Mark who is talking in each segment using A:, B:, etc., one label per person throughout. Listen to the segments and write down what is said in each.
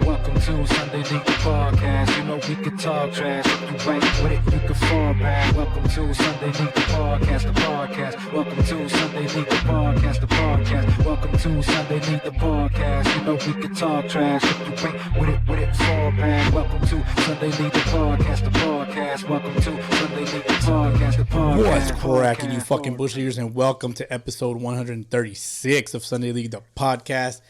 A: Welcome to Sunday League Podcast. You know we can talk trash. If you ain't with it, you can fall back. Welcome to Sunday League Podcast, the podcast. Welcome to Sunday League Podcast, the podcast. Welcome to Sunday League Podcast. You know we can talk trash. If you ain't with it, fall back. Welcome to Sunday League Podcast, the podcast. Welcome to Sunday League Podcast, the podcast.
B: What's cracking, you fucking bush leaguers, and welcome to episode 136 of Sunday League, the podcast.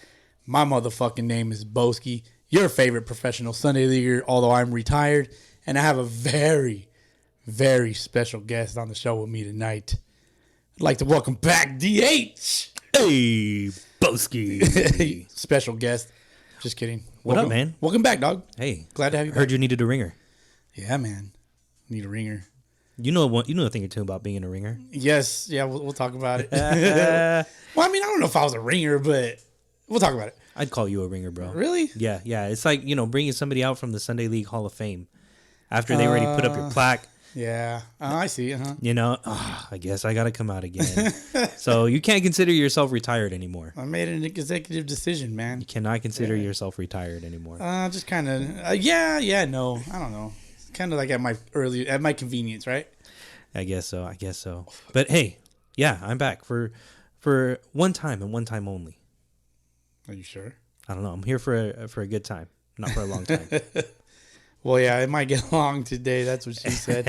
B: My motherfucking name is Bowski, your favorite professional Sunday leaguer, although I'm retired, and I have a very, very special guest on the show with me tonight. I'd like to welcome back DH.
C: Hey, Bowski.
B: Special guest. Just kidding.
C: What up, man?
B: Welcome back, dog.
C: Hey,
B: glad to have you back.
C: Heard you needed a ringer.
B: Yeah, man. Need a ringer.
C: You know a thing or two about being a ringer.
B: Yes. Yeah, we'll talk about it. Well, I mean, I don't know if I was a ringer, but we'll talk about it.
C: I'd call you a ringer, bro.
B: Really?
C: Yeah. It's like, bringing somebody out from the Sunday League Hall of Fame after they already put up your plaque.
B: Yeah. I see. Uh-huh.
C: I guess I got to come out again. So you can't consider yourself retired anymore.
B: I made an executive decision, man.
C: You cannot consider yourself retired anymore.
B: Just kind of, no. I don't know. Kind of like at my convenience, right?
C: I guess so. But hey, yeah, I'm back for one time and one time only.
B: Are you sure?
C: I don't know. I'm here for a good time, not for a long time.
B: Well, yeah, it might get long today. That's what she said.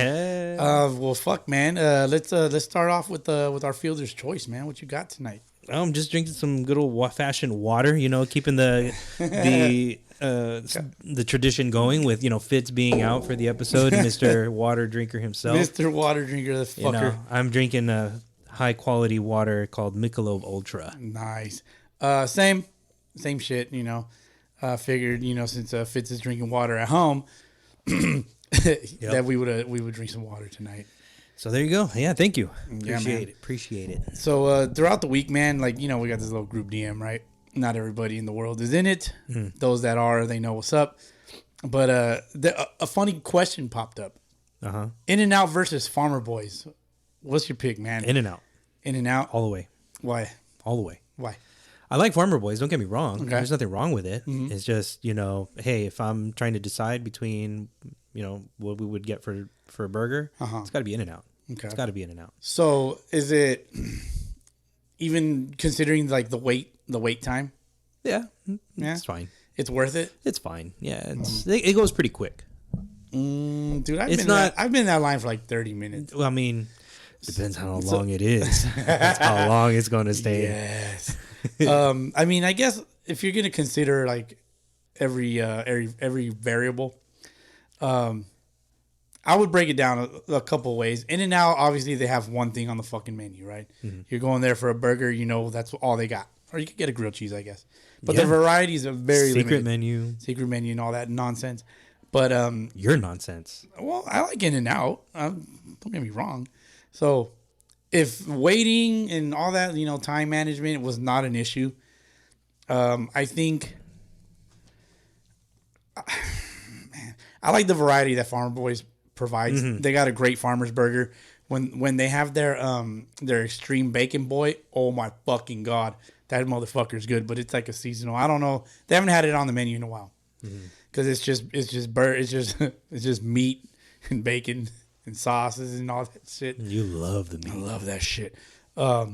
B: Well, fuck, man. Let's start off with our fielder's choice, man. What you got tonight?
C: I'm just drinking some good old fashioned water. Keeping the tradition going with Fitz being out for the episode, Mr. Water Drinker himself.
B: Mr. Water Drinker, the fucker.
C: I'm drinking a high quality water called Michelob Ultra.
B: Nice. Same shit, figured, since Fitz is drinking water at home, that we would drink some water tonight.
C: So there you go. Yeah, thank you.
B: Appreciate it. So throughout the week, man, we got this little group DM, right? Not everybody in the world is in it. Mm. Those that are, they know what's up. But a funny question popped up.
C: Uh-huh.
B: In-N-Out versus Farmer Boys. What's your pick, man?
C: In-N-Out.
B: In-N-Out?
C: All the way.
B: Why?
C: All the way.
B: Why?
C: I like Farmer Boys. Don't get me wrong.
B: Okay.
C: There's nothing wrong with it.
B: Mm-hmm.
C: It's just, hey, if I'm trying to decide between, what we would get for a burger, It's got to be In-N-Out.
B: Okay.
C: It's got to be In-N-Out.
B: So is it even considering the wait time?
C: Yeah. It's fine.
B: It's worth it?
C: It's fine. Yeah. It goes pretty quick.
B: Dude, I've been in that line for 30 minutes.
C: Well, I mean, depends how long it is. That's how long it's going to stay.
B: Yes. I mean, I guess if you're going to consider every variable, I would break it down a couple ways. In-N-Out, obviously, they have one thing on the fucking menu, right? Mm-hmm. You're going there for a burger, that's all they got. Or you could get a grilled cheese, I guess. But the varieties are very
C: Secret
B: limited. Secret menu and all that nonsense. But
C: your nonsense.
B: Well, I like In-N-Out. Don't get me wrong. So if waiting and all that, time management was not an issue, I think, man, I like the variety that Farmer Boys provides. Mm-hmm. They got a great farmer's burger. When they have their extreme bacon boy, oh my fucking God, that motherfucker's good. But it's a seasonal. I don't know. They haven't had it on the menu in a while because it's just meat and bacon and sauces and all that shit.
C: You love the meat.
B: I love that shit. But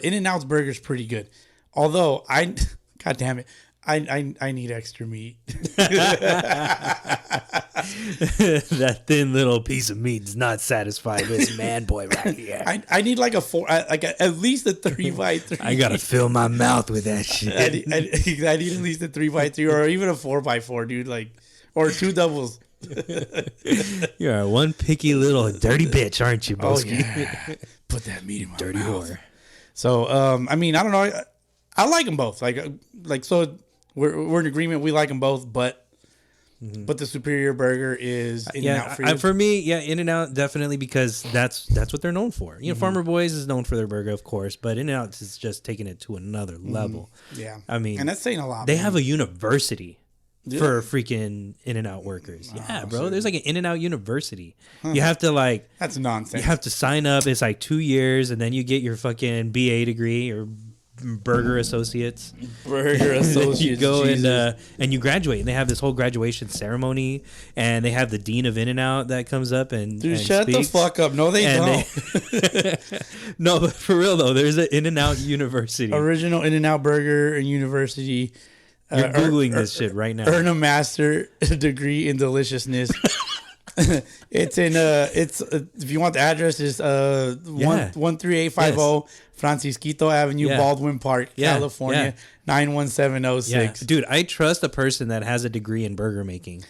B: In-N-Out's burger's pretty good. Although God damn it, I need extra meat.
C: That thin little piece of meat does not satisfy this man boy right here.
B: I need at least a 3x3.
C: I gotta fill my mouth with that shit.
B: I need at least a 3x3 or even a 4x4, dude. Or two doubles.
C: You're one picky little dirty bitch, aren't you, Bowski?
B: Oh, yeah. Put that meat in my
C: dirty
B: mouth.
C: Whore.
B: So, I mean, I don't know. I like them both. So we're in agreement. We like them both, but the superior burger is In-N-Out for you.
C: For me, In-N-Out definitely, because that's what they're known for. Farmer Boys is known for their burger, of course, but In-N-Out is just taking it to another level.
B: Yeah,
C: I mean,
B: and that's saying a lot.
C: They have a university for freaking In-N-Out workers. Bro. Sure. There's an In-N-Out university. You have to
B: that's nonsense.
C: You have to sign up. It's 2 years, and then you get your fucking BA degree or Burger Associates.
B: Burger Associates.
C: You go
B: Jesus.
C: and you graduate, and they have this whole graduation ceremony, and they have the dean of In-N-Out that comes up and
B: Dude,
C: and
B: shut
C: speaks.
B: the fuck up. No, they
C: And
B: don't.
C: No, but for real though, there's an In-N-Out University.
B: Original In-N-Out Burger and University.
C: You're googling this shit right now.
B: Earn a master degree in deliciousness. It's in if you want the address, is 13850 Francisquito Avenue,
C: Yeah.
B: Baldwin Park,
C: Yeah,
B: California,
C: yeah.
B: 91706.
C: Dude, I trust a person that has a degree in burger making.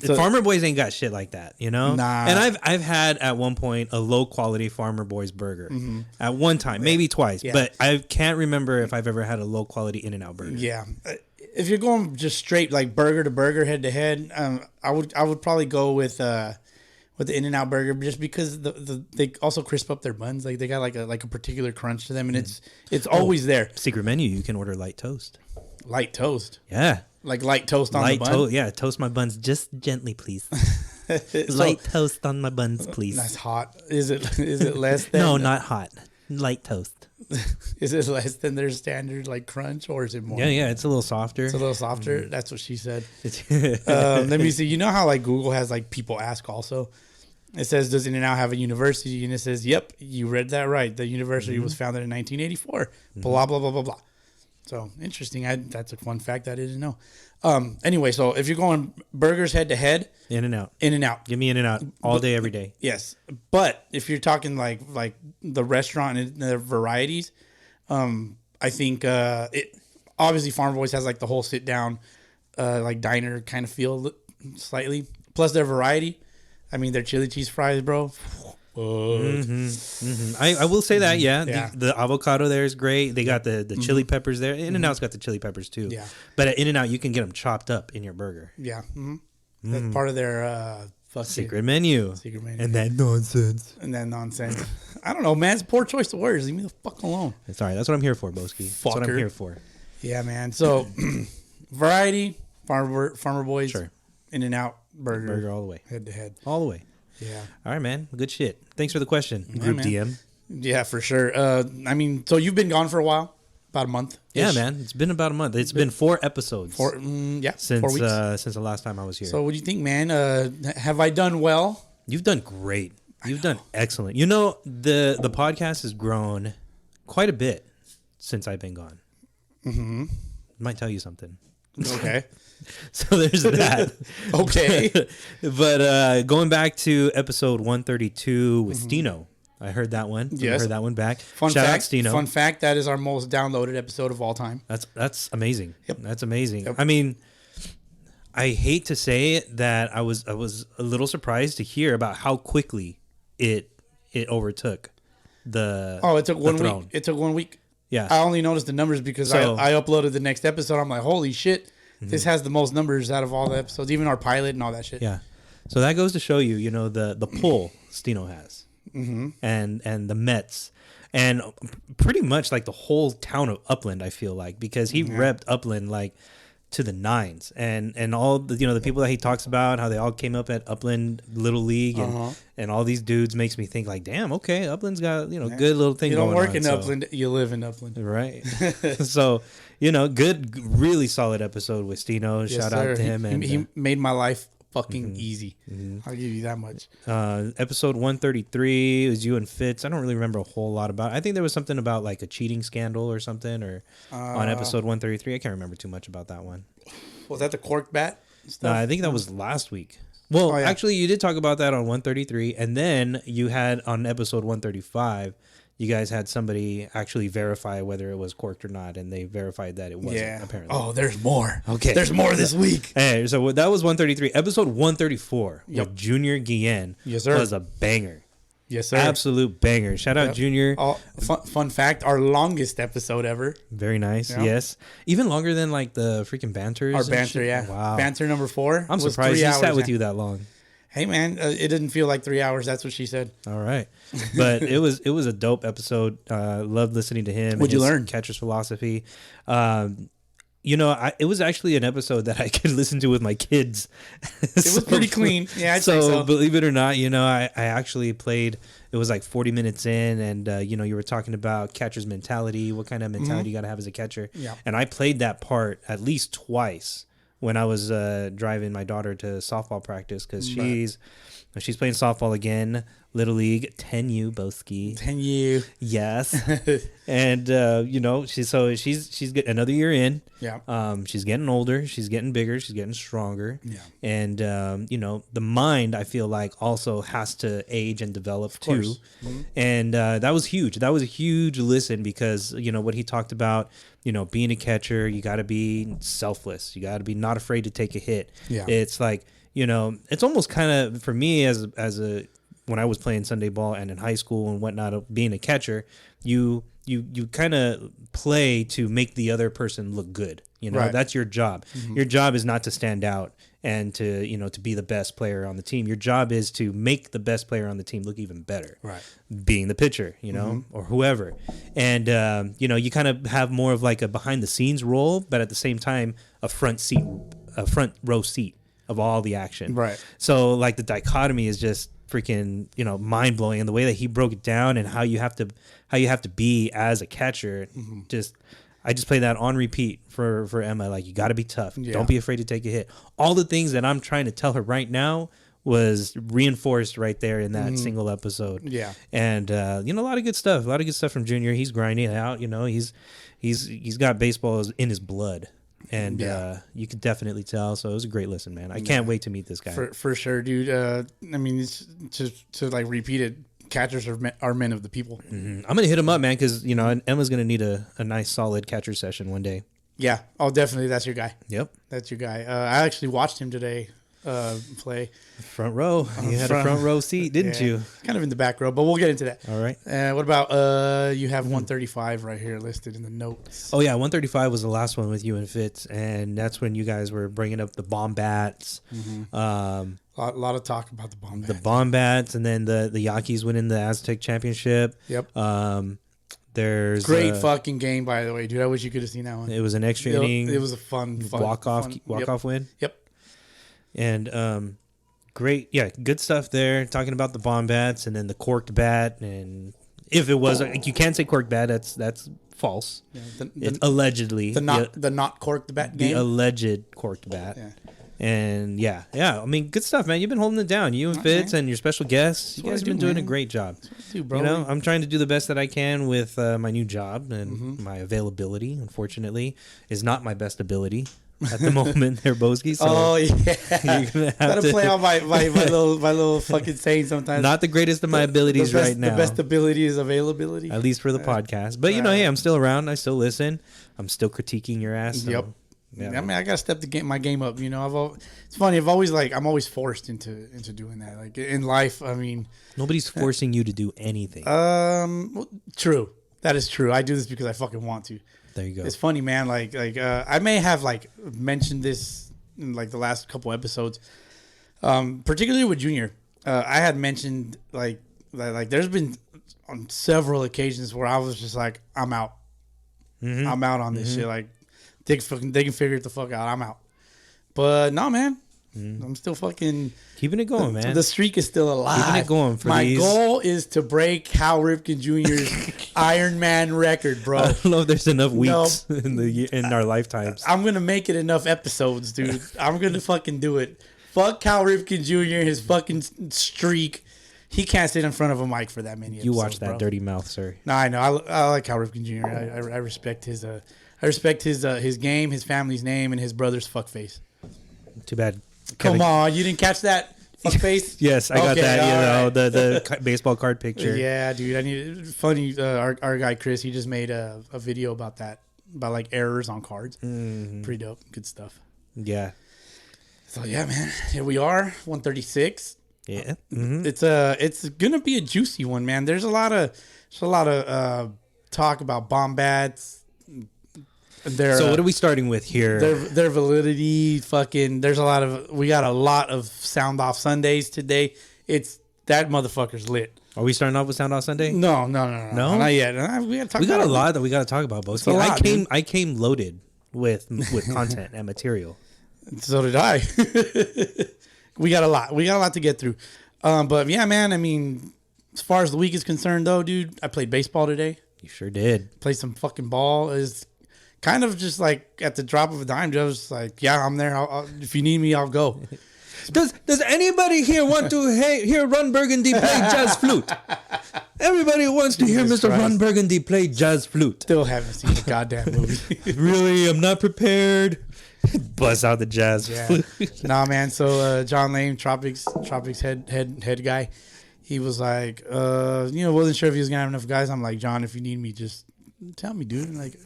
B: So-
C: Farmer Boys ain't got shit like that, you know?
B: Nah.
C: And I've had at one point a low quality Farmer Boys burger. At one time, maybe twice,
B: Yeah.
C: but I can't remember if I've ever had a low quality In-N-Out burger.
B: Yeah. If you're going just straight like burger to burger, head to head, I would probably go with the In-N-Out burger, just because they also crisp up their buns. Like they got like a particular crunch to them, and it's always there.
C: Secret menu, you can order light toast.
B: Light toast,
C: Yeah.
B: like light toast on
C: Light
B: the bun.
C: toast. Yeah, toast my buns just gently, please. Light toast on my buns, please.
B: That's hot. Is it less than?
C: No, not hot. Light toast.
B: Is it less than their standard like crunch, or is it more?
C: Yeah, it's a little softer.
B: It's a little softer. That's what she said.
C: It's-
B: Let me see. You know how like Google has like people ask also? It says, does In-N-Out have a university? And it says, yep, you read that right. The university was founded in 1984. Blah, blah, blah, blah, blah. So interesting. That's a fun fact I didn't know. Anyway, so if you're going burgers head to head,
C: In-N-Out.
B: In-N-Out.
C: Give me In-N-Out all day, every day.
B: Yes. But if you're talking like the restaurant and their varieties, I think it obviously Farm Boys has like the whole sit down like diner kind of feel slightly. Plus their variety. I mean, their chili cheese fries, bro.
C: I will say that, yeah.
B: Yeah.
C: The avocado there is great. They got the chili peppers there. In-N-Out's got the chili peppers too.
B: Yeah.
C: But at In-N-Out, you can get them chopped up in your burger.
B: Yeah. That's part of their fucking
C: Secret menu.
B: secret menu.
C: And that nonsense.
B: And that nonsense. I don't know, man. It's poor choice of words. Leave me the fuck alone.
C: Sorry, that's what I'm here for, Bowski. That's what I'm
B: Fucker.
C: here for.
B: Yeah, man. So, variety, Farmer Boys,
C: Sure.
B: In-N-Out burger,
C: Burger all the way.
B: head to head.
C: All the way.
B: Yeah.
C: All right, man. Good shit. Thanks for the question, Group
B: man.
C: DM.
B: Yeah, for sure. I mean, so you've been gone for a while, about a month.
C: Yeah, man. It's been about a month. It's been 4 episodes
B: Since 4 weeks.
C: since the last time I was here.
B: So, what do you think, man? Have I done well?
C: You've done great. You've done excellent. You know, the podcast has grown quite a bit since I've been gone. Might tell you something.
B: Okay.
C: So there's that.
B: Okay.
C: But going back to episode 132 with Stino. I heard that one.
B: Yes.
C: I heard that one back.
B: Fun
C: Shout out
B: fact.
C: Stino.
B: Fun fact. That is our most downloaded episode of all time.
C: That's amazing.
B: Yep.
C: That's amazing.
B: Yep.
C: I mean, I hate to say it, that I was a little surprised to hear about how quickly it overtook the
B: Oh, it took
C: the
B: 1
C: throne.
B: week. It took 1 week.
C: Yeah.
B: I only noticed the numbers because
C: So-
B: I uploaded the next episode. I'm like, holy shit, this has the most numbers out of all the episodes, even our pilot and all that shit.
C: Yeah. So that goes to show you, you know, the pull Stino has, and the Mets, and pretty much like the whole town of Upland. I feel like, because he repped Upland like to the nines, and all the, you know, the people that he talks about, how they all came up at Upland Little League, and all these dudes, makes me think like, damn, okay, Upland's got, you know, good little thing
B: You don't
C: going
B: work
C: on,
B: in
C: so-
B: Upland, you live in Upland.
C: Right. So, you know, good, really solid episode with Stino.
B: Yes,
C: Shout
B: sir.
C: out to him.
B: He made my life fucking easy. I'll give you that much.
C: Episode 133 was you and Fitz. I don't really remember a whole lot about it. I think there was something about like a cheating scandal or something, or on episode 133. I can't remember too much about that one.
B: Was that the corked bat stuff?
C: I think that was last week. Well,
B: Oh, yeah.
C: actually, you did talk about that on 133, and then you had on episode 135, you guys had somebody actually verify whether it was corked or not, and they verified that it wasn't,
B: Yeah.
C: apparently.
B: Oh, there's more.
C: Okay.
B: There's more this week.
C: Hey, so that was 133. Episode 134
B: Yep.
C: with Junior Guillen
B: Yes, sir.
C: was a banger.
B: Yes, sir.
C: Absolute banger. Shout out
B: Yep.
C: Junior.
B: Oh, fun fact, our longest episode ever.
C: Very nice.
B: Yeah.
C: Yes. Even longer than like the freaking banters.
B: Our
C: and
B: banter,
C: shit.
B: yeah.
C: Wow.
B: Banter number 4.
C: I'm
B: was
C: surprised
B: 3
C: he
B: hours,
C: sat with
B: yeah.
C: you that long.
B: Hey, man, it didn't feel like 3 hours. That's what she said.
C: All right. But it was a dope episode. Loved listening to him.
B: What'd
C: and
B: you
C: his
B: learn?
C: Catcher's philosophy. it was actually an episode that I could listen to with my kids.
B: It was pretty clean. Yeah, I'd say so.
C: Believe it or not, I actually played. It was like 40 minutes in, and you were talking about catcher's mentality, what kind of mentality you got to have as a catcher.
B: Yeah.
C: And I played that part at least twice when I was driving my daughter to softball practice because she's playing softball again. Little League, 10U, Bowski.
B: 10U.
C: Yes. And, she's getting another year in.
B: Yeah.
C: She's getting older. She's getting bigger. She's getting stronger.
B: Yeah.
C: And, the mind, I feel like, also has to age and develop too. Mm-hmm. And that was huge. That was a huge listen because, what he talked about, being a catcher, you got to be selfless. You got to be not afraid to take a hit.
B: Yeah.
C: It's like, it's almost kind of, for me as a when I was playing Sunday ball and in high school and whatnot, being a catcher, you kind of play to make the other person look good.
B: Right.
C: That's your job. Mm-hmm. Your job is not to stand out and to be the best player on the team. Your job is to make the best player on the team look even better.
B: Right. Being
C: Being the pitcher, or whoever. And, you kind of have more of like a behind the scenes role, but at the same time, a front row seat of all the action.
B: Right.
C: So like the dichotomy is just freaking mind blowing, and the way that he broke it down and how you have to be as a catcher. I just play that on repeat for Emma. Like, you got to be tough. Yeah. Don't be afraid to take a hit. All the things that I'm trying to tell her right now was reinforced right there in that single episode.
B: Yeah.
C: And a lot of good stuff. A lot of good stuff from Junior. He's grinding it out. He's got baseball in his blood. And you could definitely tell. So it was a great listen, man. I can't wait to meet this guy.
B: For sure, dude. It's, to like repeat it, catchers are men of the people.
C: Mm-hmm. I'm gonna hit him up, man, because Emma's gonna need a nice solid catcher session one day.
B: Yeah. Oh, definitely. That's your guy.
C: Yep.
B: That's your guy. I actually watched him today play.
C: Front row. You had a front row seat, didn't you?
B: Kind of in the back row, but we'll get into that.
C: All right.
B: What about you have 135 right here listed in the notes.
C: Oh, yeah. 135 was the last one with you and Fitz, and that's when you guys were bringing up the Baum bats.
B: Mm-hmm. A lot of talk about the Baum bats.
C: The Baum bats, and then the Yaquis winning the Aztec championship.
B: Yep.
C: There's
B: great fucking game, by the way, dude. I wish you could have seen that one.
C: It was an extra inning.
B: It was a fun
C: walk-off win.
B: Yep.
C: And great, good stuff there. Talking about the Baum bats and then the corked bat, and if it was, you can't say corked bat. That's false. Yeah, it's allegedly
B: the Not-Corked Bat Game.
C: The alleged corked bat. Yeah. And yeah. I mean, good stuff, man. You've been holding it down. You and Fitz and your special guests. You guys have been doing a great job.
B: That's what I do, bro.
C: I'm trying to do the best that I can with my new job, and my availability, unfortunately, is not my best ability at the moment. There, Bowski. So
B: you're gonna have to play on my little fucking saying sometimes.
C: Not the greatest of my abilities right now.
B: The best ability is availability,
C: at least for the podcast. But hey, I'm still around. I still listen. I'm still critiquing your ass. So.
B: Yep. Yeah, I mean, I gotta step my game up. It's funny. I'm always forced into doing that. Like in life, I mean,
C: nobody's forcing you to do anything.
B: True. That is true. I do this because I fucking want to.
C: There you go.
B: It's funny, man. Like I may have mentioned this in the last couple episodes, particularly with Junior. I had mentioned like there's been on several occasions where I was just like, I'm out. Mm-hmm. I'm out on this shit. Like. They can figure it the fuck out. I'm out. But no, man. I'm still fucking
C: keeping it going, man.
B: The streak is still alive.
C: Keeping it going for
B: My goal is to break Cal Ripken Jr.'s Iron Man record, bro.
C: I don't know if there's enough weeks in our lifetimes.
B: I'm gonna make it enough episodes, dude. I'm gonna fucking do it. Fuck Cal Ripken Jr., his fucking streak. He can't sit in front of a mic for that many episodes.
C: You watch that dirty mouth, sir.
B: No, I know. I like Cal Ripken Jr. I respect his his game, his family's name, and his brother's fuckface.
C: Too bad.
B: Come on, you didn't catch that fuckface?
C: Yes, I got that.
B: Right.
C: The baseball card picture.
B: Yeah, dude. I need funny. Our guy Chris, he just made a video about that, about errors on cards. Mm-hmm. Pretty dope. Good stuff.
C: Yeah.
B: So yeah, man. Here we are, 136.
C: Yeah.
B: Mm-hmm. It's gonna be a juicy one, man. There's a lot of talk about Baum bats.
C: So what are we starting with here?
B: Their validity, we got a lot of sound off Sundays today. It's that motherfucker's lit.
C: Are we starting off with Sound Off Sunday?
B: No, not yet. We got a lot
C: that we got to talk about, Bowski. I came loaded with content and material.
B: So did I. We got a lot to get through. But yeah, man, I mean, as far as the week is concerned, though, dude, I played baseball today.
C: You sure did.
B: Played some fucking ball. Is kind of just like at the drop of a dime. Just like, yeah, I'm there. If you need me, I'll go.
C: Does anybody here want to hear Ron Burgundy play jazz flute? Everybody wants to hear Mr. Ron Burgundy play jazz flute.
B: Still haven't seen the goddamn movie.
C: Really, I'm not prepared. Bust out the jazz flute.
B: Nah, man. So John Lane, Tropics head guy, he was like, wasn't sure if he was gonna have enough guys. I'm like, John, if you need me, just tell me, dude. Like,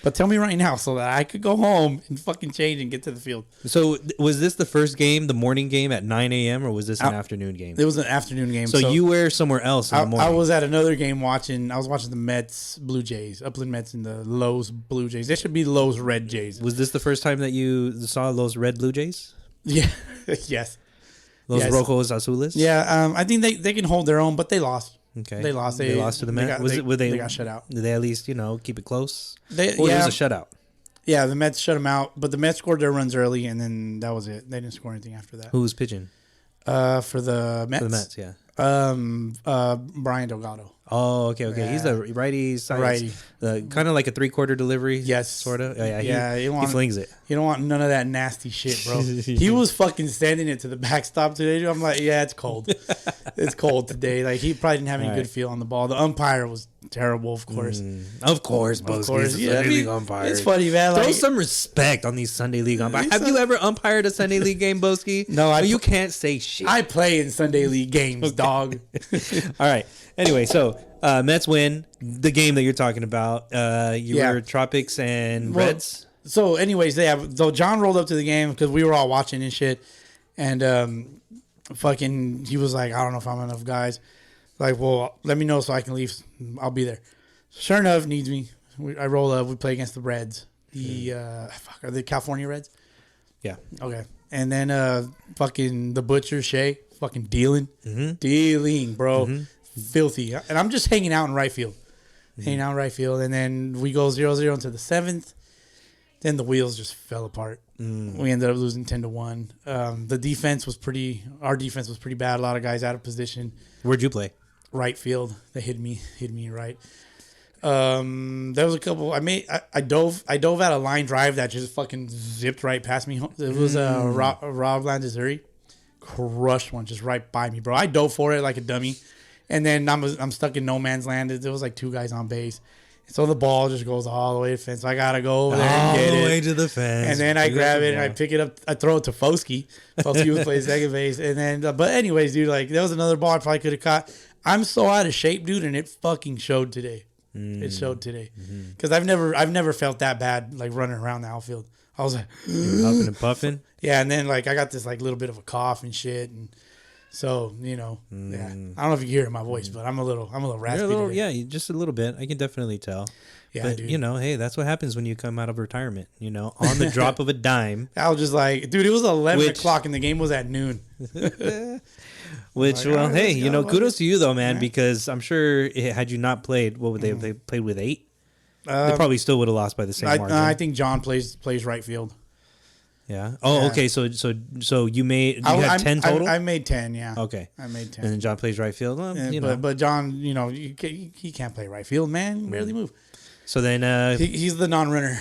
B: but tell me right now so that I could go home and fucking change and get to the field.
C: So was this the first game, the morning game at 9 a.m. or was this an afternoon game?
B: It was an afternoon game.
C: So you were somewhere else in the morning.
B: I was at another game I was watching the Mets Blue Jays, Upland Mets and the Lowe's Blue Jays. They should be Lowe's Red Jays.
C: Was this the first time that you saw those red Blue Jays?
B: Yeah. Yes.
C: Those Rojos Azules?
B: Yeah. I think they can hold their own, but they lost.
C: Okay.
B: They lost.
C: They lost to the Mets.
B: They got shut out.
C: Did they at least, keep it close?
B: It
C: was a shutout.
B: Yeah, the Mets shut them out, but the Mets scored their runs early, and then that was it. They didn't score anything after that.
C: Who was pitching?
B: For the Mets?
C: For the Mets, yeah.
B: Brian Delgado.
C: Oh, okay.
B: Yeah.
C: He's a righty side.
B: Righty.
C: Kind of like a 3/4 delivery.
B: Yes.
C: Sort of.
B: Yeah,
C: he flings it.
B: You don't want none of that nasty shit, bro. He was fucking sending it to the backstop today. I'm like, yeah, it's cold. It's cold today. Like, he probably didn't have any good feel on the ball. The umpire was terrible, of course.
C: Of course, Bowski.
B: Yeah,
C: Sunday League umpire.
B: It's funny, man.
C: Throw some respect on these Sunday League umpires. Have you ever umpired a Sunday League game, Bowski?
B: No,
C: you can't say shit.
B: I play in Sunday League games, dog.
C: All right. Anyway, so Mets win the game that you're talking about. You were Tropics and Reds.
B: So, anyways, so John rolled up to the game because we were all watching and shit, and fucking, he was like, I don't know if I'm enough guys. Like, well, let me know so I can leave. I'll be there. Sure enough, needs me. I roll up. We play against the Reds. Are they California Reds?
C: Yeah.
B: Okay. And then fucking the Butcher, Shea, fucking dealing, bro. Filthy. And I'm just hanging out in right field. And then we go 0-0 into the 7th. Then the wheels just fell apart. We ended up losing 10-1. The defense was our defense was pretty bad. A lot of guys out of position.
C: Where'd you play?
B: Right field. They hit me right. There was a couple. I dove at a line drive that just fucking zipped right past me. It was Rob Landazuri. Crushed one just right by me, bro. I dove for it like a dummy. And then I'm stuck in no man's land. There was like 2 guys on base. So the ball just goes all the way to the fence. So I got to go over there and get it. All the
C: way to the fence.
B: And then I grab it and I pick it up. I throw it to Bowski. Bowski was playing second base. And then, but anyways, dude, like, there was another ball I probably could have caught. I'm so out of shape, dude, and it fucking showed today. It showed today. Because I've never felt that bad, like, running around the outfield. I was like,
C: huffing and puffing?
B: Yeah, and then, like, I got this, like, little bit of a cough and shit. And so, yeah. I don't know if you hear my voice, but I'm a little raspy.
C: Just a little bit. I can definitely tell.
B: Yeah,
C: but,
B: dude.
C: Hey, that's what happens when you come out of retirement, on the drop of a dime.
B: I was just like, dude, it was 11 o'clock and the game was at noon.
C: Which, well, hey, kudos to you, though, man, because I'm sure had you not played, what would they have they played with 8? They probably still would have lost by the same margin.
B: I think John plays right field.
C: Yeah. Oh, yeah. Okay. So you had 10 total?
B: I made 10, yeah.
C: Okay.
B: I made 10.
C: And then John plays right field? Well,
B: But John, he can't play right field, man. He barely move.
C: So then...
B: he's the non-runner.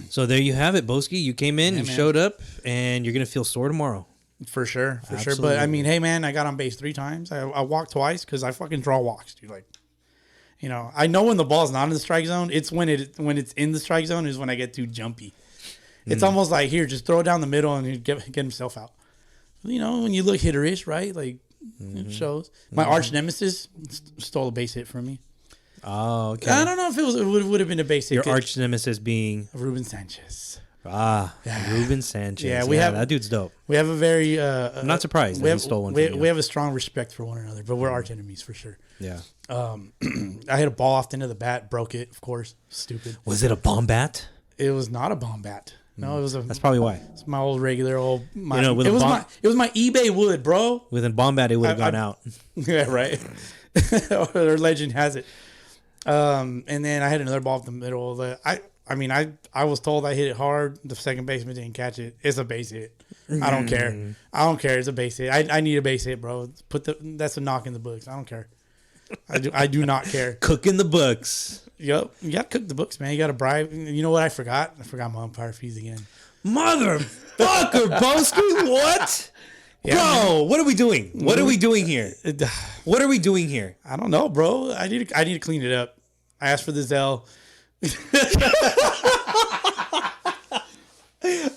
C: So there you have it, Bowski. You came in, showed up, and you're going to feel sore tomorrow.
B: For sure. But, I mean, hey, man, I got on base 3 times. I walked twice because I fucking draw walks, dude. Like, I know when the ball's not in the strike zone. It's when it's in the strike zone is when I get too jumpy. It's almost like, here, just throw it down the middle and he'd get himself out. When you look hitterish, right? Like, it shows. My arch nemesis stole a base hit from me.
C: Oh, okay.
B: I don't know if it would have been a base hit.
C: Your arch nemesis being?
B: Ruben Sanchez.
C: Ruben Sanchez.
B: Yeah,
C: that dude's dope.
B: We have a very...
C: I'm not surprised that he stole one from you.
B: We have a strong respect for one another, but we're arch enemies for sure.
C: Yeah.
B: I hit a ball off the end of the bat, broke it, of course. Stupid.
C: Was it a bomb bat?
B: It was not a bomb bat. No, it was
C: That's probably why.
B: It's my old regular old. It
C: was
B: my eBay wood, bro.
C: With a bomb bat, it would have gone out.
B: Yeah, right. Or legend has it. And then I had another ball up the middle. I mean, I was told I hit it hard. The second baseman didn't catch it. It's a base hit. I don't care. I don't care. It's a base hit. I need a base hit, bro. That's a knock in the books. I don't care. I do not care.
C: Cooking the books.
B: Yep. You got to cook the books, man. You got to bribe. You know what I forgot? I forgot my umpire fees again.
C: Motherfucker, Bowski, what?
B: Yeah,
C: bro,
B: man.
C: what are we doing? What are we doing here? What are we doing here?
B: I don't know, bro. I need to clean it up. I asked for the Zelle.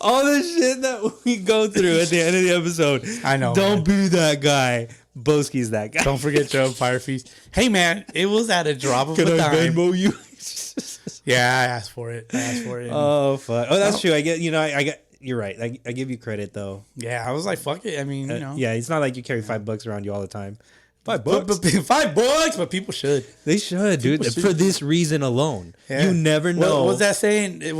C: All the shit that we go through at the end of the episode.
B: I know.
C: Don't be that guy. Bowski's that guy.
B: Don't forget your umpire fees. Hey, man, it was at a drop of
C: Can
B: a
C: I
B: dime.
C: Venmo you?
B: Yeah, I asked for it.
C: Oh, fuck. Oh, that's true. I get. I get. You're right. I give you credit though.
B: Yeah, I was like, fuck it. I mean,
C: Yeah, it's not like you carry $5 around you all the time. $5.
B: But $5, but people should.
C: They should, dude.
B: People should.
C: For this reason alone.
B: Yeah.
C: You never know.
B: What was that saying? If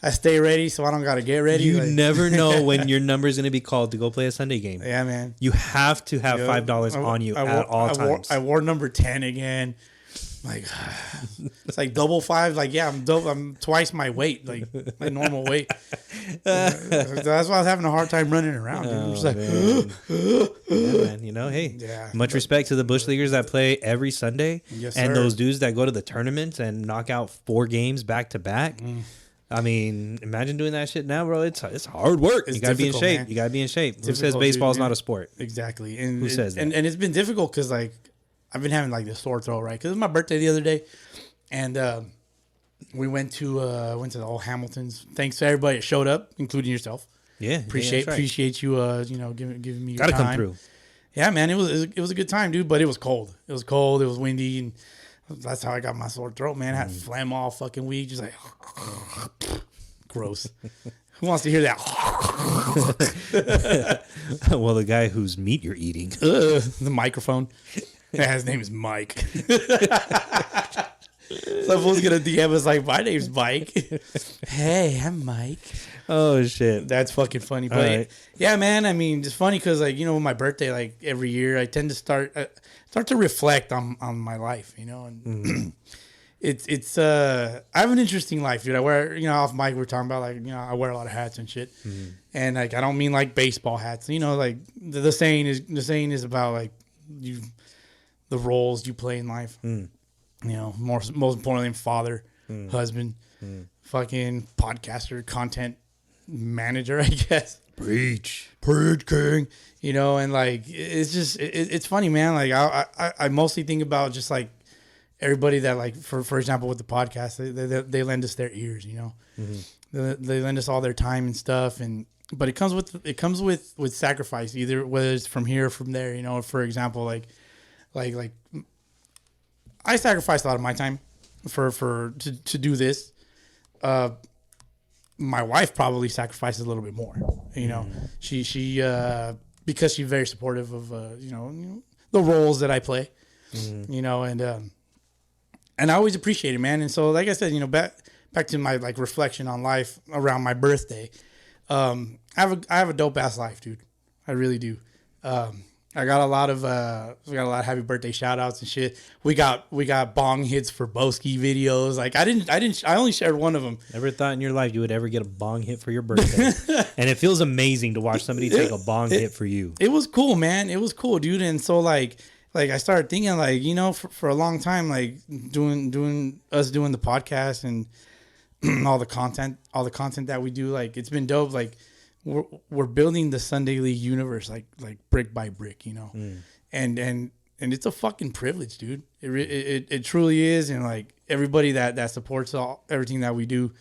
B: I stay ready, so I don't gotta get ready.
C: You never know when your number is going to be called to go play a Sunday game.
B: Yeah, man.
C: You have to have $5 on you at all times.
B: I wore number 10 again. Like it's like double 5. Like I'm twice my weight, like my normal weight. That's why I was having a hard time running around. Dude. I'm just like,
C: yeah, man. You know, hey, much respect to the bush leaguers that play every Sunday,
B: Yes,
C: and
B: sir.
C: those dudes that go to the tournaments and knock out 4 games back to back. I mean, imagine doing that shit now, bro. It's hard work.
B: It's
C: you gotta be in
B: difficult,
C: shape.
B: man.
C: You gotta be in shape. Who says
B: Difficult,
C: baseball's
B: dude,
C: not
B: yeah.
C: a sport?
B: Exactly. And
C: Who says that?
B: And it's been difficult because like I've been having like this sore throat, right? Because it was my birthday the other day, and we went to the old Hamiltons. Thanks to everybody that showed up, including yourself.
C: Yeah,
B: Appreciate you giving me your
C: Gotta
B: time.
C: come through.
B: Yeah, man, it was a good time, dude. But it was cold. It was windy, and that's how I got my sore throat, man. I had phlegm all fucking week, just like gross. Who wants to hear that?
C: Well, the guy whose meat you're eating.
B: The microphone. Yeah, his name is Mike. Someone's gonna DM us like, my name's Mike. Hey, I'm Mike.
C: Oh shit.
B: That's fucking funny. But
C: right.
B: yeah, man. I mean, it's funny because like my birthday, like every year, I tend to start to reflect on my life, and it's I have an interesting life, dude. I wear off mic we're talking about like I wear a lot of hats and shit, and like I don't mean like baseball hats, like the saying is about like the roles you play in life, most importantly, father, husband, fucking podcaster, content manager, I guess.
C: Preach
B: King, and like it's just it's funny, man. Like I mostly think about just like everybody that like for example with the podcast, they lend us their ears, they lend us all their time and stuff, but it comes with sacrifice, either whether it's from here or from there. For example, like I sacrificed a lot of my time to do this. My wife probably sacrifices a little bit more. She because she's very supportive of the roles that I play. And I always appreciate it, man. And so, like I said, back to my like reflection on life around my birthday. I have a dope ass life, dude. I really do. I got a lot of happy birthday shout outs and shit. We got bong hits for Bowski videos. Like I only shared one of them.
C: Never thought in your life you would ever get a bong hit for your birthday. And it feels amazing to watch somebody take a bong hit for you.
B: It was cool, man. It was cool, dude. And so like I started thinking like, for a long time, like doing the podcast and all the content that we do, like it's been dope. Like we're building the Sunday League universe like brick by brick, and it's a fucking privilege, dude. It truly is, and like everybody that supports everything that we do,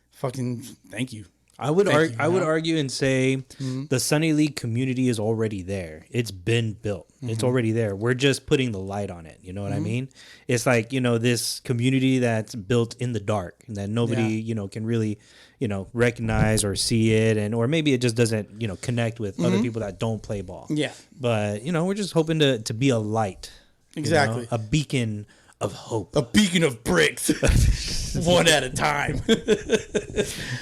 B: fucking thank you.
C: I would argue and say the Sunday League community is already there. It's been built. It's already there. We're just putting the light on it. You know what I mean? It's like, this community that's built in the dark and that nobody, can really, recognize or see it, or maybe it just doesn't, connect with other people that don't play ball. Yeah. But, we're just hoping to be a light.
B: Exactly.
C: A beacon of hope.
B: A beacon of bricks. One at a time.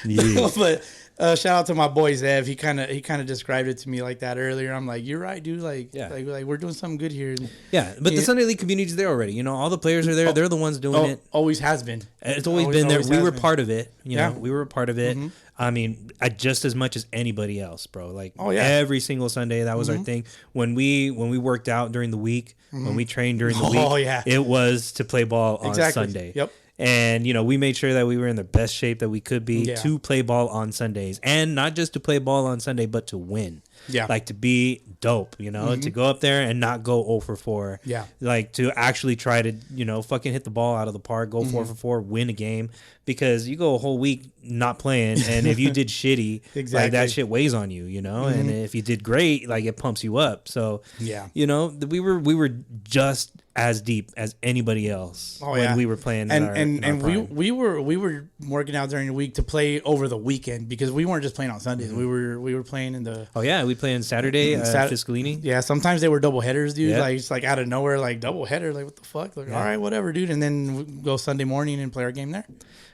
C: Yeah.
B: Shout out to my boy Zev. He kind of described it to me like that earlier. I'm like, you're right, dude. Like, like we're doing something good here.
C: Yeah, but the Sunday League community's there already. You know, all the players are there. They're the ones doing it.
B: Always has been.
C: It's always been there. We were part of it. You know, we were a part of it.
B: Mm-hmm.
C: I mean, just as much as anybody else, bro. Like, every single Sunday, that was our thing. When we worked out during the week, when we trained during the week, it was to play ball on Sunday.
B: Yep.
C: And, you know, we made sure that we were in the best shape that we could be to play ball on Sundays. And not just to play ball on Sunday, but to win. Yeah. Like, to be dope, you know, to go up there and not go 0 for 4. Yeah. Like, to actually try to, you know, fucking hit the ball out of the park, go 4 for 4, win a game. Because you go a whole week not playing, and if you did shitty, like, that shit weighs on you, you know? And if you did great, like, it pumps you up. So, you know, we were just as deep as anybody else when we were playing.
B: And we were working out during the week to play over the weekend because we weren't just playing on Sundays. We were playing in the
C: we play on Saturday, Fiscalini.
B: Yeah, sometimes they were double headers, dude. Like it's like out of nowhere, like double header. Like what the fuck? Like all right, whatever, dude. And then we go Sunday morning and play our game there.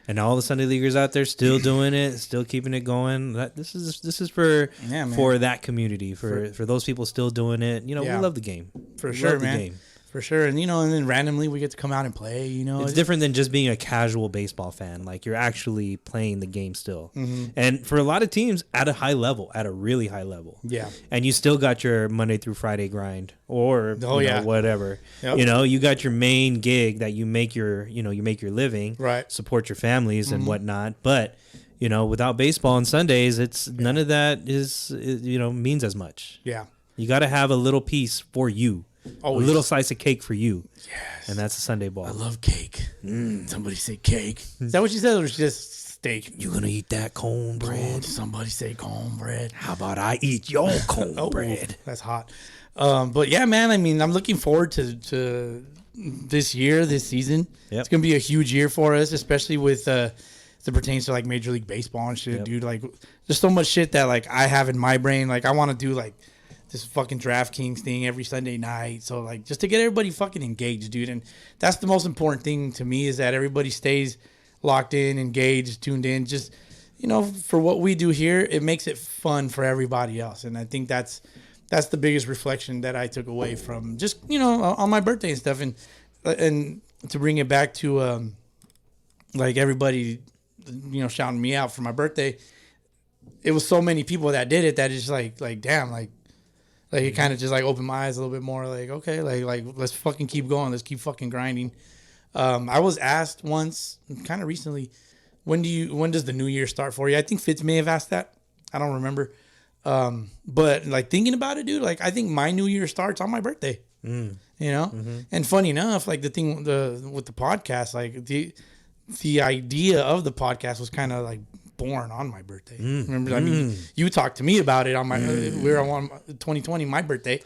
C: And all the Sunday leaguers out there still doing it, still keeping it going. This is for that community, for those people still doing it. You know, we love the game.
B: For sure, man. For sure. And, you know, and then randomly we get to come out and play, you know.
C: It's different than just being a casual baseball fan. Like, you're actually playing the game still. And for a lot of teams, at a high level, at a really high level. Yeah. And you still got your Monday through Friday grind or whatever. Yep. You know, you got your main gig that you make your living. Right. Support your families and whatnot. But, you know, without baseball on Sundays, it's none of that means as much. Yeah. You got to have a little piece for you. Always. A little slice of cake for you. Yes. And that's a Sunday ball.
B: I love cake. Somebody say cake. Is that what you said, or just steak?
C: You gonna eat that cornbread?
B: Somebody say cornbread.
C: How about I eat your cornbread?
B: That's hot. But yeah, man, I mean, I'm looking forward to this season. Yep. It's gonna be a huge year for us, especially with as it pertains to like Major League Baseball and shit, dude. Like, there's so much shit that like I have in my brain. Like, I want to do like this fucking DraftKings thing every Sunday night. So, like, just to get everybody fucking engaged, dude. And that's the most important thing to me, is that everybody stays locked in, engaged, tuned in. Just, you know, for what we do here, it makes it fun for everybody else. And I think that's the biggest reflection that I took away from just, you know, on my birthday and stuff. And to bring it back to, like, everybody, you know, shouting me out for my birthday, it was so many people that did it that it's like damn, like it kind of just like opened my eyes a little bit more. Like, okay, like let's fucking keep going. Let's keep fucking grinding. I was asked once, kind of recently, when does the new year start for you? I think Fitz may have asked that. I don't remember. But like thinking about it, dude, like I think my new year starts on my birthday. You know, and funny enough, like with the podcast, like the idea of the podcast was kind of like born on my birthday. Remember, I mean, you talked to me about it on my we were on 2020, my birthday,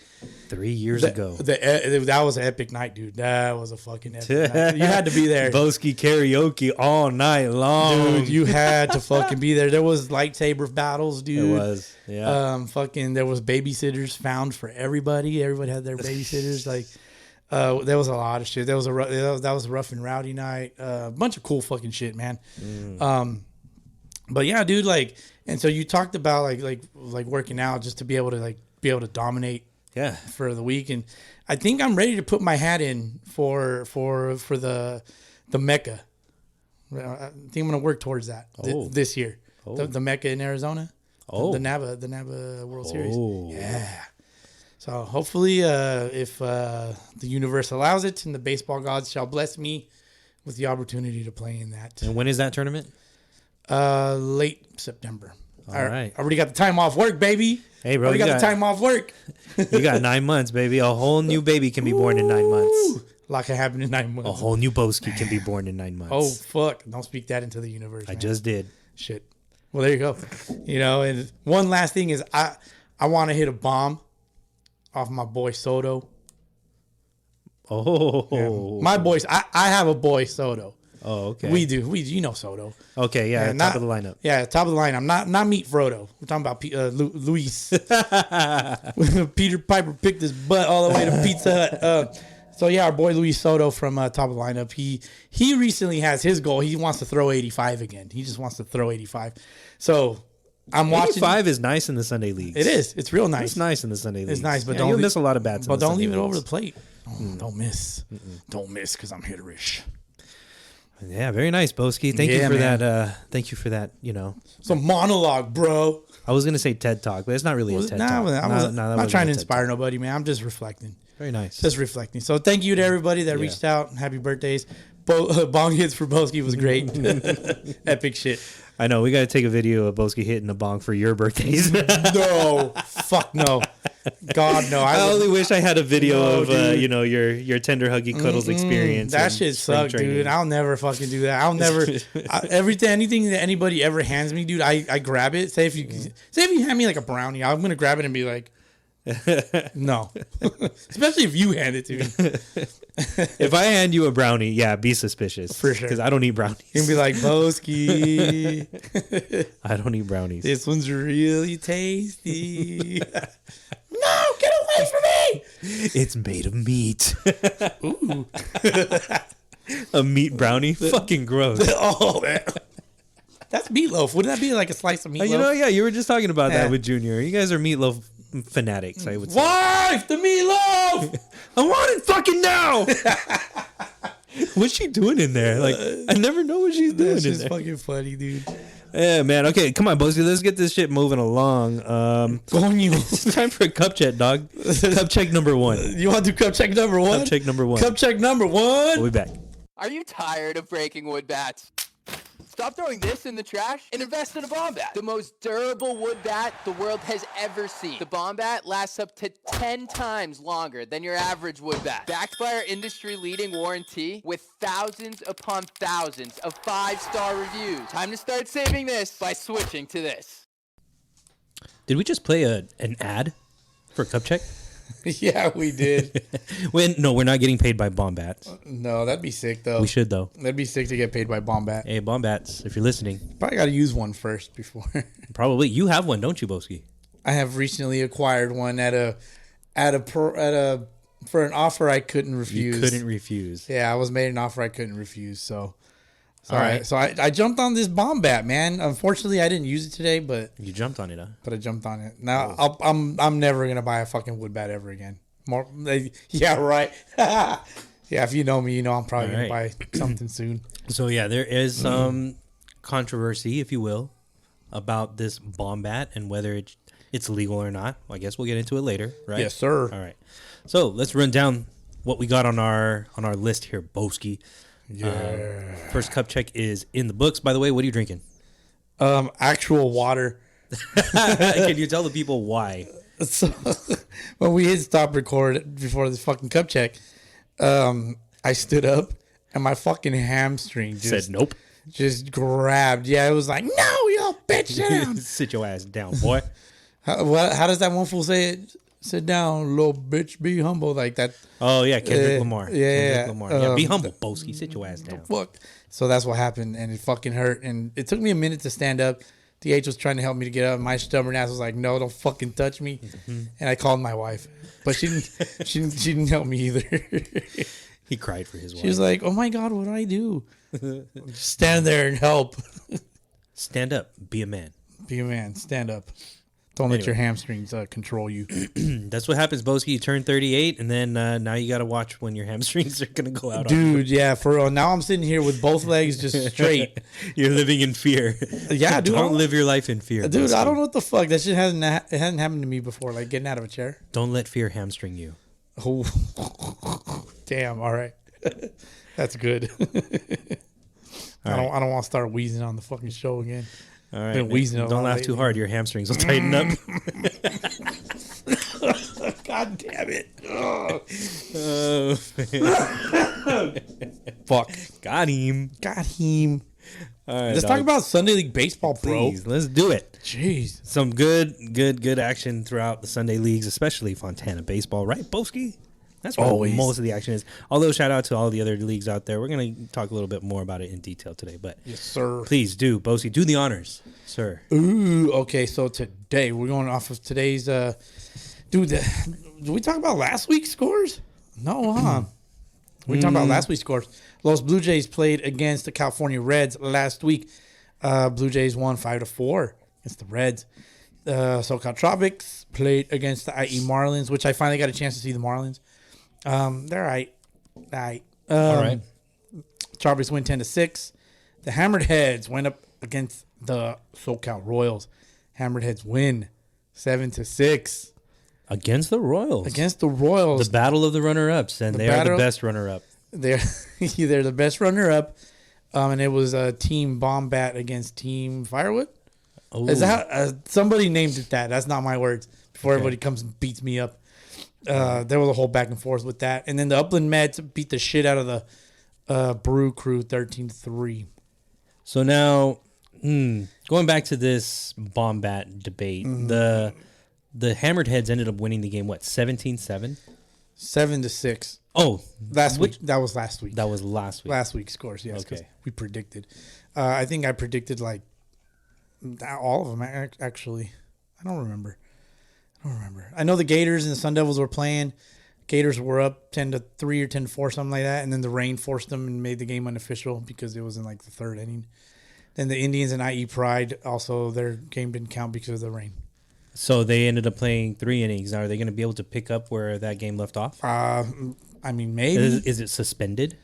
C: 3 years ago.
B: That was an epic night, dude. That was a fucking epic night. You had to be there.
C: Bowski karaoke all night long,
B: dude. You had to fucking be there. There was lightsaber battles, dude.
C: It was, yeah.
B: Fucking, there was babysitters found for everybody. Everybody had their babysitters. Like, there was a lot of shit. That was a rough and rowdy night. A bunch of cool fucking shit, man. But yeah, dude, like, and so you talked about like working out just to be able to dominate, for the week, and I think I'm ready to put my hat in for the Mecca. I think I'm gonna work towards that this year. The Mecca in Arizona. The NABA World Series. Yeah. So hopefully, if the universe allows it, and the baseball gods shall bless me with the opportunity to play in that.
C: And when is that tournament?
B: Late September.
C: All right.
B: I already got the time off work, baby.
C: Hey, bro.
B: Already got the time off work.
C: You got 9 months, baby. A whole new baby can be born in 9 months.
B: A lot can happen in 9 months.
C: A whole new Bowski can be born in 9 months.
B: Oh, fuck. Don't speak that into the universe, man.
C: I just did.
B: Shit. Well, there you go. You know, and one last thing is I want to hit a bomb off my boy Soto.
C: Oh.
B: Yeah. My boys. I have a boy Soto.
C: Oh, okay.
B: We do. You know Soto.
C: Okay, yeah, top of the lineup.
B: Yeah, top of the lineup. Not Meat Frodo. We're talking about Luis. Peter Piper picked his butt all the way to Pizza Hut. So yeah, our boy Luis Soto from top of the lineup. He recently has his goal. He wants to throw 85 again. He just wants to throw 85. So I'm watching.
C: 85 is nice in the Sunday leagues.
B: It is. It's real nice.
C: It's nice in the Sunday leagues.
B: It's nice, but
C: you'll miss a lot of bats.
B: But don't leave it over the plate. Don't miss. Don't miss because I'm hitterish.
C: Yeah, very nice, Bowski. Thank you for that. Thank you for that.
B: It's a monologue, bro.
C: I was gonna say TED Talk, but it's not really a TED Talk.
B: I'm not trying to inspire nobody, man. I'm just reflecting.
C: Very nice.
B: Just reflecting. So thank you to everybody that reached out. Happy birthdays. Bong hits for Bowski was great. Epic shit.
C: I know. We got to take a video of Bowski hitting a bong for your birthdays.
B: No. Fuck no. God, no.
C: I only wish I had a video of, your tender huggy cuddles experience.
B: That shit sucked, dude. I'll never fucking do that. I'll never. Anything that anybody ever hands me, dude, I grab it. Say if you hand me like a brownie, I'm going to grab it and be like, no. Especially if you hand it to me.
C: If I hand you a brownie, yeah, be suspicious. For sure. Because I don't eat brownies.
B: You're going to be like, Bowski.
C: I don't eat brownies.
B: This one's really tasty. No, get away from me.
C: It's made of meat.
B: Ooh.
C: A meat brownie? Fucking gross.
B: Oh, man. That's meatloaf. Wouldn't that be like a slice of meatloaf?
C: You were just talking about that with Junior. You guys are meatloaf fanatics, I would say.
B: Wife, the meatloaf!
C: I want it fucking now! What's she doing in there? Like, I never know what she's doing in there.
B: That's just fucking funny, dude.
C: Yeah, man. Okay, come on, Bowski. Let's get this shit moving along. It's time for a cup check, dog. Cup check number 1.
B: You want to do cup check number 1?
C: Cup check number 1.
B: Cup check number 1.
C: We'll be back.
D: Are you tired of breaking wood bats? Stop throwing this in the trash and invest in a Baum bat. The most durable wood bat the world has ever seen. The Baum bat lasts up to 10 times longer than your average wood bat. Backed by our industry-leading warranty with thousands upon thousands of 5-star reviews. Time to start saving this by switching to this.
C: Did we just play an ad for Cup Check?
B: Yeah, we did.
C: No, we're not getting paid by Baum Bats.
B: No, that'd be sick, though.
C: We should, though.
B: That'd be sick to get paid by Baum Bat.
C: Hey, Baum Bats, if you're listening.
B: Probably got to use one first before.
C: Probably. You have one, don't you, Bowski?
B: I have recently acquired one for an offer I couldn't refuse.
C: You couldn't refuse.
B: Yeah, I was made an offer I couldn't refuse, so... All right. So I jumped on this Baum Bat, man. Unfortunately, I didn't use it today, but
C: you jumped on it, huh?
B: But I jumped on it. Now I'm never gonna buy a fucking wood bat ever again. Yeah, right. Yeah, if you know me, you know I'm probably gonna buy something soon.
C: So yeah, there is some controversy, if you will, about this Baum Bat and whether it's legal or not. Well, I guess we'll get into it later, right?
B: Yes, sir.
C: All right. So let's run down what we got on our list here, Bowski.
B: Yeah.
C: First cup check is in the books. By the way, what are you drinking?
B: Actual water.
C: Can you tell the people why?
B: So when we hit stop record before this fucking cup check, I stood up and my fucking hamstring just
C: said nope.
B: Just grabbed. Yeah, it was like, no, you bitch, sit down.
C: Sit your ass down, boy.
B: How does that one fool say it? Sit down, little bitch, be humble, like that.
C: Oh, yeah, Kendrick Lamar.
B: Yeah.
C: Kendrick Lamar. Be humble, Bowski. Sit your ass down.
B: Fuck. So that's what happened, and it fucking hurt. And it took me a minute to stand up. The H was trying to help me to get up. My stubborn ass was like, no, don't fucking touch me. Mm-hmm. And I called my wife. But she didn't help me either.
C: He cried for his wife.
B: She was like, oh, my God, what do I do? Just stand there and help.
C: Stand up. Be a man.
B: Be a man. Stand up. Don't let your hamstrings control you.
C: That's what happens, Bowski. You turn 38, and then now you got to watch when your hamstrings are going to go out.
B: Dude, yeah, for real. Now I'm sitting here with both legs just straight.
C: You're living in fear.
B: Yeah, dude.
C: Don't live your life in fear,
B: dude.
C: Bowski.
B: I don't know what the fuck. That shit hasn't happened to me before, like getting out of a chair.
C: Don't let fear hamstring you.
B: Oh, damn. All right. That's good. I don't want to start wheezing on the fucking show again.
C: All right, don't laugh too hard. Your hamstrings will tighten up.
B: God damn it.
C: Fuck. Got him. All right,
B: let's talk about Sunday League Baseball, bro.
C: Please, let's do it.
B: Jeez.
C: Some good action throughout the Sunday Leagues, especially Fontana Baseball, right, Bowski? That's where most of the action is. Although, shout out to all the other leagues out there. We're going to talk a little bit more about it in detail today. But
B: yes, sir.
C: Please do, Bowski, do the honors, sir.
B: Ooh, okay. So today, we're going off of today's... did we talk about last week's scores? No, huh? We talked about last week's scores. Los Blue Jays played against the California Reds last week. Blue Jays won 5-4. against the Reds. SoCal Tropics played against the IE Marlins, which I finally got a chance to see the Marlins. They're all right.
C: All right.
B: Tropics win 10-6. The Hammered Heads went up against the SoCal Royals. Hammered Heads win 7-6
C: Against the Royals.
B: against the Royals.
C: The battle of the runner-ups, and they are the best runner-up.
B: They're the best runner-up, and it was Team Baum against Team Firewood.
C: Ooh.
B: Is that somebody named it that? That's not my words. Before everybody comes and beats me up, there was a whole back and forth with that, and then the Upland Mets beat the shit out of the Brew Crew 13-3.
C: So now, going back to this Bombat debate, the Hammered Heads ended up winning the game, what, 17-7?
B: 7-6.
C: Oh,
B: Last week. That was last week.
C: that was last week.
B: Last week's scores, yes. 'Cause
C: Okay.
B: we predicted. I think I predicted like all of them. Actually, I don't remember. I know the Gators and the Sun Devils were playing. Gators were up 10-3 or 10-4, something like that, and then the rain forced them and made the game unofficial because it was in like the third inning. Then the Indians and IE Pride also, their game didn't count because of the rain.
C: So they ended up playing 3 innings. Are they going to be able to pick up where that game left off?
B: I mean, maybe.
C: Is it suspended?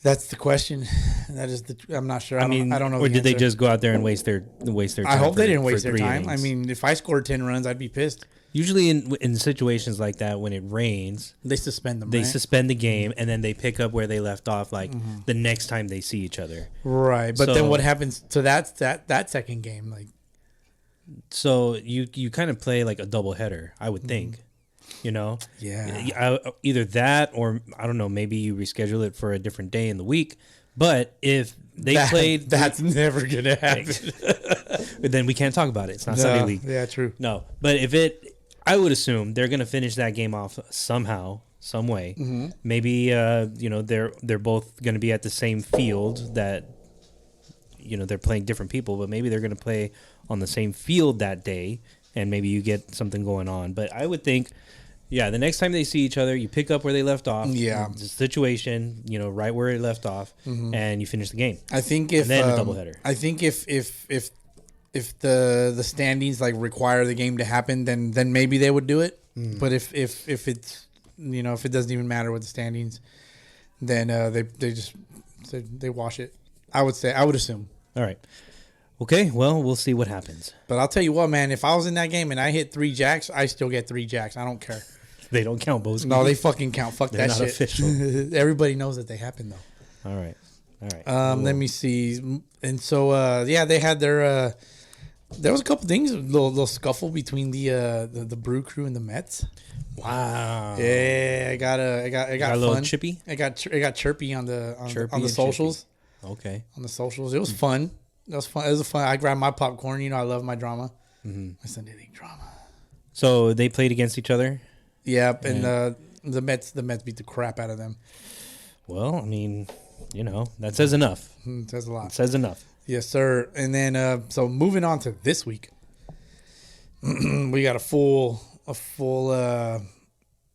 B: That's the question. That is I'm not sure. I don't know.
C: Or
B: the
C: did they
B: answer.
C: just go out there and waste their time?
B: I hope they didn't
C: for
B: waste their
C: 3
B: time.
C: innings?
B: I mean, if I scored 10 runs, I'd be pissed.
C: Usually in situations like that, when it rains,
B: They suspend them.
C: they
B: right?
C: suspend the game and then they pick up where they left off, like the next time they see each other.
B: Right, but
C: So-
B: then what happens to that second game? Like,
C: So you kind of play like a doubleheader, I would think. You know,
B: Yeah.
C: either that or I don't know. Maybe you reschedule it for a different day in the week. But if they played,
B: that's never gonna happen.
C: then we can't talk about it. It's not Sunday League.
B: Yeah, true.
C: No, but I would assume they're gonna finish that game off somehow, some way. Maybe they're both gonna be at the same field that they're playing different people, but maybe they're gonna play on the same field that day, and maybe you get something going on. But I would think, the next time they see each other, you pick up where they left off.
B: Yeah.
C: The situation, right where it left off, and you finish the game.
B: I think if
C: And then a doubleheader.
B: I think if the standings like require the game to happen, then maybe they would do it. But if it's if it doesn't even matter with the standings, then they wash it. I would assume.
C: All right. Okay, well, we'll see what happens.
B: But I'll tell you what, man. If I was in that game and I hit 3 jacks, I still get 3 jacks. I don't care.
C: They don't count, Bowski.
B: No, they fucking count. Fuck
C: They're
B: that
C: not
B: shit.
C: official.
B: Everybody knows that they happen though.
C: All right.
B: Let me see. And so they had their there was a couple things, a little scuffle between the Brew Crew and the Mets.
C: Wow.
B: Yeah, I got
C: a
B: fun.
C: little chippy?
B: It got chirpy on the
C: Chirpy
B: on the
C: and
B: socials.
C: Okay.
B: On the socials, it was fun. It was fun. I grabbed my popcorn. I love my drama. My Sunday League drama.
C: So they played against each other?
B: Yep, and the Mets beat the crap out of them.
C: Well, I mean, that says enough.
B: It says a lot.
C: It says enough.
B: Yes, sir. And then so moving on to this week, we got a full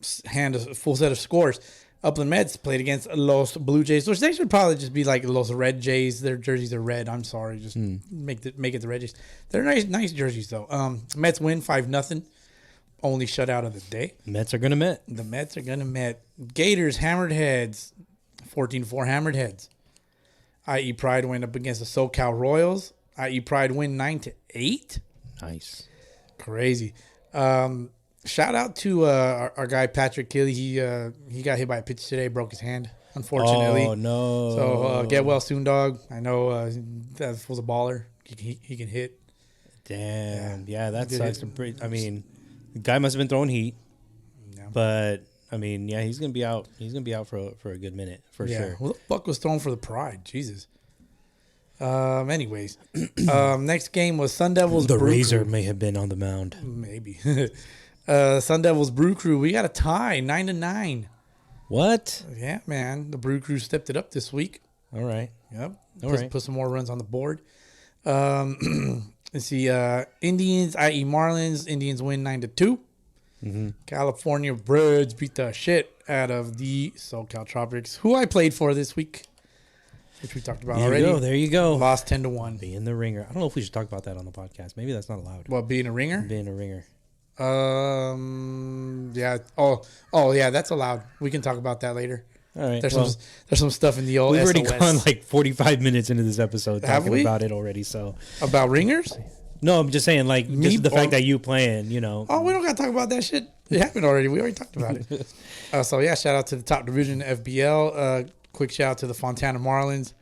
B: set of scores. Upland Mets played against Los Blue Jays, which they should probably just be like Los Red Jays. Their jerseys are red. I'm sorry, just make it the Red Jays. They're nice jerseys though. Mets win 5-0. Only shutout of the day.
C: Mets are gonna Met.
B: The Mets are gonna Met. Gators Hammered Heads, 14-4 Hammered Heads. IE Pride went up against the SoCal Royals. IE Pride win 9-8.
C: Nice.
B: Crazy. Shout out to our guy Patrick Kelly. He got hit by a pitch today, broke his hand, unfortunately.
C: Oh no!
B: So get well soon, dog. I know that was a baller. He can hit.
C: Damn. Yeah, that
B: Did
C: sucks.
B: it.
C: I mean, the guy must have been throwing heat,
B: Yeah.
C: but I mean, yeah, he's gonna be out. He's gonna be out for a good minute for sure.
B: Who the fuck was thrown for the Pride? Jesus. Anyways, next game was Sun Devils.
C: The
B: Brew
C: Razor
B: Crew.
C: may have been on the mound.
B: Maybe. Sun Devils Brew Crew. We got a tie, 9-9.
C: What?
B: Yeah, man. The Brew Crew stepped it up this week.
C: All right.
B: Yep.
C: All right.
B: Put some more runs on the board. Let's see. Indians, i.e. Marlins. Indians win 9-2. California Reds beat the shit out of the SoCal Tropics, who I played for this week. which we talked about already.
C: There you go.
B: Lost 10-1.
C: Be in the ringer. I don't know if we should talk about that on the podcast. Maybe that's not allowed.
B: What, being a ringer?
C: Being a ringer.
B: Yeah. Oh, yeah, that's allowed. We can talk about that later.
C: All right.
B: There's some stuff in the old
C: We've already
B: SOS.
C: gone like 45 minutes into this episode
B: Have
C: talking
B: we?
C: about it already. So
B: About ringers?
C: no, I'm just saying, like, just the fact that you playing, you know.
B: Oh, we don't got to talk about that shit. It happened already. We already talked about it. So, yeah, shout out to the top division FBL. Quick shout out to the Fontana Marlins.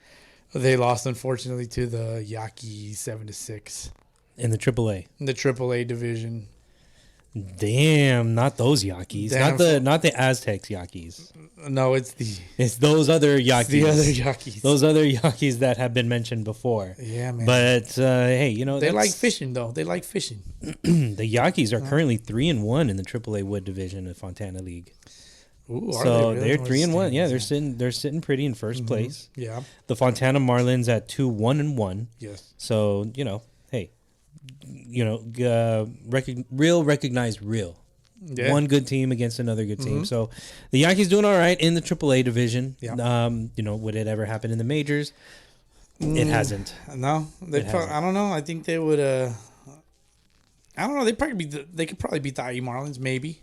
B: They lost, unfortunately, to the Yankees 7-6
C: In the AAA.
B: in the AAA division.
C: Damn, not those Yankees.
B: Damn.
C: Not the Aztecs Yankees.
B: No, it's
C: those other Yankees.
B: the other Yankees.
C: Those other Yankees that have been mentioned before.
B: Yeah, man.
C: But hey, you know,
B: They like fishing, though. They like fishing.
C: the Yankees are currently 3-1 in the AAA Wood division of Fontana League.
B: Ooh, are
C: So
B: they really?
C: they're 3-1. Yeah, they're sitting pretty in 1st place.
B: Yeah.
C: The Fontana Marlins at 2-1-1.
B: Yes.
C: So, you know, hey, you know, recognized real.
B: Yeah.
C: One good team against another good team. So the Yankees doing all right in the AAA division.
B: Yeah.
C: You know, would it ever happen in the majors? It hasn't.
B: No, I don't know. I think they would. I don't know. They could probably beat the IE Marlins. Maybe.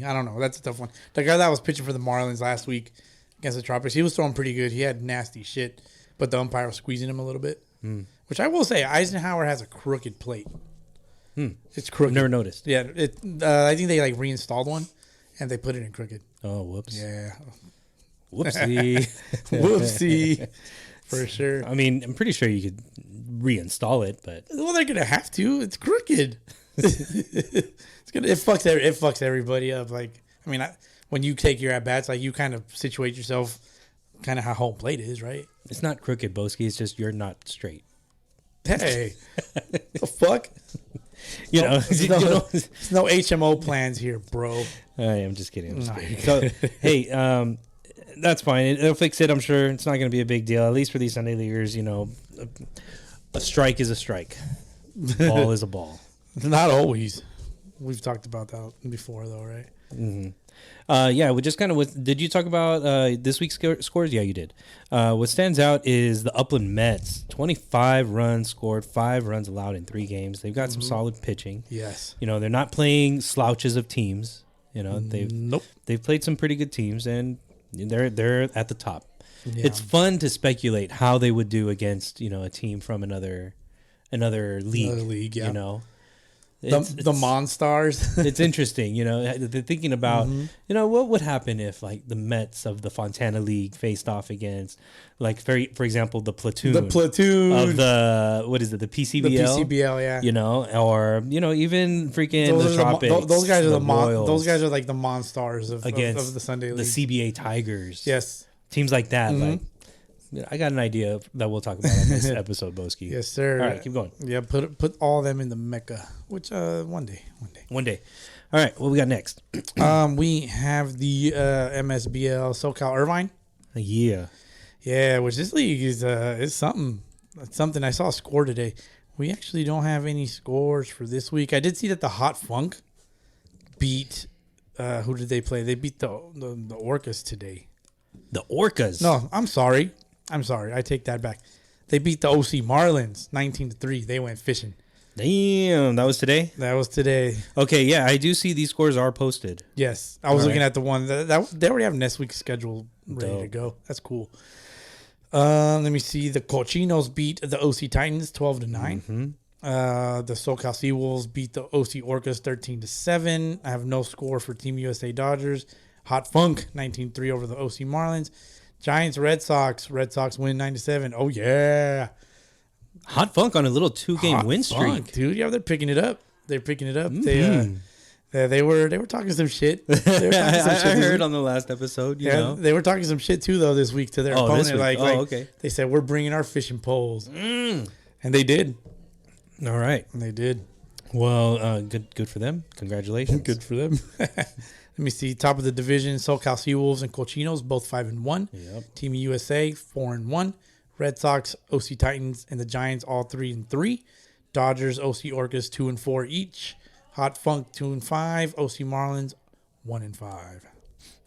B: I don't know. That's a tough one. The guy that was pitching for the Marlins last week against the Tropics, he was throwing pretty good. He had nasty shit, but the umpire was squeezing him a little bit. Which I will say, Eisenhower has a crooked plate. It's crooked.
C: Never noticed.
B: Yeah, I think they like reinstalled one, and they put it in crooked.
C: Oh, whoops.
B: Yeah.
C: Whoopsie.
B: Whoopsie. For sure.
C: I mean, I'm pretty sure you could reinstall it, but
B: Well, they're gonna have to. It's crooked. It fucks everybody up. Like, I mean, when you take your at bats, like you kind of situate yourself, kind of how home plate is, right?
C: it's not crooked, Bowski. It's just you're not straight.
B: Hey, the fuck?
C: You know,
B: There's no HMO plans here, bro.
C: I'm just kidding. So, hey, that's fine. It'll fix it, I'm sure. It's not going to be a big deal. At least for these Sunday leaguers, you know, a strike is a strike. Ball is a ball.
B: Not always. We've talked about that before, though, right?
C: Yeah, we just kind of. Did you talk about this week's scores? Yeah, you did. What stands out is the Upland Mets. 25 runs scored, 5 runs allowed in 3 games. They've got some solid pitching.
B: Yes.
C: You know, they're not playing slouches of teams. You know, they've played some pretty good teams, and they're at the top.
B: Yeah.
C: It's fun to speculate how they would do against, you know, a team from another league.
B: Another league, yeah.
C: You know.
B: The Monstars.
C: It's interesting, you know. They're thinking about, you know, what would happen if, like, the Mets of the Fontana League faced off against, like, for example, the platoon.
B: The platoon
C: of the the PCBL.
B: The PCBL, yeah.
C: You know, or you know, even freaking the Tropics.
B: Those guys are
C: Royals,
B: those guys are like the Monstars of the Sunday League.
C: The CBA Tigers.
B: Yes.
C: Teams like that, like. I got an idea that we'll talk about on this episode, Bowski.
B: Yes, sir.
C: All right, keep going.
B: Yeah, put all of them in the Mecca, which one day.
C: One day. All right, what we got next?
B: We have the MSBL SoCal Irvine.
C: Yeah.
B: Yeah, which this league is something. It's something. I saw a score today. We actually don't have any scores for this week. I did see that the Hot Funk beat. Who did they play? They beat the Orcas today.
C: The Orcas.
B: No, I'm sorry. I take that back. They beat the OC Marlins 19-3. They went fishing.
C: Damn, that was today?
B: That was today.
C: Okay, yeah, I do see these scores are posted.
B: Yes. I was looking at the one that they already have next week's schedule ready to go. That's cool. Let me see. The Cochinos beat the OC Titans 12-9. The SoCal Seawolves beat the OC Orcas 13-7. I have no score for Team USA Dodgers. Hot Funk 19-3 over the OC Marlins. Giants Red Sox. Red Sox win 9-7. Oh yeah.
C: Hot Funk on a little 2-game win streak.
B: Funk, dude. Yeah, they're picking it up. They were talking some shit.
C: I heard on the last episode, you know.
B: They were talking some shit too though this week to their opponent.
C: Okay.
B: They said we're bringing our fishing poles. And they did.
C: All right.
B: And they did.
C: Well, good for them. Congratulations.
B: Good for them. Let me see. Top of the division, SoCal Seawolves and Cochinos, both 5-1.
C: Yep.
B: Team USA, 4-1. Red Sox, OC Titans, and the Giants, all 3-3. Dodgers, OC Orcas, 2-4 each. Hot Funk, 2-5. OC Marlins, 1-5.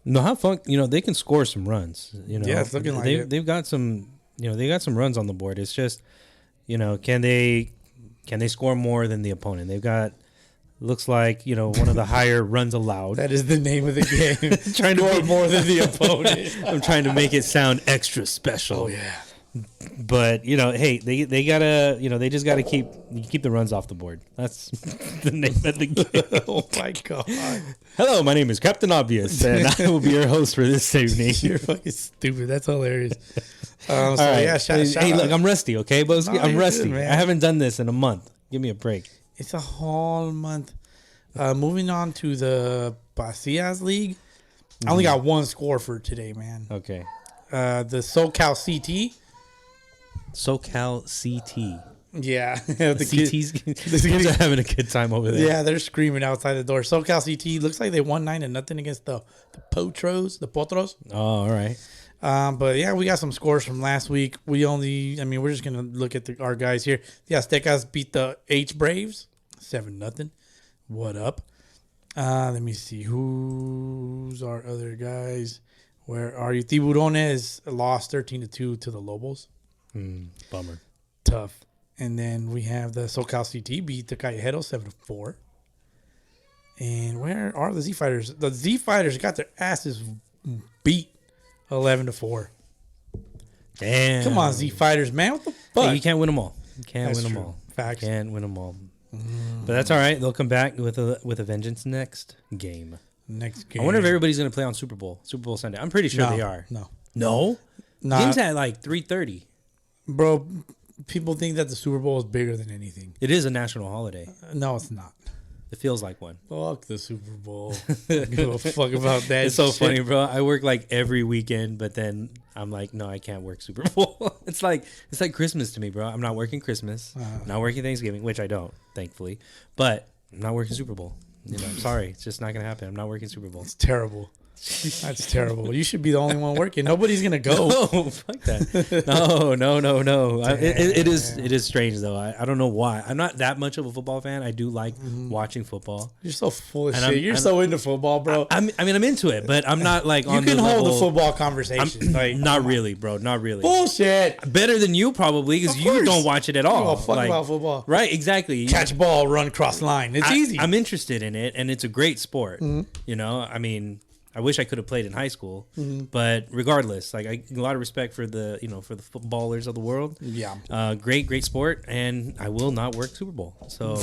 C: No, Hot Funk, you know, they can score some runs. You know,
B: Yeah, it's looking like it.
C: They've got some they got some runs on the board. It's just, can they score more than the opponent? They've got, looks like, one of the higher runs allowed.
B: That is the name of the game.
C: Trying to
B: score
C: be
B: more than the opponent.
C: I'm trying to make it sound extra special.
B: Oh yeah.
C: But hey, they gotta, they just gotta keep the runs off the board. That's the name of the game.
B: Oh my god.
C: Hello, my name is Captain Obvious, and I will be your host for this evening.
B: You're fucking stupid. That's hilarious.
C: All right.
B: Yeah, shout
C: hey, look,
B: out.
C: I'm rusty, okay, Bowski?
B: No,
C: I'm
B: you're
C: rusty.
B: good, man.
C: I haven't done this in a month. Give me a break.
B: It's a whole month. Moving on to the Pasillas League. I only got one score for today, man.
C: Okay.
B: The SoCal CT.
C: SoCal CT.
B: Yeah.
C: The kids are having a good time over there.
B: Yeah, they're screaming outside the door. SoCal CT looks like they won 9-0 against the Potros.
C: Oh, all right.
B: But yeah, we got some scores from last week. We're just gonna look at our guys here. The Aztecas beat the H Braves 7-0. What up? Let me see who's our other guys. Where are you? Tiburones lost 13-2 to the Lobos.
C: Bummer.
B: Tough. And then we have the SoCal CT beat the Callejeros 7-4. And where are the Z Fighters? The Z Fighters got their asses beat 11-4.
C: Damn.
B: Come on, Z Fighters, man. What the fuck?
C: Hey, you can't win them all. You can't
B: That's
C: win them
B: true.
C: all.
B: Facts.
C: Can't win them all. But that's all right. They'll come back with a vengeance next game.
B: Next game.
C: I wonder if everybody's going to play on Super Bowl Sunday. I'm pretty sure
B: No,
C: they are.
B: No.
C: No?
B: Nah.
C: Game's at like 3:30.
B: Bro, people think that the Super Bowl is bigger than anything.
C: It is a national holiday.
B: No, it's not.
C: It feels like one.
B: Fuck the Super Bowl. I don't give a fuck about that.
C: It's so
B: shit.
C: funny, bro. I work like every weekend, but then I'm like, no, I can't work Super Bowl. It's like Christmas to me, bro. I'm not working Christmas. Not working Thanksgiving, which I don't, thankfully. But I'm not working Super Bowl. I'm sorry. It's just not going to happen. I'm not working Super Bowl.
B: It's terrible. That's terrible. You should be the only one working. Nobody's gonna go.
C: No, fuck that. No. It is strange though. I don't know why. I'm not that much of a football fan. I do like watching football.
B: You're so full of
C: And
B: shit. You're so into football, bro.
C: I'm into it, but I'm not like
B: you
C: on
B: can
C: the
B: hold
C: level.
B: the football conversation. Like,
C: Not really, bro. Not really.
B: bullshit.
C: Better than you probably because
B: Of
C: you
B: course.
C: don't watch it at
B: I
C: all.
B: don't give a fuck about football.
C: Right? Exactly.
B: Catch ball, run cross line. It's easy.
C: I'm interested in it, and it's a great sport. I wish I could have played in high school, but regardless, like a lot of respect for the for the footballers of the world.
B: Yeah.
C: Great sport, and I will not work Super Bowl. So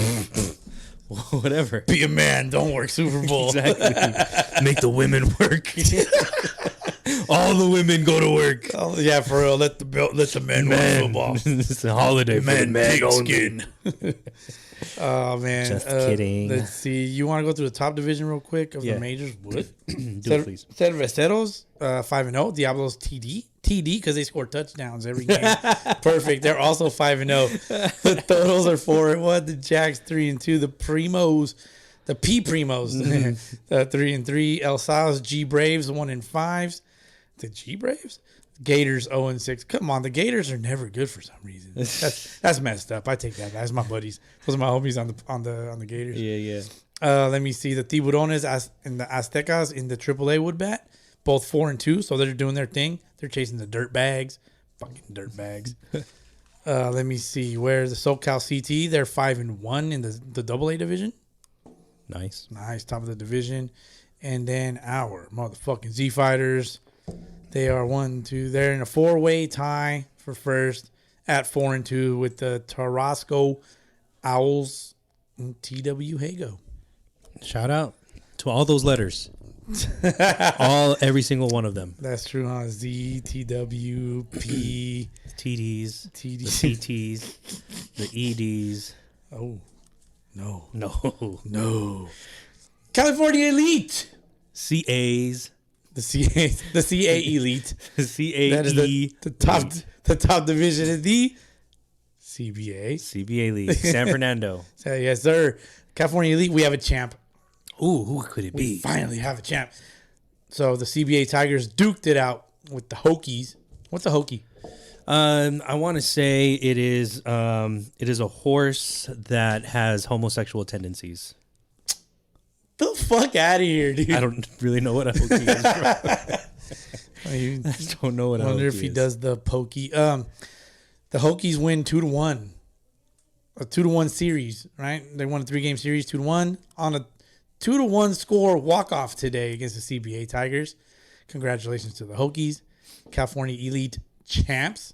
C: whatever.
B: Be a man. Don't work Super Bowl.
C: Exactly. Make the women work. All the women go to work.
B: Oh, yeah, for real. Let the men work football.
C: It's a holiday for the men
B: skin. Oh man.
C: Just kidding.
B: Let's see. You want to go through the top division real quick of
C: Yeah.
B: the majors? Would
C: Do it, please.
B: Cerveceros 5-0. Diablos TD because they score touchdowns every game. Perfect. They're also 5-0. The totals are 4-1. The Jacks 3-2. The Primos. The P Primos, 3-3. El Sal's G Braves 1-5. The G Braves, Gators 0-6. Come on, the Gators are never good for some reason. That's messed up. I take that. That's my buddies. Those are my homies on the Gators.
C: Yeah.
B: Let me see the Tiburones and the Aztecas in the AAA wood bat, both 4-2. So they're doing their thing. They're chasing the dirt bags, fucking dirt bags. Let me see where's the SoCal CT. They're 5-1 in the AA division.
C: Nice,
B: top of the division. And then our motherfucking Z Fighters, they are 1-2. They're in a 4-way tie for first at 4-2 with the Tarasco Owls and TW Hago.
C: Shout out to all those letters. Every single one of them.
B: That's true, huh? Z, TW, P,
C: TDs,
B: TD.
C: the CTs, the EDs.
B: Oh, no.
C: No.
B: California Elite.
C: CAs.
B: The CA Elite.
C: CAE.
B: That is the top division of the CBA.
C: CBA League. San Fernando.
B: So, yes, sir. California Elite, we have a champ.
C: Ooh, who could it
B: We
C: be?
B: finally have a champ. So the CBA Tigers duked it out with the Hokies. What's a Hokie?
C: I want to say it is a horse that has homosexual tendencies.
B: The fuck out of here, dude.
C: I don't really know what a Hokie is.
B: I
C: don't know what.
B: wonder if he does the pokey. The Hokies win 2-1, a 2-1 series. Right, they won a 3-game series, 2-1 on a 2-1 score walk-off today against the CBA Tigers. Congratulations to the Hokies, California Elite champs.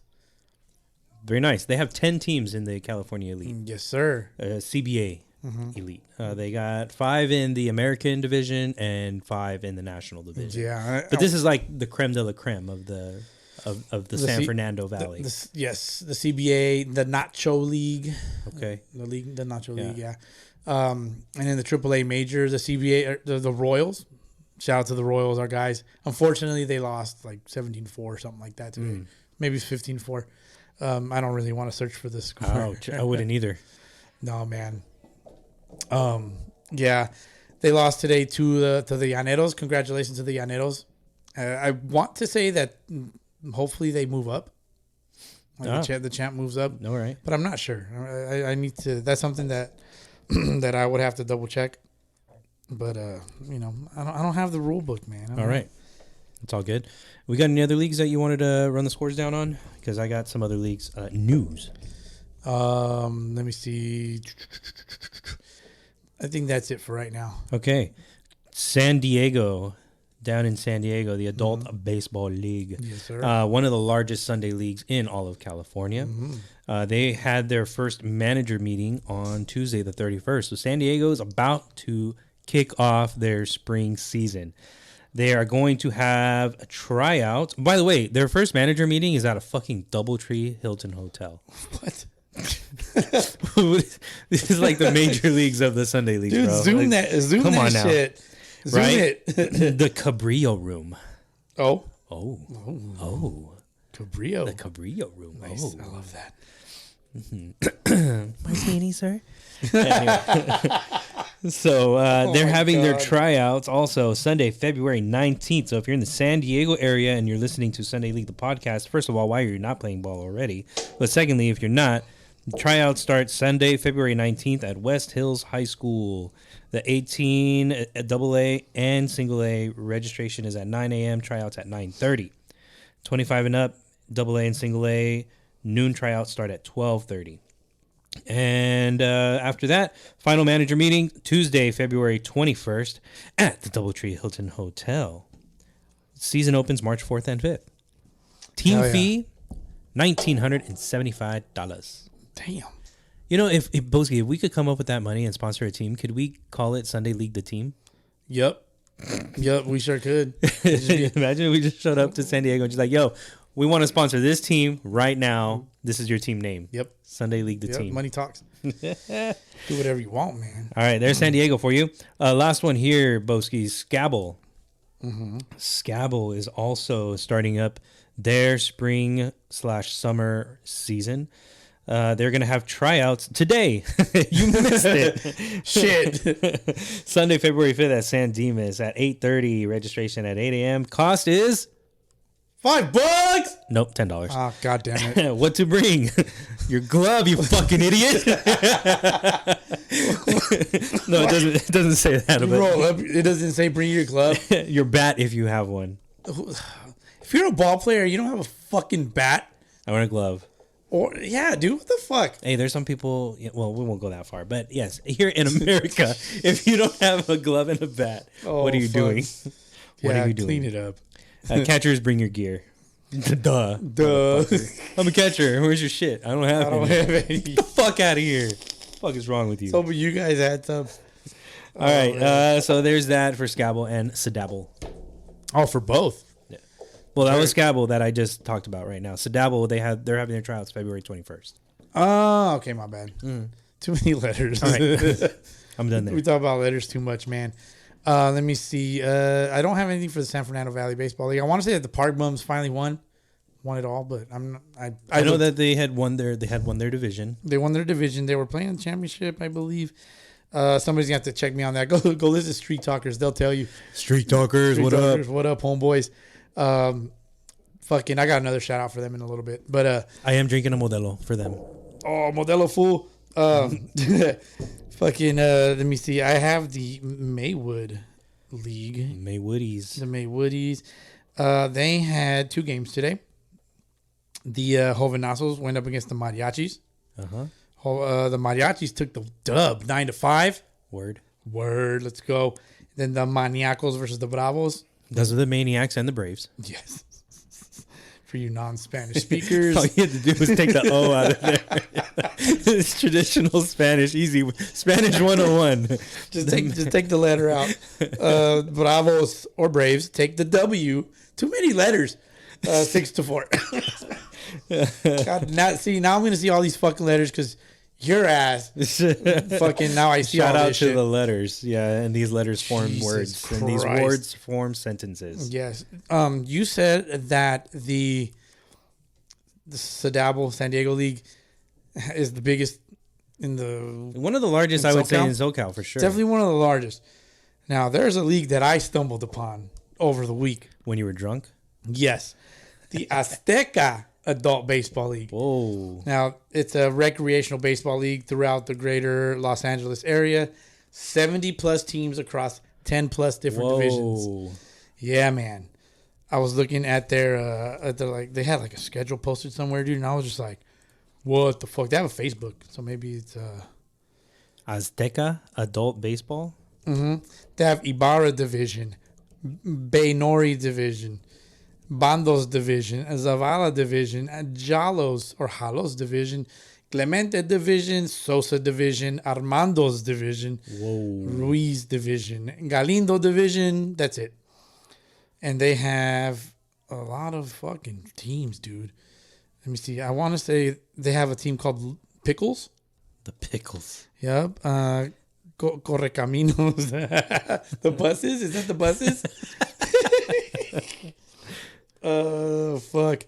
C: Very nice. They have 10 teams in the California Elite.
B: Yes, sir.
C: CBA Elite. They got 5 in the American division and 5 in the national division.
B: Yeah,
C: but this is like the creme de la creme of the San Fernando Valley.
B: Yes, the CBA, the Nacho League.
C: Okay.
B: The Nacho League, yeah. And in the AAA major, the CBA, the Royals. Shout out to the Royals, our guys. Unfortunately, they lost like 17-4 or something like that today. Maybe it's 15-4. I don't really want to search for this score.
C: Ouch. I wouldn't either.
B: No, man. Yeah, they lost today to the Llaneros. Congratulations to the Llaneros. I want to say that hopefully they move up. The champ moves up.
C: All right.
B: But I'm not sure. I need to. That's something that that I would have to double check. But I don't have the rule book, man.
C: All right. It's all good. We got any other leagues that you wanted to run the scores down on? Because I got some other leagues news.
B: Let me see. I think that's it for right now.
C: Okay. San Diego, down in San Diego, the Adult Baseball League.
B: Yes, sir.
C: One of the largest Sunday leagues in all of California. They had their first manager meeting on Tuesday the 31st. So San Diego is about to kick off their spring season. They are going to have a tryout. By the way, their first manager meeting is at a fucking DoubleTree Hilton Hotel.
B: What?
C: This is like the major leagues of the Sunday league,
B: Dude,
C: bro.
B: zoom
C: like,
B: that shit. Zoom
C: right?
B: it.
C: The Cabrillo room.
B: Oh. Cabrillo.
C: The Cabrillo room.
B: Nice.
C: Oh.
B: I love that.
C: Martini, sir. Anyway. So they're having their tryouts also Sunday, February 19th. So if you're in the San Diego area and you're listening to Sunday League, the podcast, first of all, why are you not playing ball already? But secondly, if you're not, the tryouts start Sunday, February 19th at West Hills High School. The 18 AA and single A registration is at 9 a.m. Tryouts at 9:30. 25 and up, AA and single A, noon tryouts start at 12:30. And after that, final manager meeting Tuesday, February 21st at the DoubleTree Hilton Hotel. Season opens March 4th and 5th. Team fee, $1,975.
B: Damn.
C: You know, if Bowski, if we could come up with that money and sponsor a team, could we call it Sunday League the Team?
B: Yep, we sure could.
C: Imagine if we just showed up to San Diego and just like, yo, we want to sponsor this team right now. This is your team name.
B: Yep.
C: Sunday League the Team.
B: Money talks. Do whatever you want, man.
C: All right, there's San Diego for you. Last one here, Bowski's Scabble. Scabble is also starting up their spring/summer season. They're going to have tryouts today. You missed it.
B: Shit.
C: Sunday, February 5th at San Dimas at 8:30. Registration at 8 a.m. Cost is
B: $5.
C: Nope, $10.
B: Oh, God damn it.
C: What to bring? Your glove, you fucking idiot. No, it doesn't say that.
B: You roll up. It doesn't say bring your glove.
C: Your bat if you have one.
B: If you're a ball player, you don't have a fucking bat.
C: I want a glove.
B: Or yeah, dude, what the fuck?
C: Hey, there's some people. Well, we won't go that far, but yes, here in America, if you don't have a glove and a bat, what are you doing? What are you doing?
B: Clean it up.
C: Catchers, bring your gear. Duh. I'm a catcher. Where's your shit? I don't have any. Get the fuck out of here. What the fuck is wrong with you?
B: So, but you guys had some.
C: All right. So there's that for Scabble and Sadabble.
B: Oh, for both.
C: Well, that was Scabble that I just talked about right now. Sadabble, they're having their tryouts February 21st.
B: Oh, okay, my bad. Too many letters.
C: All right. I'm done there.
B: We talk about letters too much, man. Let me see. I don't have anything for the San Fernando Valley Baseball League. I want to say that the Park Bums finally won it all, but I'm not. I
C: know that they had won their division.
B: They won their division. They were playing the championship, I believe. Somebody's gonna have to check me on that. Go listen to Street Talkers. They'll tell you.
C: Street Talkers, what up?
B: What up, homeboys? Fucking, I got another shout out for them in a little bit, but
C: I am drinking a Modelo for them.
B: Oh, Modelo fool. Fucking, let me see. I have the Maywood League.
C: Maywoodies.
B: The Maywoodies. They had 2 games today. The Jovenazos went up against the Mariachis. The Mariachis took the dub 9-5.
C: Word.
B: Let's go. Then the Maniacos versus the Bravos.
C: Those are the Maniacs and the Braves.
B: Yes. For you non-Spanish speakers.
C: All you had to do was take the O out of there. It's traditional Spanish, easy. Spanish 101.
B: Just take the letter out. Bravos or Braves take the W. Too many letters. 6-4. God, now I'm gonna see all these fucking letters because your ass fucking now I see
C: Shout
B: all
C: out
B: this
C: to
B: shit.
C: the letters, yeah, and these letters form
B: Jesus
C: words,
B: Christ.
C: and these words form sentences.
B: Yes. You said that the Sadabo San Diego League is the biggest in the
C: One of the largest,
B: In
C: I would say,
B: SoCal?
C: in SoCal for sure.
B: definitely one of the largest. Now there's a league that I stumbled upon over the week.
C: When you were drunk.
B: Yes, the Azteca Adult Baseball League.
C: Whoa.
B: Now, it's a recreational baseball league throughout the greater Los Angeles area. 70-plus teams across 10-plus different divisions. Yeah, man. I was looking at their they had like a schedule posted somewhere, dude, and I was just like, what the fuck? They have a Facebook, so maybe it's...
C: Azteca Adult Baseball?
B: They have Ibarra Division, Baynori Division, Bandos Division, Zavala Division, Jalos or Jalos Division, Clemente Division, Sosa Division, Armando's Division, Ruiz Division, Galindo Division. That's it. And they have a lot of fucking teams, dude. Let me see. I want to say they have a team called Pickles.
C: The Pickles.
B: Yep. Correcaminos. The buses? Is that the buses? Fuck.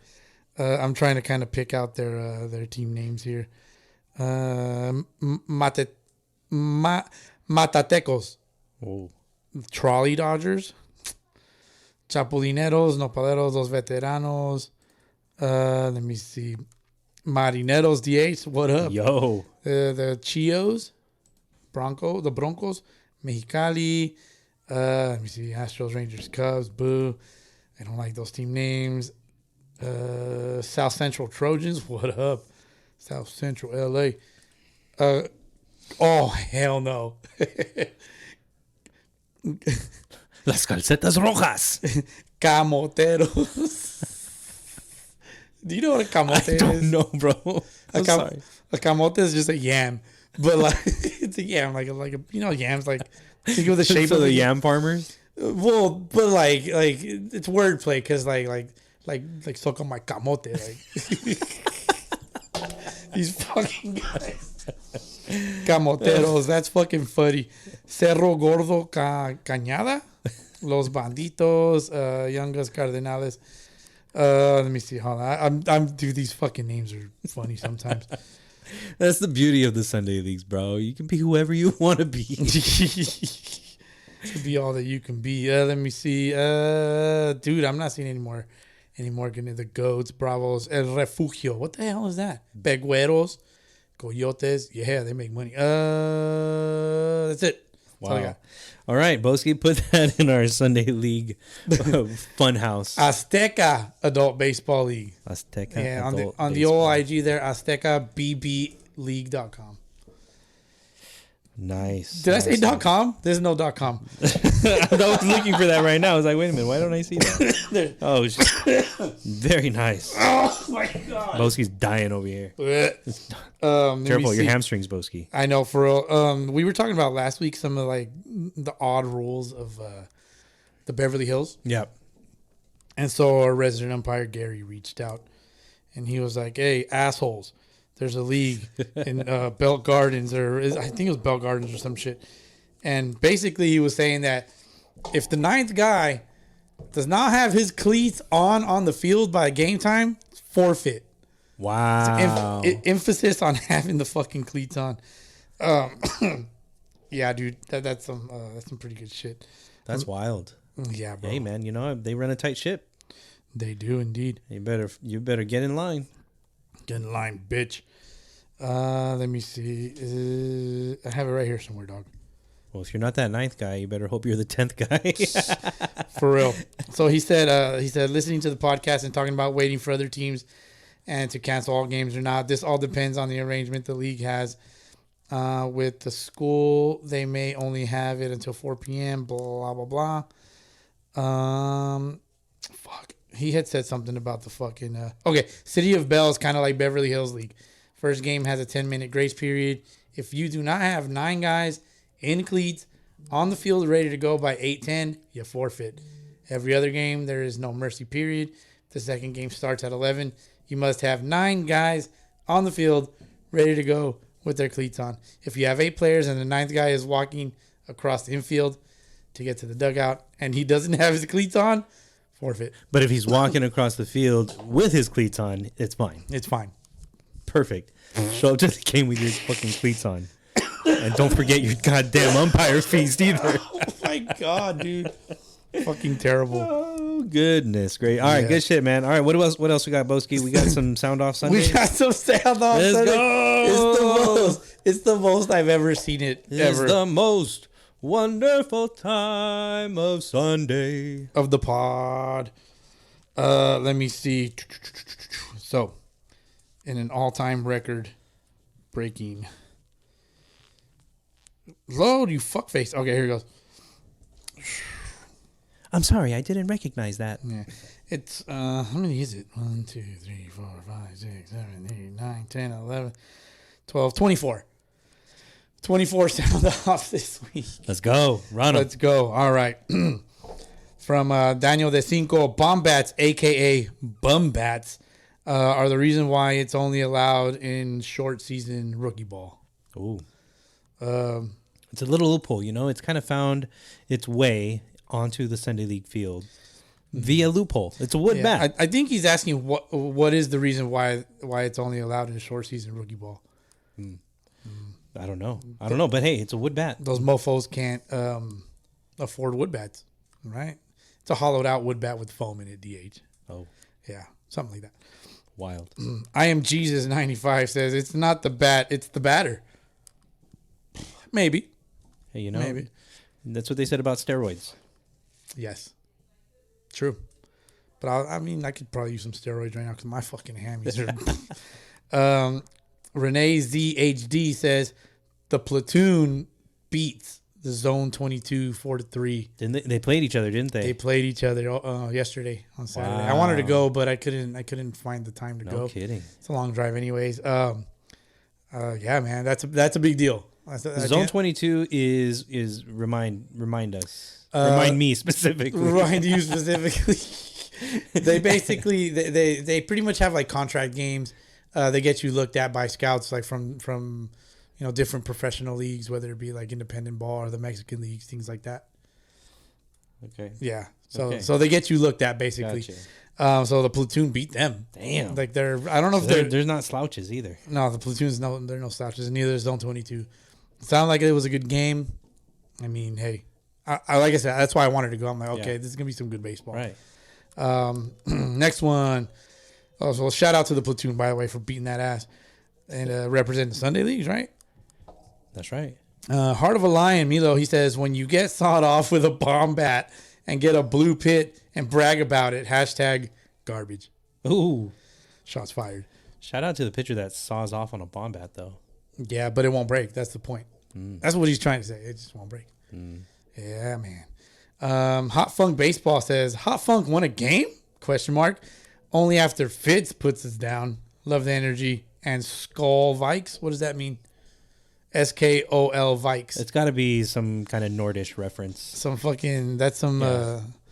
B: I'm trying to kind of pick out their team names here. Matatecos.
C: Whoa.
B: Trolley Dodgers. Chapulineros, Nopaleros, Los Veteranos. Let me see. Marineros DH. What up?
C: Yo.
B: The Chios. The Broncos. Mexicali. Let me see. Astros, Rangers, Cubs. Boo. I don't like those team names. South Central Trojans. What up? South Central LA. Oh, hell no.
C: Las calcetas rojas.
B: Camoteros. Do you know what a camote
C: I
B: is?
C: don't know, bro. I'm sorry.
B: A camote is just a yam. But like it's a yam, like a you know yams like think of the shape
C: So
B: of
C: the
B: a
C: yam farmers?
B: Well, but like it's wordplay because like soca my camote like these fucking guys. Camoteros, that's fucking funny. Cerro Gordo Cañada, Los Banditos, Youngas Cardenales. Let me see. Hold on. Dude, these fucking names are funny sometimes.
C: That's the beauty of the Sunday leagues, bro. You can be whoever you want to be.
B: To be all that you can be. Let me see. Dude, I'm not seeing any more. The Goats, Bravos, El Refugio. What the hell is that? Pegueros, Coyotes. Yeah, they make money. That's it. That's all I
C: Wow.
B: got.
C: All right, Bowski, put that in our Sunday league fun house.
B: Azteca Adult Baseball League.
C: Azteca.
B: Yeah,
C: Adult
B: on the
C: Baseball.
B: old IG there, AztecaBBLeague.com.
C: Nice.
B: Did I say .com? There's no .com.
C: I was looking for that right now. I was like, wait a minute, why don't I see that? Oh, very nice.
B: Oh my god.
C: Bowski's dying over here.
B: Careful,
C: Careful, your hamstrings, Bowski.
B: I know for real. We were talking about last week some of like the odd rules of the Beverly Hills.
C: Yep.
B: And so our resident umpire Gary reached out and he was like, "Hey, assholes. There's a league in Bell Gardens I think it was Bell Gardens or some shit." And basically he was saying that if the ninth guy does not have his cleats on the field by game time, forfeit.
C: Wow.
B: Emphasis on having the fucking cleats on. Yeah, dude, that's some pretty good shit.
C: That's wild.
B: Yeah, bro.
C: Hey, man, you know, they run a tight ship.
B: They do indeed.
C: You better get in line.
B: Get in line, bitch. Let me see. I have it right here somewhere, dog.
C: Well, if you're not that 9th guy, you better hope you're the 10th guy.
B: For real. So he said listening to the podcast and talking about waiting for other teams and to cancel all games or not. This all depends on the arrangement the league has with the school. They may only have it until 4 p.m. Blah blah blah. Fuck. He had said something about the fucking. Okay, City of Bell is kind of like Beverly Hills League. First game has a 10-minute grace period. If you do not have 9 guys in cleats on the field ready to go by 8:10, you forfeit. Every other game, there is no mercy period. The second game starts at 11. You must have 9 guys on the field ready to go with their cleats on. If you have 8 players and the 9th guy is walking across the infield to get to the dugout and he doesn't have his cleats on, forfeit.
C: But if he's walking across the field with his cleats on, it's fine.
B: It's fine.
C: Perfect. Show up to the game with your fucking cleats on. And don't forget your goddamn umpire feast either.
B: Oh my God, dude. Fucking terrible.
C: Oh, goodness. Great. All right, good shit, man. All right, what else we got, Bowski? We got some sound off Sunday?
B: We got some sound off
C: Let's
B: Sunday.
C: go.
B: It's the most I've ever seen it.
C: It's the most wonderful time of Sunday.
B: Of the pod. Let me see. So, in an all-time record breaking. Load, you fuckface. Okay, here it goes.
C: I'm sorry, I didn't recognize that.
B: Yeah. It's, how many is it? 1, 2, 3, 4, 5, 6, 7, 8, 9, 10, 11, 12, 24. 24 sound off this week.
C: Let's go. Run 'em.
B: Let's go. All right. From Daniel De Cinco, bomb bats, a.k.a. bum bats, are the reason why it's only allowed in short season rookie ball.
C: Ooh. It's a little loophole, you know. It's kind of found its way onto the Sunday League field via loophole. It's a wood bat.
B: I think he's asking what is the reason why it's only allowed in short season rookie ball.
C: I don't know. But hey, it's a wood bat.
B: Those mofos can't afford wood bats, right? It's a hollowed out wood bat with foam in it, DH.
C: Oh.
B: Yeah, something like that.
C: Wild.
B: I am Jesus 95 says it's not the bat, it's the batter. Maybe.
C: Hey, you know,
B: Maybe.
C: That's what they said about steroids.
B: Yes. True. But I could probably use some steroids right now because my fucking hammies are. Renee ZHD says the platoon beats the Zone 22 4-3.
C: Didn't they played each other, didn't they?
B: They played each other yesterday on Saturday.
C: Wow.
B: I wanted to go, but I couldn't find the time to go.
C: No kidding.
B: It's a long drive, anyways. Yeah, man, that's a big deal.
C: Zone 22 is remind us. Remind me specifically.
B: Remind you specifically. They basically they pretty much have like contract games. They get you looked at by scouts like from different professional leagues, whether it be like independent ball or the Mexican leagues, things like that.
C: Okay.
B: Yeah. So they get you looked at basically.
C: Gotcha.
B: So the platoon beat them.
C: Damn.
B: Like I don't know if
C: there's not slouches either.
B: No, the platoon's they're no slouches, and neither is Zone 22. Sounded like it was a good game. I mean, hey, I like I said, that's why I wanted to go. I'm like, okay, this is gonna be some good baseball.
C: Right.
B: Next one. Oh, so shout out to the platoon, by the way, for beating that ass and representing the Sunday leagues, right?
C: That's right.
B: Heart of a Lion, Milo, he says, when you get sawed off with a bomb bat and get a blue pit and brag about it, #garbage.
C: Ooh.
B: Shots fired.
C: Shout out to the pitcher that saws off on a bomb bat, though.
B: Yeah, but it won't break. That's the point. That's what he's trying to say. It just won't break. Yeah, man. Hot Funk Baseball says, Hot Funk won a game? ? Only after Fitz puts us down. Love the energy. And Skol Vikes. What does that mean? SKOL Vikes.
C: It's got to be some kind of Nordish reference.
B: Some fucking, that's some,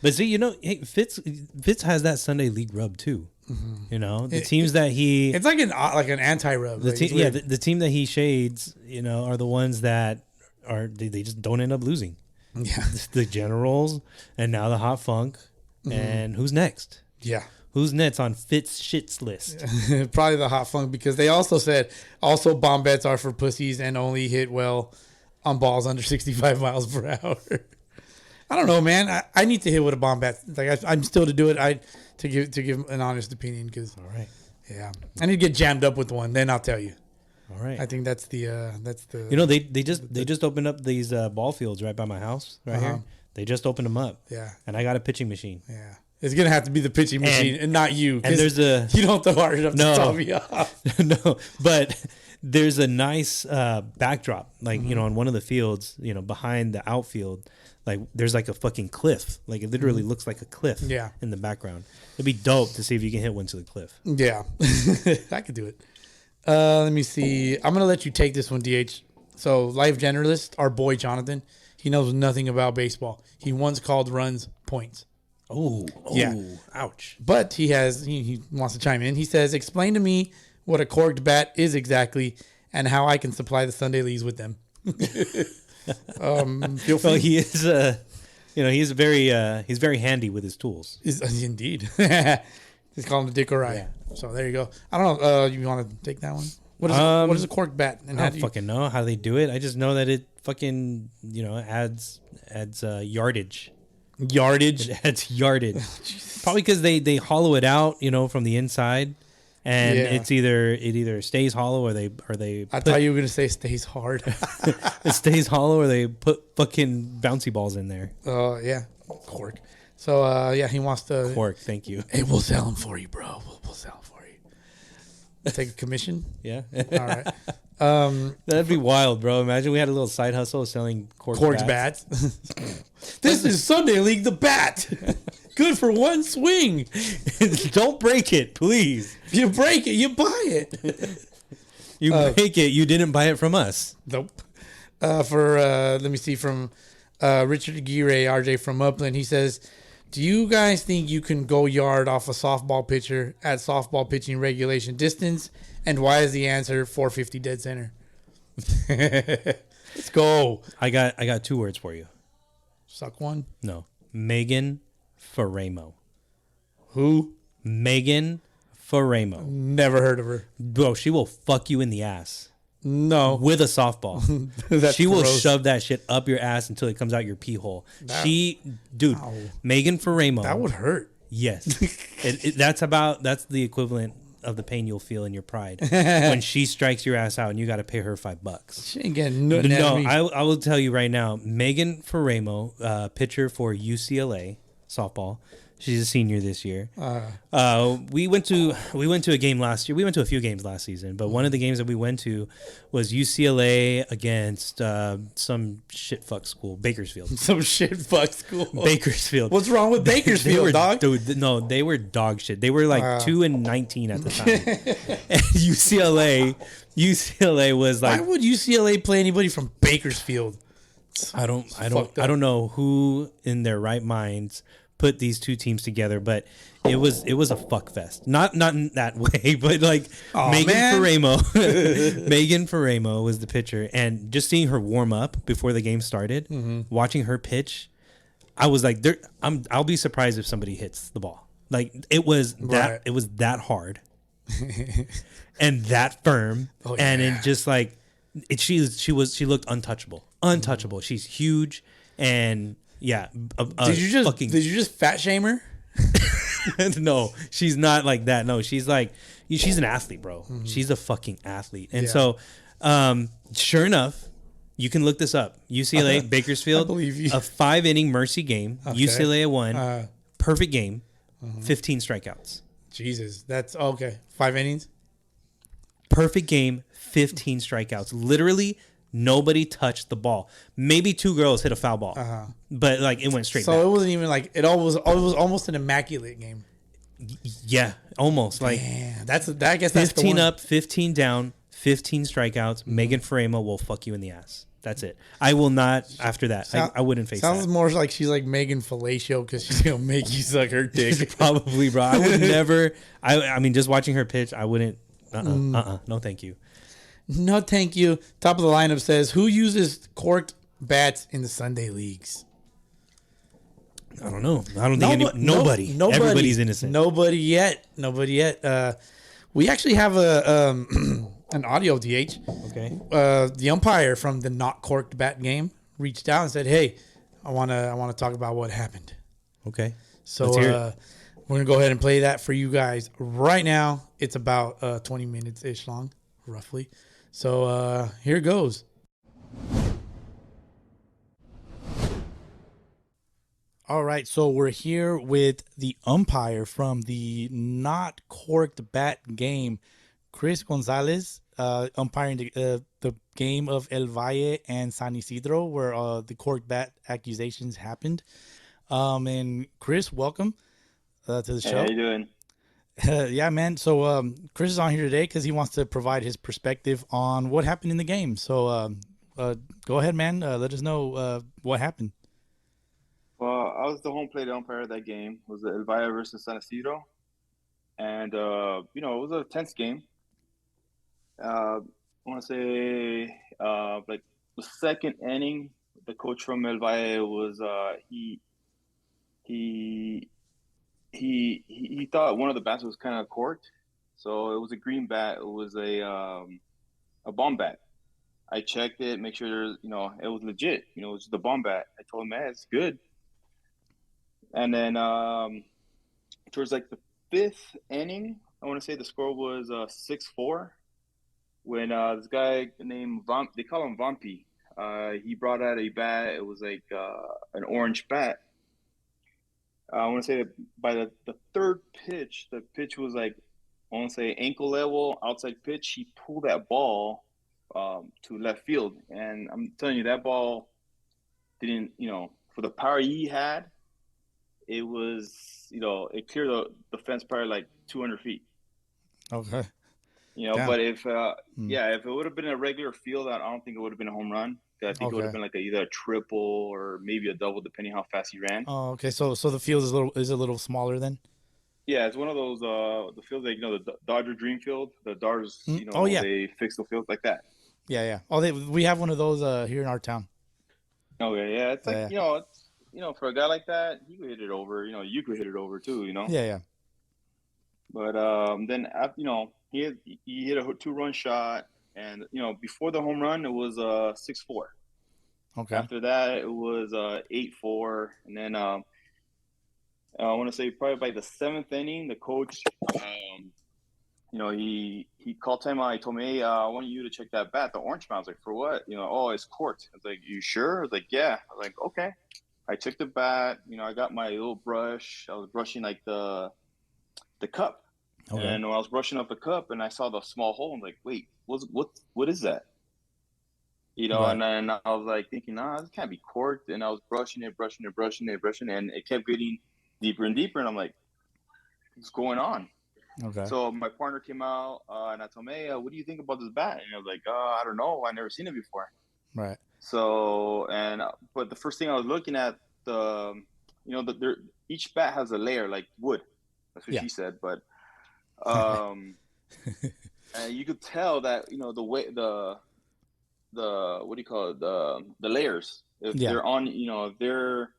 C: But see, hey, Fitz has that Sunday League rub too. Mm-hmm. You know, the teams that he...
B: It's like an anti-rub.
C: The team that he shades, are the ones that they just don't end up losing.
B: Yeah.
C: The Generals, and now the Hot Funk. Mm-hmm. And who's next?
B: Yeah.
C: Who's next on Fitz shits list?
B: Probably the Hot Funk, because they also said bomb bets are for pussies and only hit well on balls under 65 miles per hour. I don't know, man. I need to hit with a bomb bat. Like I'm still to do it. To give an honest opinion, because
C: all right,
B: yeah, I need to get jammed up with one. Then I'll tell you.
C: All right.
B: I think that's the
C: You know, they just opened up these ball fields right by my house right here. They just opened them up.
B: Yeah.
C: And I got a pitching machine.
B: Yeah. It's gonna have to be the pitching machine and not you.
C: And there's a
B: you don't throw hard enough to top me off.
C: No, but there's a nice backdrop, like you know, on one of the fields, you know, behind the outfield, like there's like a fucking cliff, like it literally looks like a cliff.
B: Yeah.
C: In the background, it'd be dope to see if you can hit one to the cliff.
B: Yeah, I could do it. Let me see. I'm gonna let you take this one, DH. So, life generalist, our boy Jonathan, he knows nothing about baseball. He once called runs points.
C: Oh,
B: Yeah.
C: Ouch.
B: But he wants to chime in. He says, explain to me what a corked bat is exactly and how I can supply the Sunday leagues with them. Feel free.
C: Well, he is, you know, he's very handy with his tools.
B: Indeed. Just call him the Dick or I.
C: Yeah.
B: So there you go. I don't know. You want to take that one? What is a corked bat? And
C: I don't fucking know how they do it. I just know that it fucking, you know, adds yardage.
B: Yardage?
C: It adds yardage. Probably because they hollow it out, you know, from the inside, and it either stays hollow or they.
B: I thought you were gonna say stays hard.
C: It stays hollow or they put fucking bouncy balls in there.
B: Oh yeah, cork. So he wants to
C: Cork. Thank you.
B: Hey, we'll sell them for you, bro. We'll sell them for you. Take a commission.
C: Yeah.
B: All right.
C: That'd be wild, bro. Imagine we had a little side hustle selling
B: corked bats. This is Sunday League the bat. Good for one swing.
C: Don't break it, please.
B: If you break it, you buy it.
C: You break it, you didn't buy it from us.
B: Nope. Let me see, from Richard Aguirre, RJ from Upland. He says, do you guys think you can go yard off a softball pitcher at softball pitching regulation distance? And why is the answer 450 dead center? Let's go.
C: I got 2 words for you.
B: Suck one.
C: No. Megan Faremo.
B: Who?
C: Megan Faremo.
B: Never heard of her.
C: Bro, she will fuck you in the ass.
B: No.
C: With a softball.
B: That's
C: she will
B: gross.
C: shove that shit up your ass until it comes out your pee hole.
B: Ow.
C: Megan Faremo.
B: That would hurt.
C: Yes. That's the equivalent of the pain you'll feel in your pride when she strikes your ass out and you got to pay her $5.
B: She ain't getting nothing out of me.
C: I will tell you right now, Megan Faremo, pitcher for UCLA softball. She's a senior this year. We went to a game last year. We went to a few games last season, but one of the games that we went to was UCLA against some shit fuck school, Bakersfield.
B: Some shit fuck school.
C: Bakersfield.
B: What's wrong with Bakersfield, dog?
C: Dude, no, they were dog shit. They were like 2-19 at the time. And UCLA was like.
B: Why would UCLA play anybody from Bakersfield?
C: I don't know who in their right minds put these two teams together, but it was a fuck fest. Not in that way, but like Megan Faremo was the pitcher, and just seeing her warm up before the game started, watching her pitch, I was like, I'll be surprised if somebody hits the ball. Like it was that hard and that firm, and it just like she looked untouchable. She's huge and. Yeah.
B: Did you just fat shame her?
C: No, she's not like that. No, she's an athlete, bro. Mm-hmm. She's a fucking athlete. And so, sure enough, you can look this up. UCLA, Bakersfield,
B: I believe you.
C: A 5-inning mercy game. Okay. UCLA won. Perfect game. 15 strikeouts.
B: Jesus. That's okay. 5 innings?
C: Perfect game. 15 strikeouts. Literally, nobody touched the ball. Maybe 2 girls hit a foul ball, but like it went straight.
B: So
C: back.
B: It wasn't even like it was almost an immaculate game.
C: Yeah, almost. Like
B: I guess that's
C: 15 up, 15 down, 15 strikeouts. Megan Faremo will fuck you in the ass. That's it. I will not. After that, I wouldn't face.
B: Sounds
C: that.
B: more like she's like Megan Fellatio because she's gonna make you suck her dick.
C: Probably, bro. I would never. I mean, just watching her pitch, I wouldn't. No, thank you.
B: No, thank you. Top of the lineup says, who uses corked bats in the Sunday leagues?
C: I don't know. I don't think nobody. Everybody's innocent.
B: Nobody yet. We actually have an audio, DH.
C: Okay.
B: The umpire from the Not-Corked Bat Game reached out and said, hey, I want to talk about what happened.
C: Okay.
B: So we're going to go ahead and play that for you guys right now. It's about 20 minutes-ish long, roughly. So here goes. All right, so we're here with the umpire from the Not-Corked Bat Game, Chris Gonzalez, umpiring the game of El Valle and San Isidro, where the corked bat accusations happened. And Chris, welcome to the
E: Hey,
B: show.
E: how you doing?
B: Yeah, man. So Chris is on here today because he wants to provide his perspective on what happened in the game. So go ahead, man. Let us know what happened.
E: Well, I was the home plate umpire of that game. It was the El Valle versus San Isidro, and it was a tense game. I want to say like the second inning, the coach from El Valle was he he thought one of the bats was kind of corked, so it was a green bat. It was a Baum bat. I checked it, make sure it was legit. It was the Baum bat. I told him, man, it's good. And then towards like the fifth inning, I want to say the score was 6-4 when this guy named they call him Vampy. He brought out a bat. It was like an orange bat. I want to say that by the third pitch, the pitch was like, I want to say ankle level, outside pitch. He pulled that ball to left field. And I'm telling you, that ball didn't, for the power he had, it was, it cleared the fence probably like 200 feet.
B: Okay.
E: Damn. But if it would have been a regular field, I don't think it would have been a home run. I think it would have been like either a triple or maybe a double, depending how fast he ran.
B: Oh, okay. So the field is a little smaller then.
E: Yeah, it's one of those the fields that the Dodger Dream Field. The Dodgers, they fix the field like that.
B: Yeah. Oh, we have one of those here in our town.
E: Okay, yeah, it's like it's for a guy like that, he could hit it over. You could hit it over too.
B: Yeah.
E: But then he hit a 2-run shot, and before the home run it was 6-4.
B: Okay.
E: After that it was 8-4, and then I want to say probably by the 7th inning, the coach, he called time out. He told me, hey, I want you to check that bat, the orange bat. I was like, for what? Oh, it's corked. I was like, you sure? I was like, yeah. I was like, okay. I checked the bat. I got my little brush. I was brushing like the cup. Okay. And when I was brushing up the cup and I saw the small hole, I'm like, wait, what is that? Right. And then I was like thinking, this can't be corked. And I was brushing it, and it kept getting deeper and deeper. And I'm like, what's going on? Okay. So my partner came out and I told him, hey, what do you think about this bat? And I was like, I don't know. I've never seen it before. Right. So, but the first thing I was looking at, each bat has a layer like wood. That's what she said. But and you could tell that, the way the what do you call it? The layers. If they're on, they're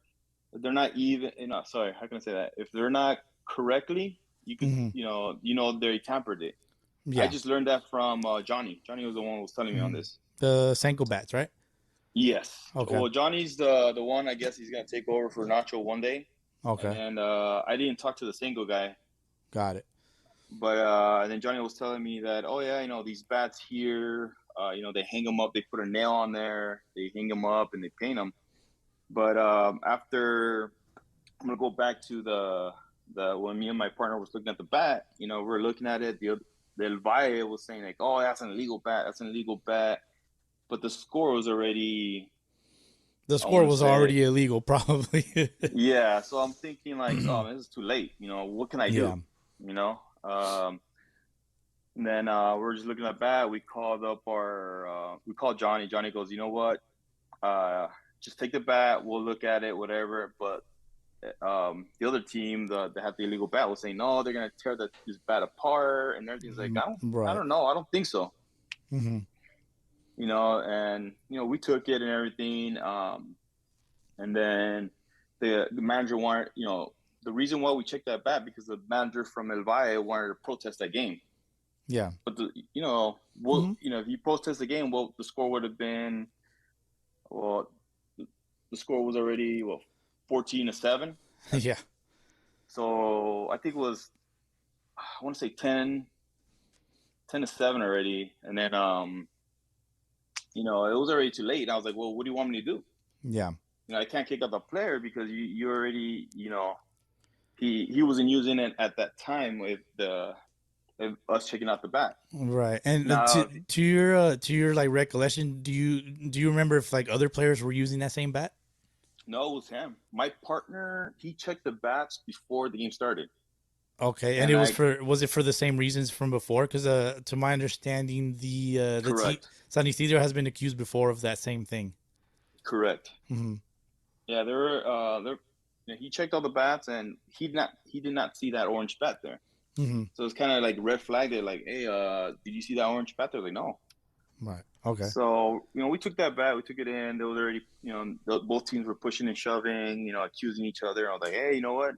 E: not even, sorry, how can I say that? If they're not correctly, you can, they tampered it. Yeah. I just learned that from Johnny. Johnny was the one who was telling me on this.
B: The Senko bats, right?
E: Yes. Okay. Well, Johnny's the one, I guess he's going to take over for Nacho one day. Okay. And I didn't talk to the Senko guy. Got it. But then Johnny was telling me that, oh, yeah, these bats here, they hang them up. They put a nail on there. They hang them up and they paint them. But after, I'm going to go back to the when me and my partner was looking at the bat, we were looking at it. The El Valle was saying like, oh, that's an illegal bat. That's an illegal bat. But the score was already. The score was already illegal, probably. Yeah. So I'm thinking like, oh, this is too late. What can I do? And then we're just looking at the bat. We called up we called Johnny. Johnny goes, you know what? Just take the bat. We'll look at it, whatever. But the other team that had the illegal bat was saying, no, they're going to tear this bat apart and everything's like, I don't know. I don't think so. Mm-hmm. And, we took it and everything. And then the manager wanted, the reason why we checked that bat, because the manager from El Valle wanted to protest that game. Yeah. But, if you protest the game, the score would have been, the score was already, 14-7. Yeah. So I think it was, I want to say 10-7 already. And then it was already too late. And I was like, well, what do you want me to do?
B: Yeah.
E: I can't kick out the player because you already, he wasn't using it at that time with us checking out the bat.
B: Right. And to your like recollection, do you remember if like other players were using that same bat?
E: No, it was him. My partner, he checked the bats before the game started.
B: Okay, and was it for the same reasons from before? Because to my understanding, the San Isidro has been accused before of that same thing.
E: Correct.
B: Mm-hmm.
E: Yeah, he checked all the bats, and he did not see that orange bat there.
B: Mm-hmm.
E: So it's kind of like red flagged it, like, hey, did you see that orange bat there? Like, no.
B: Right. Okay.
E: So we took that bat, we took it in. There was already, both teams were pushing and shoving, accusing each other. I was like, hey, you know what?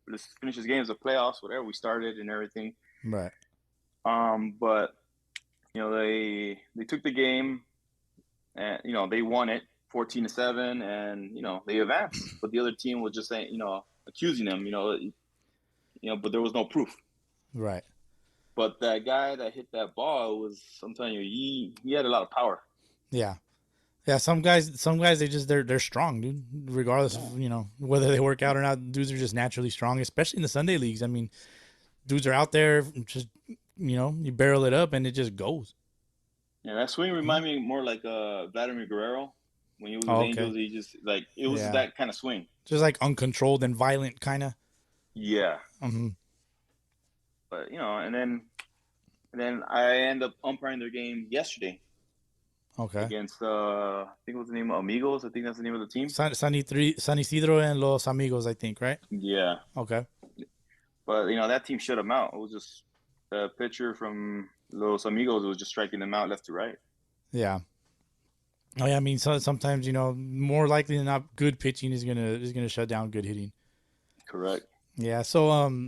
E: Let's finish this game. It's the playoffs, whatever. We started and everything.
B: Right.
E: But they took the game, and they won it 14-7, and they advanced. But the other team was just saying, accusing them, but there was no proof.
B: Right.
E: But that guy that hit that ball I'm telling you, he had a lot of power.
B: Yeah. Yeah, some guys they're strong, dude. Regardless of, whether they work out or not, dudes are just naturally strong, especially in the Sunday leagues. I mean, dudes are out there just, you barrel it up and it just goes.
E: Yeah, that swing reminded me more like Vladimir Guerrero. When he was with Angels, he just it was that kind of swing.
B: Just like uncontrolled and violent kind of.
E: Yeah.
B: Mm-hmm.
E: But, and then I end up umpiring their game yesterday.
B: Okay.
E: Against, I think it was the name of Amigos. I think that's the name of the team.
B: San Isidro and Los Amigos, I think, right?
E: Yeah.
B: Okay.
E: But, that team shut them out. It was just a pitcher from Los Amigos was just striking them out left to right.
B: Yeah. Oh, yeah, I mean, sometimes, more likely than not, good pitching is gonna shut down good hitting.
E: Correct.
B: Yeah. So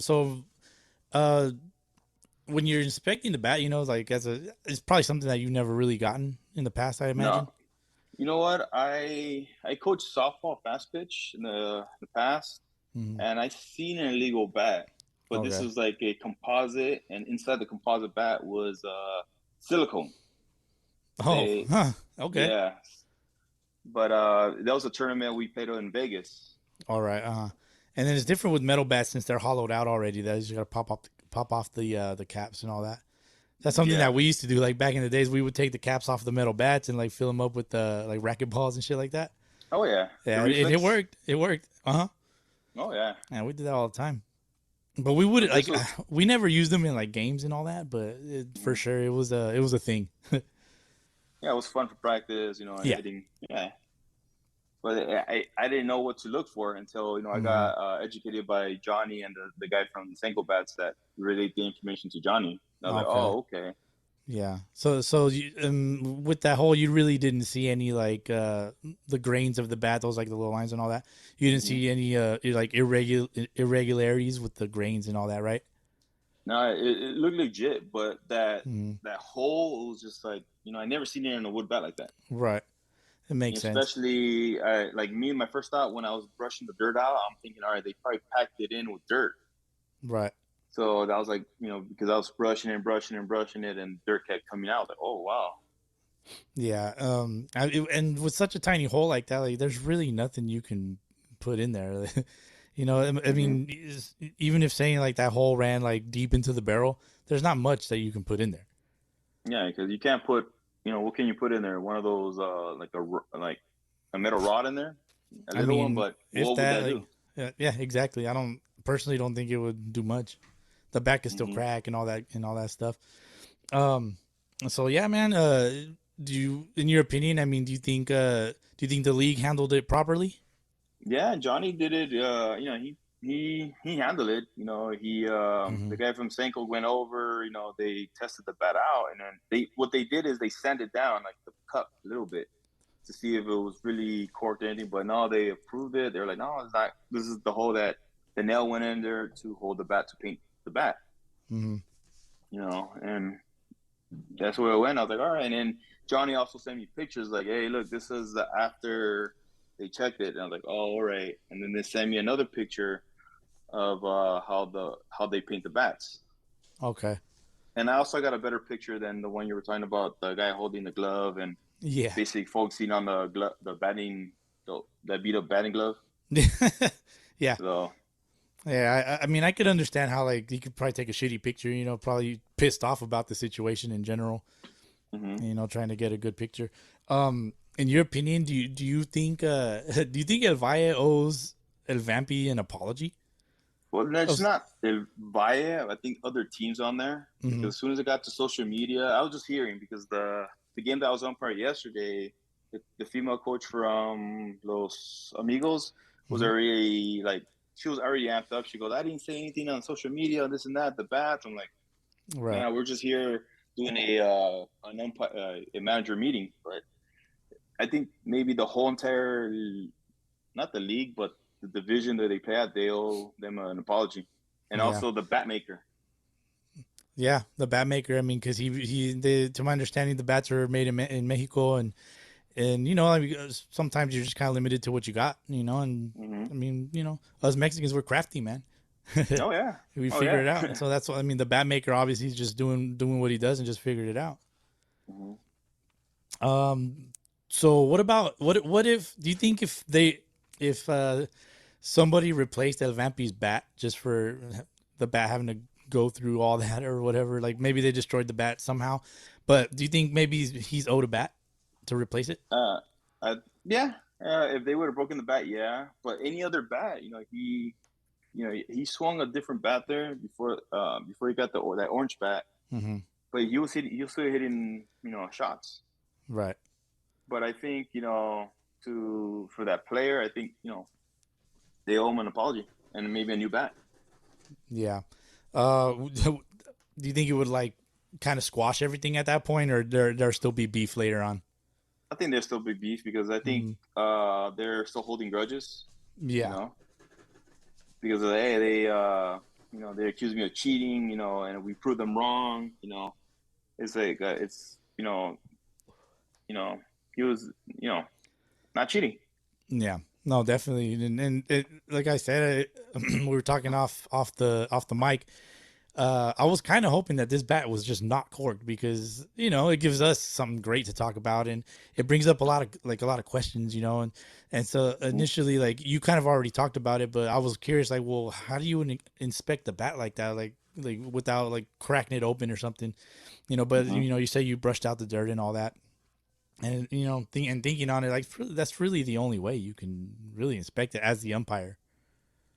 B: when you're inspecting the bat, it's probably something that you've never really gotten in the past, I imagine.
E: No. You know what? I coached softball fast pitch in the past, and I seen an illegal bat, but this was like a composite, and inside the composite bat was silicone.
B: Okay.
E: Yeah. But that was a tournament we played in Vegas.
B: All right. And then it's different with metal bats since they're hollowed out already. That you just gotta pop off the caps and all that. That's something that we used to do. Like back in the days, we would take the caps off the metal bats and like fill them up with like racket balls and shit like that.
E: Oh yeah.
B: Yeah, it worked. It worked.
E: Oh yeah.
B: Yeah, we did that all the time. But we would we never used them in like games and all that. But for sure, it was a thing.
E: Yeah, it was fun for practice, and hitting. Yeah. But I didn't know what to look for until, I got educated by Johnny and the guy from the Senko Bats that relayed the information to Johnny. And I was like, oh, okay.
B: Yeah. So you, with that hole, you really didn't see any like the grains of the bat, those like the little lines and all that. You didn't see any like irregularities with the grains and all that, right?
E: No, it looked legit, but that hole was just like, I never seen it in a wood bat like that.
B: Right. It makes sense.
E: Especially like me, my first thought when I was brushing the dirt out, I'm thinking, all right, they probably packed it in with dirt.
B: Right.
E: So that was like, because I was brushing it and dirt kept coming out. Like, oh, wow.
B: Yeah. And with such a tiny hole like that, like there's really nothing you can put in there. I mean, even if saying like that hole ran like deep into the barrel, there's not much that you can put in there.
E: Yeah, because you can't put, what can you put in there? One of those like a metal rod in there, a little one. But what would that do?
B: Yeah, exactly. I personally don't think it would do much. The back can still crack and all that stuff. So yeah, man. In your opinion, I mean, do you think the league handled it properly?
E: Yeah, Johnny did it. He handled it. The guy from Senko went over. They tested the bat out, and then what they did is they sanded down like the cup a little bit to see if it was really corked or anything. But no, they approved it. They're like, no, it's not. This is the hole that the nail went in there to hold the bat to paint the bat. And that's where it went. I was like, all right. And then Johnny also sent me pictures like, hey, look, this is after they checked it. And I was like, oh, all right. And then they sent me another picture of how they paint the bats.
B: Okay.
E: And I also got a better picture than the one you were talking about, the guy holding the glove. And
B: Yeah.
E: Basically focusing on the batting, that beat up batting glove.
B: Yeah.
E: So.
B: Yeah, I mean, I could understand how like you could probably take a shitty picture, probably pissed off about the situation in general, trying to get a good picture. In your opinion, do you think El Valle owes El Vampy an apology?
E: Well, that's not El Valle. I think other teams on there. Because as soon as it got to social media, I was just hearing because the game that I was umpiring yesterday, the female coach from Los Amigos was already like. She was already amped up. She goes, I didn't say anything on social media, this and that, the bats. I'm like,
B: right.
E: Nah, we're just here doing a manager meeting. But I think maybe the whole entire, not the league, but the division that they play at, they owe them an apology. And also the bat maker.
B: Yeah, the bat maker. I mean, because to my understanding, the bats are made in Mexico, and I mean, sometimes you're just kind of limited to what you got, and I mean, us Mexicans, we're crafty, man.
E: Oh yeah,
B: we figure it out. So that's what I mean. The bat maker obviously is just doing what he does and just figured it out. So what about what if do you think if somebody replaced El Vampy's bat just for the bat having to go through all that or whatever, like maybe they destroyed the bat somehow, but do you think maybe he's owed a bat to replace it?
E: Yeah. If they would have broken the bat, yeah. But any other bat, he swung a different bat there before he got that orange bat. But he was still hitting shots.
B: Right.
E: But I think for that player, I think they owe him an apology and maybe a new bat.
B: Yeah. Do you think it would like kind of squash everything at that point, or there still be beef later on?
E: I think there's still big beef because I think they're still holding grudges.
B: Yeah.
E: Because they accused me of cheating, and we proved them wrong. It's like he was not cheating.
B: Yeah. No, definitely. And it, like I said, we were talking off the mic. I was kind of hoping that this bat was just not corked because, it gives us something great to talk about, and it brings up a lot of questions, and so initially, like, you kind of already talked about it, but I was curious, like, well, how do you inspect the bat like that? Like without like cracking it open or something, but you say you brushed out the dirt and all that. And, thinking on it, like, that's really the only way you can really inspect it as the umpire.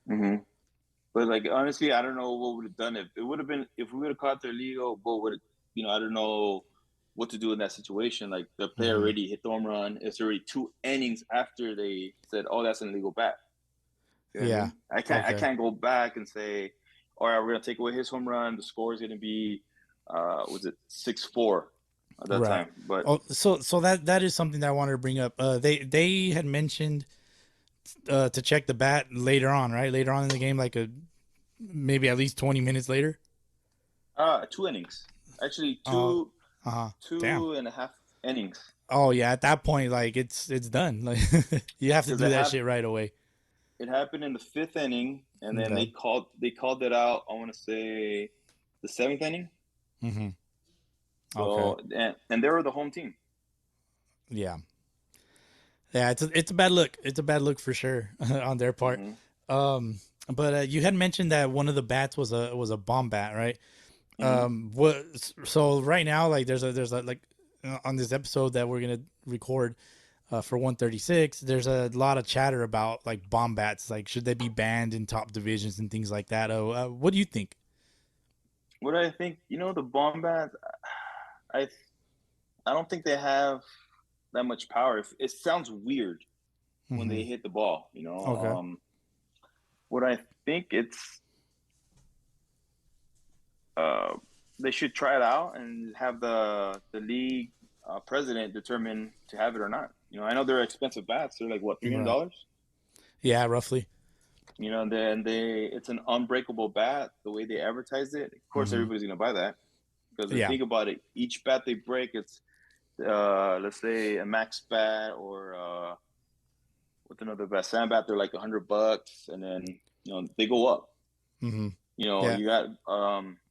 E: But, like, honestly, I don't know what would have done if we would have caught their legal, what would I don't know what to do in that situation. Like, the player already hit the home run. It's already 2 innings after they said, oh, that's an illegal bat. You know what I mean? I can't go back and say, all right, we're going to take away his home run. The score is going to be, 6-4. At that time, but
B: so that is something that I wanted to bring up. They had mentioned to check the bat later on, right? Later on in the game, like maybe at least 20 minutes later.
E: 2 innings, actually two and a half innings.
B: Oh yeah, at that point, like it's done. Like you have to do that shit right away.
E: It happened in the 5th inning, and then they called it out. I want to say the 7th inning. So, and they were the home team.
B: Yeah, it's a bad look. It's a bad look for sure on their part. But you had mentioned that one of the bats was a Baum bat, right? So right now, like there's a like on this episode that we're gonna record for 136, there's a lot of chatter about like Baum bats, like should they be banned in top divisions and things like that. What do you think?
E: What I think, the Baum bats, I don't think they have that much power. It sounds weird when they hit the ball, Okay. What I think it's they should try it out and have the league president determine to have it or not. I know they're expensive bats. They're like what, $300? Right.
B: Yeah, roughly.
E: Then it's an unbreakable bat. The way they advertise it, of course, everybody's gonna buy that. Because if you think about it, each bat they break, it's let's say a max bat or what's another bat? Sand bat, they're like $100, and then they go up. You got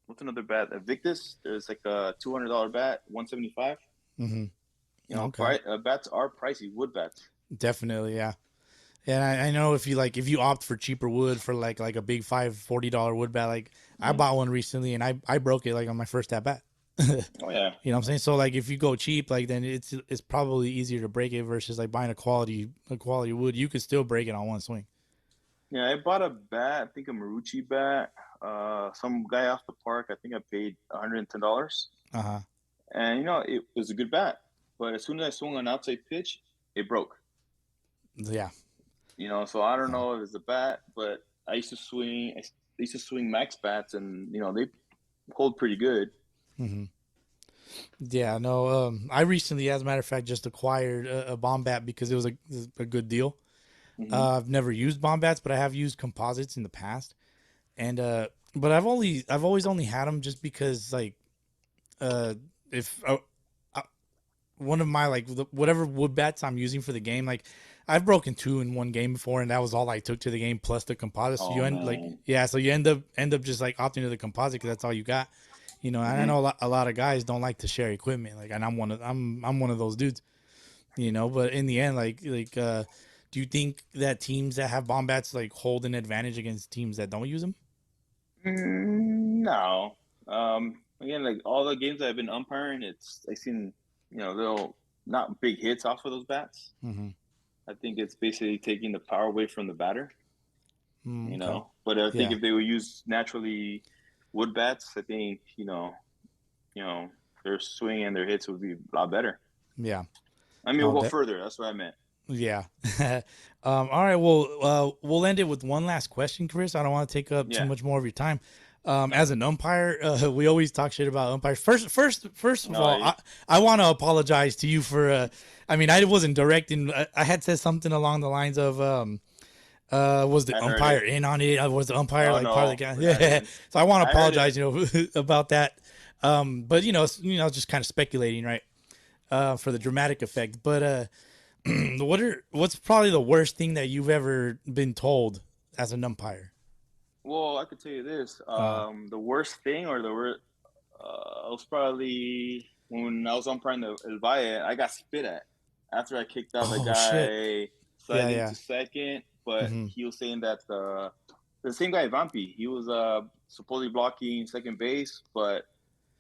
E: what's another bat? A Victus, there's like a $200 bat, $175. Bats are pricey. Wood bats.
B: Definitely, yeah. And I know if you opt for cheaper wood for like a big $40 wood bat, like I bought one recently and I broke it like on my first at bat.
E: Oh yeah.
B: You know what I'm saying? So like if you go cheap, like then it's probably easier to break it versus like buying a quality wood. You could still break it on one swing.
E: Yeah, I bought a bat, I think a Marucci bat. Some guy off the park, I think I paid $110.
B: Uh-huh.
E: And it was a good bat. But as soon as I swung an outside pitch, it broke.
B: Yeah.
E: So I don't know if it's a bat, but I used to swing max bats, and they hold pretty good.
B: Mm-hmm. Yeah, no. I recently, as a matter of fact, just acquired a Baum bat because it was a good deal.
E: Mm-hmm.
B: I've never used Baum bats, but I have used composites in the past, and but I've always only had them just because like, if one of my whatever wood bats I'm using for the game, like I've broken 2 in one game before, and that was all I took to the game plus the composite. So so you end up just like opting to the composite because that's all you got. And I know a lot of guys don't like to share equipment, like, and I'm one of those dudes. But in the end, do you think that teams that have Baum bats like hold an advantage against teams that don't use them?
E: No. Again, like all the games I've been umpiring, I've seen little not big hits off of those bats.
B: Mm-hmm.
E: I think it's basically taking the power away from the batter.
B: Okay.
E: But I think if they would use naturally wood bats, I think their swing and their hits would be a lot better.
B: Yeah.
E: I mean, we'll go further. That's what I meant.
B: Yeah. All right. Well, we'll end it with one last question, Chris. I don't want to take up too much more of your time. As an umpire, we always talk shit about umpires. First of all, I want to apologize to you for. I wasn't directing. I had said something along the lines of, was the umpire in on it? Was the umpire part of the guy? Yeah. So I want to apologize, about that. But just kind of speculating, right? For the dramatic effect. But what's probably the worst thing that you've ever been told as an umpire?
E: Well, I could tell you this. The worst thing, or the worst, was probably when I was umpiring the Valle. I got spit at after I kicked out the guy sliding to second. But he was saying that the same guy, Vampi, he was supposedly blocking second base, but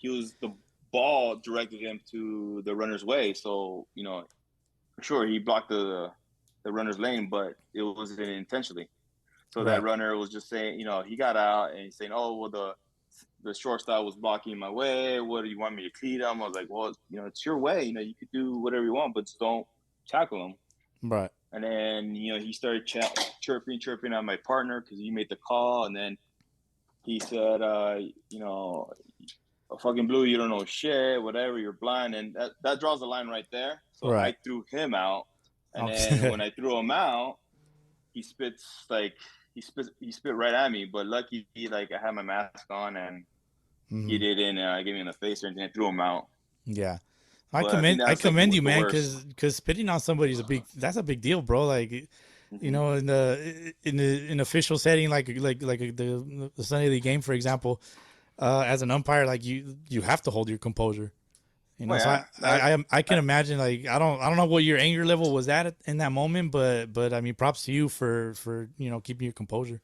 E: the ball directed him to the runner's way. So, for sure, he blocked the runner's lane, but it wasn't intentionally. So that runner was just saying, he got out and he's saying, oh, well, the shortstop was blocking my way. What do you want me to cleat him? I was like, well, it's your way. You could do whatever you want, but just don't tackle him.
B: Right.
E: And then, he started chirping at my partner because he made the call. And then he said, fucking Blue, you don't know shit, whatever, you're blind. And that draws the line right there. So I threw him out. And then when I threw him out, he spit right at me. But lucky, I had my mask on and he didn't give me in the face or anything. I threw him out.
B: Yeah. I commend you, man, because spitting on somebody is that's a big deal, bro. Like, in an official setting, like the Sunday League game, for example, as an umpire, like you have to hold your composure. So I can imagine, like, I don't know what your anger level was at in that moment, but I mean, props to you for keeping your composure.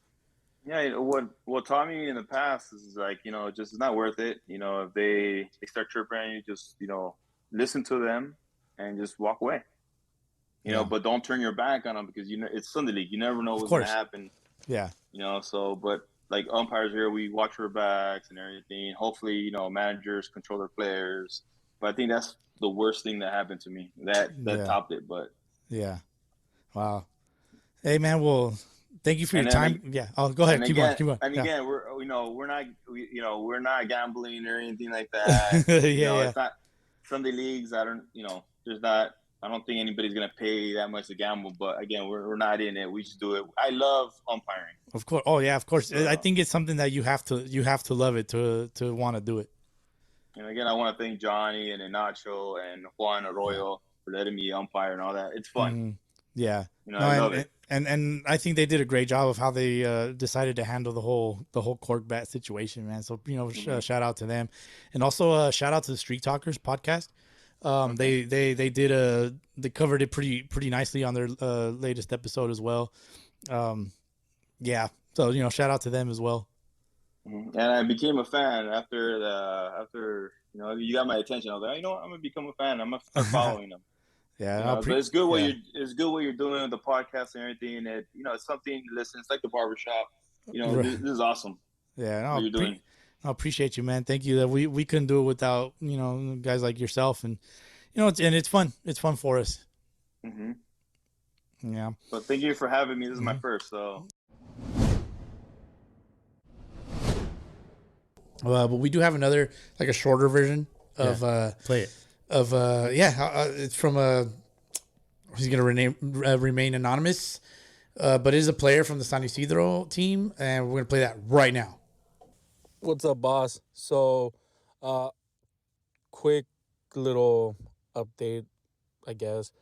E: Yeah, what taught me in the past is like, just it's not worth it. If they start chirping at you, just listen to them and just walk away. But don't turn your back on them because it's Sunday League. You never know what's gonna happen.
B: Yeah.
E: But like umpires here, we watch our backs and everything. Hopefully, managers control their players. But I think that's the worst thing that happened to me. That topped it. But
B: yeah. Wow. Hey man, well, thank you for your time. Go ahead. Keep going.
E: And again, we're not gambling or anything like that. It's not Sunday leagues. I don't think anybody's gonna pay that much to gamble. But again, we're not in it. We just do it. I love umpiring.
B: Of course. Oh yeah, of course. So, I think it's something that you have to love it to want to do it.
E: And again, I want to thank Johnny and Nacho and Juan Arroyo for letting me umpire and all that. It's fun.
B: Yeah.
E: I love it.
B: And I think they did a great job of how they decided to handle the whole cork bat situation, man. So shout out to them, and also shout out to the Street Talkers podcast. They covered it pretty nicely on their latest episode as well. Yeah, so shout out to them as well.
E: And I became a fan after you got my attention. I was like, I'm gonna become a fan. I'm gonna start following them.
B: Yeah,
E: but it's good what you're doing with the podcast and everything. And it's something to listen. It's like the barbershop. This is awesome.
B: Yeah,
E: what you're doing.
B: I appreciate you, man. Thank you. That we couldn't do it without guys like yourself, and it's fun. It's fun for us. Yeah.
E: But thank you for having me. This is my first, so.
B: But we do have another, like a shorter version of
C: play it.
B: It's from he's gonna remain anonymous, but it is a player from the San Isidro team, and we're gonna play that right now.
F: What's up, boss? So, quick little update, I guess,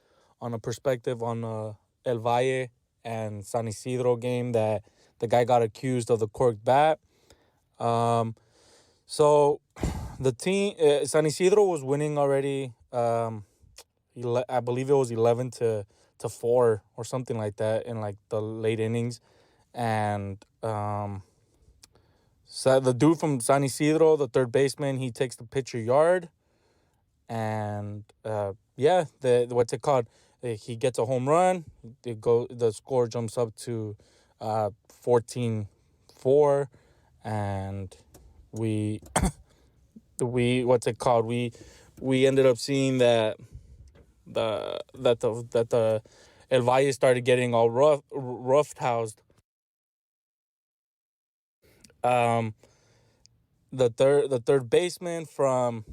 F: on a perspective on El Valle and San Isidro game that the guy got accused of the corked bat. So the team, San Isidro was winning already. I believe it was 11-4 or something like that in like the late innings. And so the dude from San Isidro, the third baseman, he takes the pitcher yard. And what's it called? He gets a home run. The score jumps up to 14-4, and we what's it called? We ended up seeing that the El Valle started getting all rough housed. The third baseman from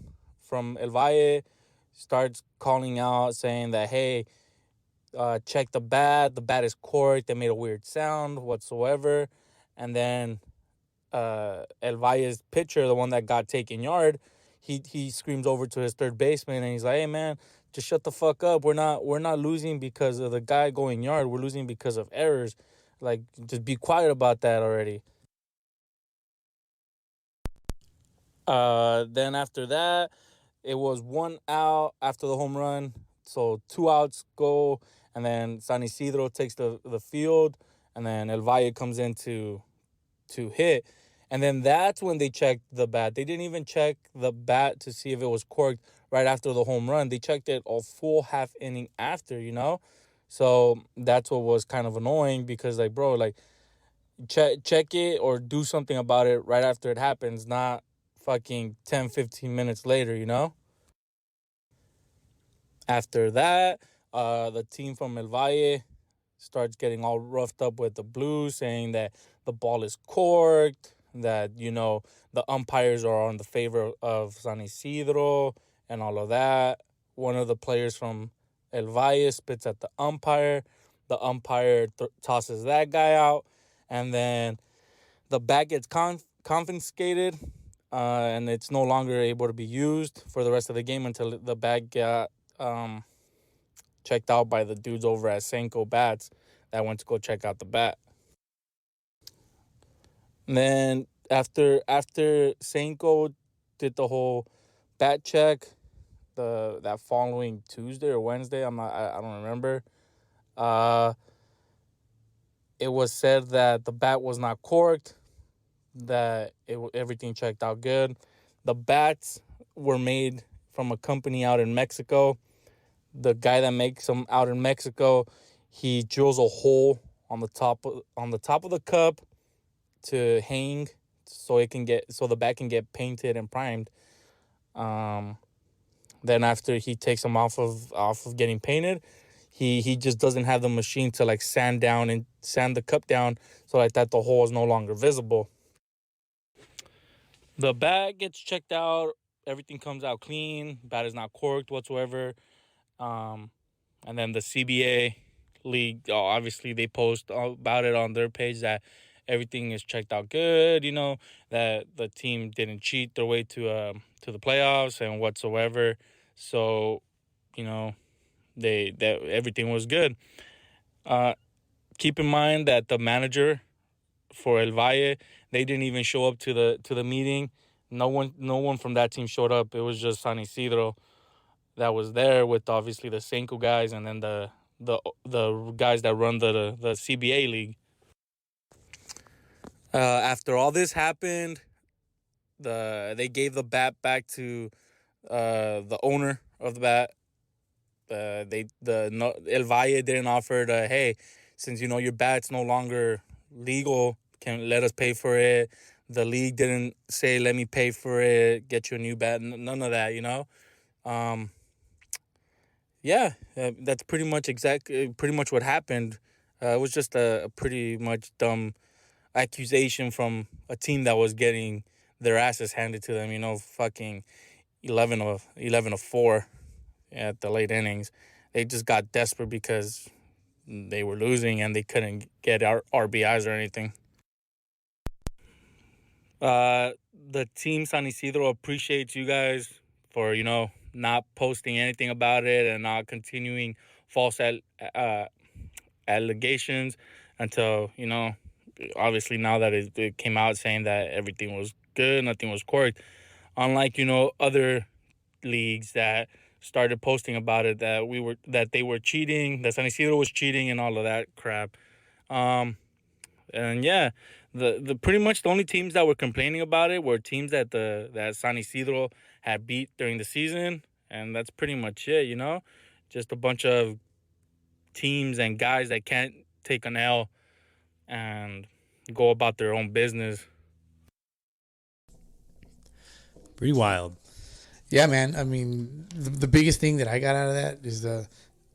F: El Valle starts calling out, saying that, hey, check the bat. The bat is corked. They made a weird sound whatsoever. And then El Valle's pitcher, the one that got taken yard, he screams over to his third baseman, and he's like, hey, man, just shut the fuck up. We're not losing because of the guy going yard. We're losing because of errors. Like, just be quiet about that already. Then after that, it was 1 out after the home run. So 2 outs go, and then San Isidro takes the field, and then El Valle comes in to hit. And then that's when they checked the bat. They didn't even check the bat to see if it was corked right after the home run. They checked it a full half inning after, So that's what was kind of annoying, because, like, bro, like, check it or do something about it right after it happens, not fucking 10, 15 minutes later, After that, the team from El Valle starts getting all roughed up with the Blues, saying that the ball is corked, that, the umpires are on the favor of San Isidro and all of that. One of the players from El Valle spits at the umpire. The umpire tosses that guy out, and then the bat gets confiscated, and it's no longer able to be used for the rest of the game until the bat got checked out by the dudes over at Senko Bats that went to go check out the bat. And then after Senko did the whole bat check, that following Tuesday or Wednesday, I don't remember. It was said that the bat was not corked, that everything checked out good. The bats were made from a company out in Mexico. The guy that makes them out in Mexico, he drills a hole on the top of the cup to hang, so the bat can get painted and primed. Then after he takes them off of getting painted, he just doesn't have the machine to, like, sand the cup down, so like that the hole is no longer visible. The bat gets checked out. Everything comes out clean. Bat is not corked whatsoever. And then the CBA league, obviously they post about it on their page that everything is checked out good, that the team didn't cheat their way to the playoffs and whatsoever. So, that everything was good. Keep in mind that the manager for El Valle, they didn't even show up to the meeting. No one from that team showed up. It was just San Isidro. that was there with obviously the Senko guys and then the guys that run the CBA league. After all this happened, they gave the bat back to the owner of the bat. El Valle didn't offer to, hey, since your bat's no longer legal, can let us pay for it. The league didn't say, let me pay for it, get you a new bat. None of that, that's pretty much what happened. It was just a pretty much dumb accusation from a team that was getting their asses handed to them. Fucking 11-4 at the late innings. They just got desperate because they were losing and they couldn't get RBIs or anything. The team San Isidro appreciates you guys for, not posting anything about it and not continuing false allegations until, obviously now that it came out saying that everything was good, nothing was corked. Unlike, other leagues that started posting about it, that they were cheating, that San Isidro was cheating and all of that crap. And yeah, the pretty much the only teams that were complaining about it were teams that San Isidro had beat during the season, and that's pretty much it, just a bunch of teams and guys that can't take an L and go about their own business.
C: Pretty wild.
B: Yeah, man. I mean, the biggest thing that I got out of that is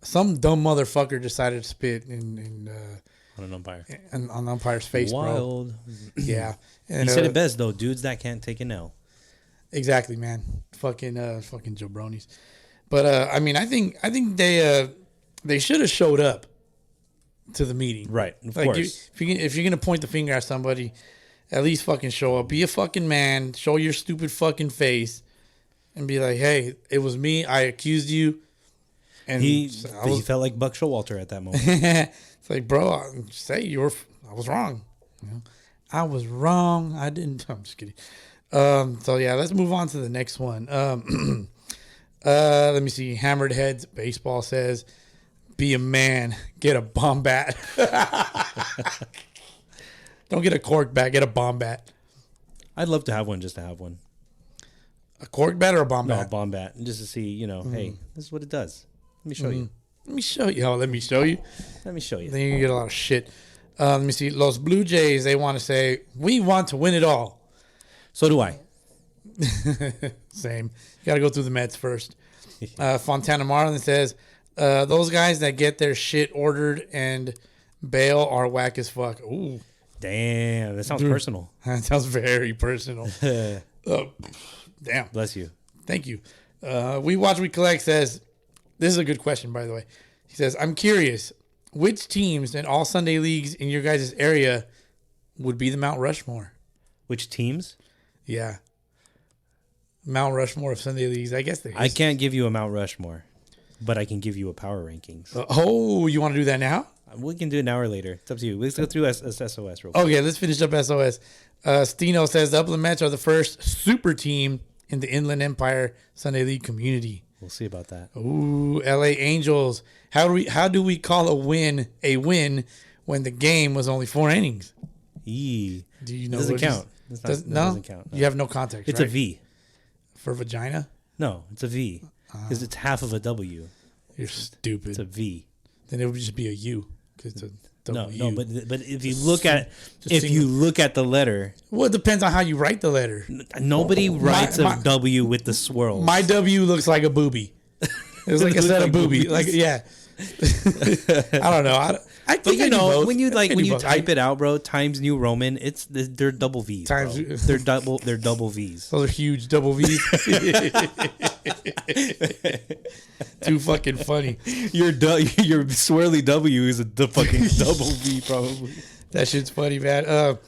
B: some dumb motherfucker decided to spit in
C: on an umpire.
B: On the umpire's face,
C: wild.
B: Bro. Yeah. And,
C: you said it best, though. Dudes that can't take an L.
B: Exactly, man. Fucking jabronis. But I mean, I think they should have showed up to the meeting.
C: Right. Of course.
B: If you're gonna point the finger at somebody, at least fucking show up. Be a fucking man. Show your stupid fucking face, and be like, "Hey, it was me. I accused you." And
C: he felt like Buck Showalter at that moment.
B: It's like, bro, I was wrong. I was wrong. I didn't. I'm just kidding. So yeah, let's move on to the next one. Let me see. Hammered Heads Baseball says, "Be a man. Get a bomb bat. Don't get a cork bat. Get a bomb bat."
C: I'd love to have one, just to have one.
B: A cork bat or a bomb bat?
C: No, a bomb bat, just to see. Hey, this is what it does. Let me show you.
B: Let me show you. Oh, let me show you.
C: Let me show you.
B: Then you get a lot of shit. Let me see. Los Blue Jays, they want to say, "We want to win it all."
C: So do I.
B: Same. You got to go through the Mets first. Fontana Marlin says, "Those guys that get their shit ordered and bail are whack as fuck." Ooh.
C: Damn. That sounds personal.
B: That sounds very personal. Damn.
C: Bless you.
B: Thank you. We Watch, We Collect says, this is a good question, by the way. He says, "I'm curious, which teams in all Sunday leagues in your guys' area would be the Mount Rushmore?"
C: Which teams?
B: Yeah. Mount Rushmore of Sunday leagues. I guess there is.
C: I can't give you a Mount Rushmore, but I can give you a power rankings.
B: You want to do that now?
C: We can do it now or later. It's up to you. Let's go through SOS real quick.
B: Okay, let's finish up SOS. Stino says the Upland Mets are the first super team in the Inland Empire Sunday League community.
C: We'll see about that.
B: Ooh, LA Angels. How do we call a win when the game was only 4 innings?
C: Do you know?
B: Doesn't count.
C: Doesn't count. No.
B: You have no context.
C: It's
B: right?
C: a V.
B: For vagina?
C: No, it's a V because it's half of a W.
B: You're stupid.
C: It's a V.
B: Then it would just be a U because it's a W.
C: No, but if you look at the letter,
B: well, it depends on how you write the letter.
C: Nobody writes a W with the swirl.
B: My W looks like a booby. It's like a set of boobies. Like, yeah. I don't know. I think
C: when you type it out, bro, Times New Roman, they're double V's. They're double V's.
B: Those are huge double V's. Too fucking funny.
C: Your swirly W is the fucking double V, probably.
B: That shit's funny, man.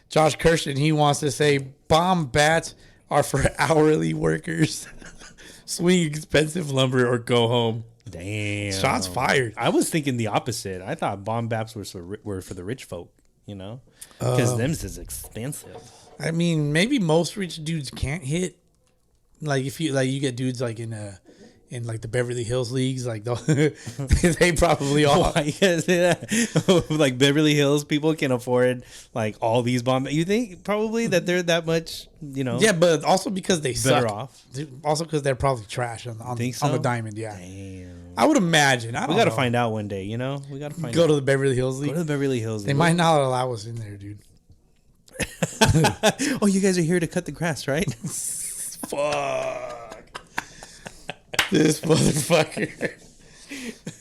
B: Josh Kirsten, he wants to say bomb bats are for hourly workers. Swing expensive lumber or go home.
C: Damn.
B: Shots fired.
C: I was thinking the opposite. I thought bomb bats were for the rich folk, because them's is expensive.
B: I mean, maybe most rich dudes can't hit. Like if you get dudes like in in like the Beverly Hills leagues, like they probably all.
C: Why you guys say that? Like Beverly Hills people can afford like all these bomb. You think probably that they're that much,
B: Yeah, but also because they
C: better
B: suck.
C: off.
B: Also because they're probably trash on the diamond. Yeah,
C: damn.
B: I would imagine.
C: We got to find out one day. We got to find.
B: Go to the Beverly Hills league.
C: Go to the Beverly Hills.
B: They might not allow us in there, dude.
C: Oh, you guys are here to cut the grass, right?
B: Fuck. This motherfucker.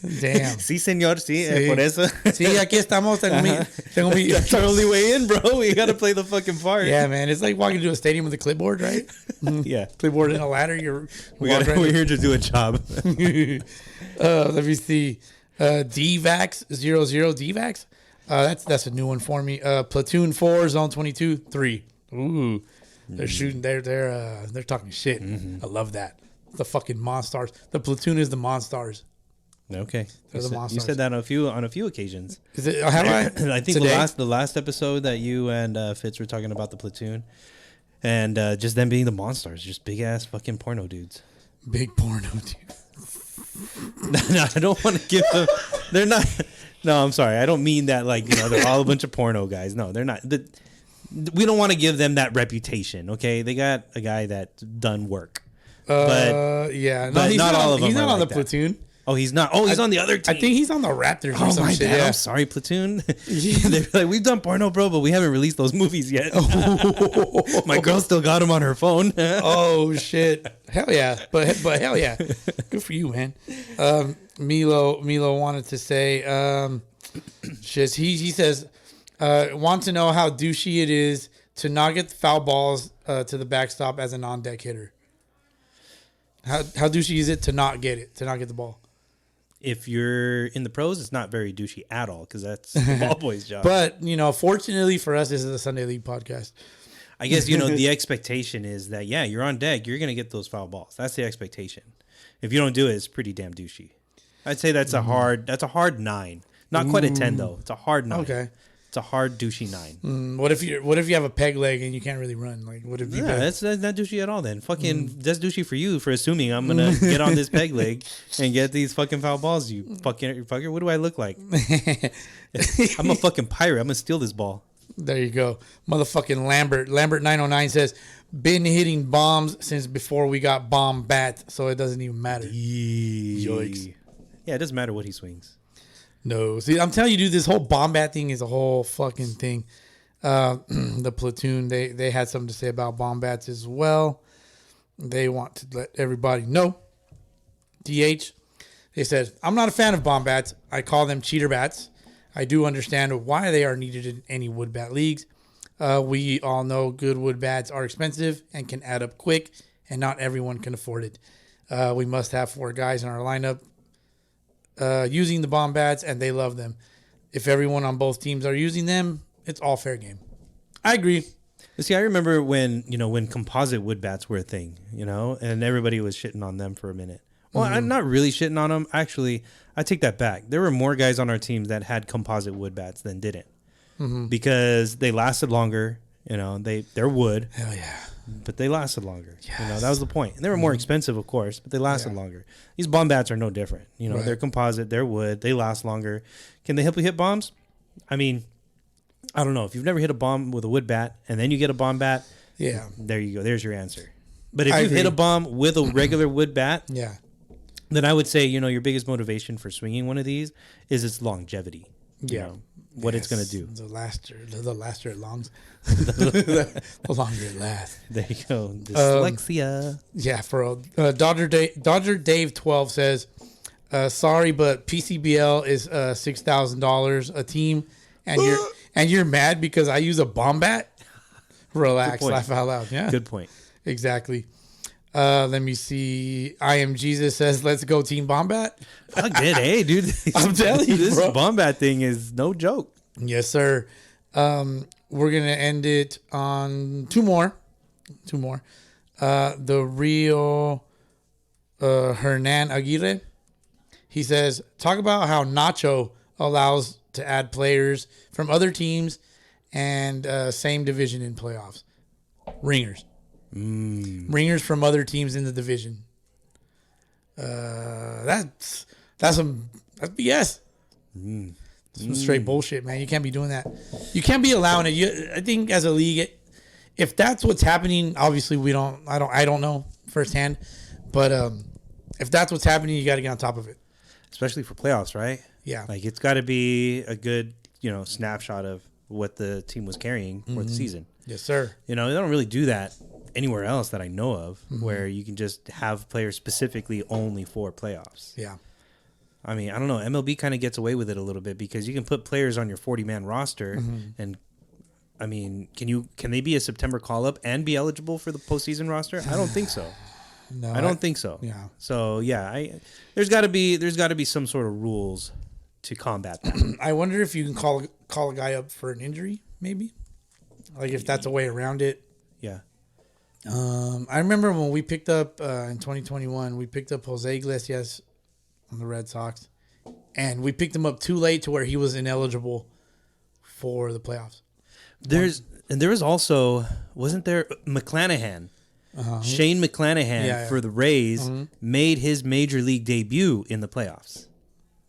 B: Damn.
C: Sí, señor, sí, por eso.
B: Sí, aquí estamos.
C: That's our only way in, bro. We got to play the fucking part.
B: Yeah, man. It's like walking to a stadium with a clipboard, right?
C: Yeah.
B: Clipboard and a ladder.
C: We're here to do a job.
B: Let me see. DVAX 00 DVAX. That's a new one for me. Platoon 4, Zone 22, 3. Ooh. They're shooting. They're talking shit. I love that. The fucking Monstars. The platoon is the Monstars.
C: Okay,
B: They're the Monstars.
C: You said that on a few occasions.
B: Is it? Have I?
C: I think
B: Today?
C: the last episode that you and Fitz were talking about the platoon, and just them being the Monstars, just big ass fucking porno dudes.
B: Big porno dudes.
C: No, I don't want to give them. They're not. No, I'm sorry. I don't mean that. Like they're all a bunch of porno guys. No, they're not. We don't want to give them that reputation. Okay, they got a guy that's done work.
B: Yeah, no, he's
C: not all of them.
B: He's not on
C: like
B: the
C: that.
B: platoon.
C: Oh, he's not. Oh, he's on the other team.
B: I think he's on the Raptors. Or
C: Oh
B: some
C: my
B: shit.
C: bad.
B: Yeah.
C: I'm sorry, platoon. They're like, we've done porno, bro, but we haven't released those movies yet. My girl still got them on her phone.
B: Oh shit! Hell yeah! But hell yeah! Good for you, man. Milo wanted to say, shit. He says, want to know how douchey it is to not get the foul balls to the backstop as a non-deck hitter. How douchey is it to not get the ball?
C: If you're in the pros, it's not very douchey at all because that's the ball boy's job.
B: But fortunately for us, this is a Sunday League podcast.
C: I guess the expectation is that you're on deck, you're gonna get those foul balls. That's the expectation. If you don't do it, it's pretty damn douchey. I'd say that's a hard 9. Not quite a 10 though. It's a hard 9.
B: Okay.
C: It's a hard douchey 9.
B: What if you have a peg leg and you can't really run? Like, what if you?
C: Yeah, that's not douchey at all. Then that's douchey for you for assuming I'm gonna get on this peg leg and get these fucking foul balls. You fucking fucker. What do I look like? I'm a fucking pirate. I'm gonna steal this ball.
B: There you go, motherfucking Lambert. Lambert 909 says, been hitting bombs since before we got bomb bat, so it doesn't even matter. Yikes.
C: Yeah, it doesn't matter what he swings.
B: No, see, I'm telling you, dude, this whole bomb bat thing is a whole fucking thing. The platoon, they had something to say about bomb bats as well. They want to let everybody know. DH, they said, I'm not a fan of bomb bats. I call them cheater bats. I do understand why they are needed in any wood bat leagues. We all know good wood bats are expensive and can add up quick, and not everyone can afford it. We must have 4 guys in our lineup using the bomb bats, and they love them. If everyone on both teams are using them, it's all fair game. I agree.
C: See, I remember when composite wood bats were a thing, and everybody was shitting on them for a minute. Well, I'm not really shitting on them. Actually, I take that back. There were more guys on our teams that had composite wood bats than didn't, because they lasted longer. They're wood.
B: Hell yeah.
C: But they lasted longer. Yes. That was the point. And they were more expensive, of course, but they lasted longer. These bomb bats are no different. Right. They're composite, they're wood, they last longer. Can they help you hit bombs? I mean, I don't know. If you've never hit a bomb with a wood bat and then you get a bomb bat, there you go. There's your answer. But if you hit a bomb with a regular wood bat, then I would say, your biggest motivation for swinging one of these is its longevity. What it's going to do.
B: The laster it longs. The longer it lasts.
C: There you go. Dyslexia.
B: For Dodger Dave 12 says, sorry, but PCBL is $6,000 a team, and you're mad because I use a bomb bat? Relax, laugh out loud. Yeah.
C: Good point.
B: Exactly. Let me see. I Am Jesus says, let's go Team Bombat.
C: Fuck it. Hey, dude. I'm telling you, this Bombat thing is no joke.
B: Yes, sir. We're going to end it on two more. The real Hernan Aguirre. He says, talk about how Nacho allows to add players from other teams and same division in playoffs. Ringers. Ringers from other teams in the division. That's BS. Some straight bullshit, man. You can't be doing that. You can't be allowing it. I think as a league, if that's what's happening, obviously I don't know firsthand, but if that's what's happening, you got to get on top of it.
C: Especially for playoffs, right?
B: Yeah.
C: Like it's got to be a good, snapshot of what the team was carrying for the season.
B: Yes, sir.
C: They don't really do that anywhere else that I know of, where you can just have players specifically only for playoffs.
B: Yeah.
C: I mean, I don't know. MLB kind of gets away with it a little bit because you can put players on your 40-man roster, and I mean, can they be a September call-up and be eligible for the postseason roster? I don't think so.
B: No,
C: I don't think so.
B: Yeah.
C: So yeah, there's got to be some sort of rules to combat that.
B: I wonder if you can call a guy up for an injury, maybe, like if that's a way around it.
C: Yeah.
B: I remember when we picked up in 2021, we picked up Jose Iglesias on the Red Sox, and we picked him up too late to where he was ineligible for the playoffs.
C: There was also, wasn't there, McClanahan? Shane McClanahan for the Rays made his major league debut in the playoffs.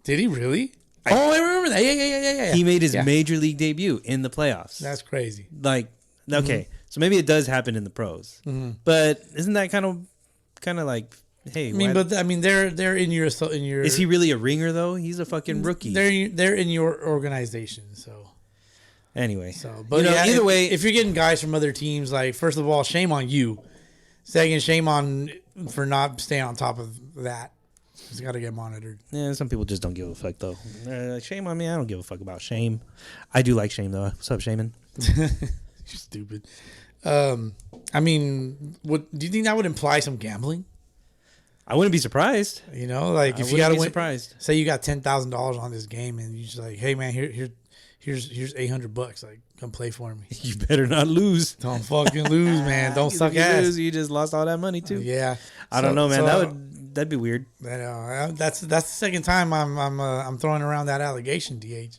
B: Did he really? I remember that. Yeah.
C: He made his major league debut in the playoffs.
B: That's crazy.
C: Like, okay, so maybe it does happen in the pros, but isn't that kind of like, hey?
B: They're in your.
C: Is he really a ringer though? He's a fucking rookie.
B: They're in your organization, so.
C: Anyway,
B: but either way, if you're getting guys from other teams, like first of all, shame on you. Second, shame on for not staying on top of that. It's got to get monitored.
C: Yeah, some people just don't give a fuck though. Shame on me. I don't give a fuck about shame. I do like shame though. What's up, Shaman?
B: You're stupid. I mean, do you think that would imply some gambling?
C: I wouldn't be surprised.
B: Like if you got to win, surprised. Say you got $10,000 on this game, and you just like, hey man, here's $800. Like, come play for me.
C: You better not lose.
B: Don't fucking lose, man. Don't suck ass.
C: You just lost all that money too.
B: Yeah.
C: I don't know, man. That'd be weird.
B: That's the second time I'm throwing around that allegation, DH.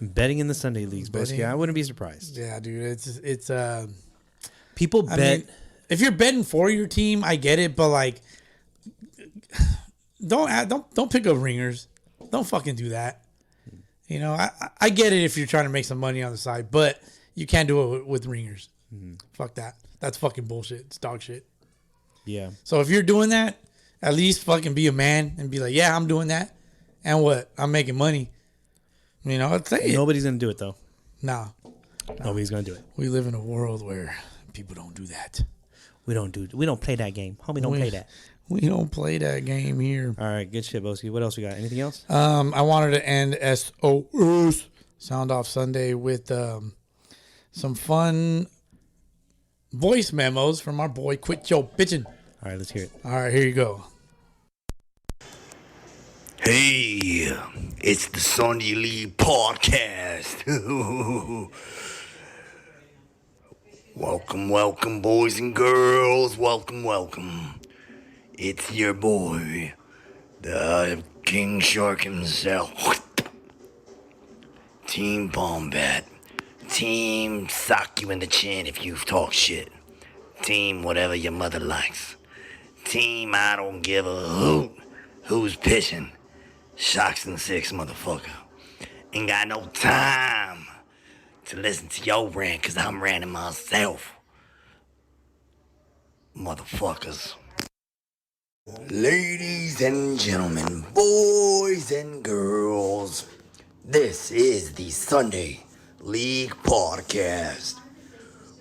C: Betting in the Sunday leagues, Bowski. I wouldn't be surprised.
B: Yeah, dude. It's
C: people bet.
B: I mean, if you're betting for your team, I get it, but like, don't pick up ringers. Don't fucking do that. I get it if you're trying to make some money on the side, but you can't do it with ringers. Fuck that. That's fucking bullshit. It's dog shit.
C: Yeah.
B: So if you're doing that, at least fucking be a man and be like, yeah, I'm doing that. And what? I'm making money. I'd say
C: nobody's going to do it, though.
B: No.
C: Nobody's going to do it.
B: We live in a world where people don't do that.
C: We don't play that game. Homie, don't play that.
B: We don't play that game here.
C: All right, good shit, Bowski. What else we got? Anything else?
B: I wanted to end SOS Sound Off Sunday with some fun voice memos from our boy Quit Your Bitchin'.
C: All right, let's hear it.
B: All right, here you go.
G: Hey, it's the Sunday League Podcast. Welcome, boys and girls. Welcome. It's your boy, the King Shark himself. Team Bombat. Team sock you in the chin if you talk shit. Team whatever your mother likes. Team I don't give a hoot who's pitching. Shocks and six, motherfucker. Ain't got no time to listen to your rant, cause I'm ranting myself. Motherfuckers. Ladies and gentlemen, boys and girls, this is the Sunday League Podcast,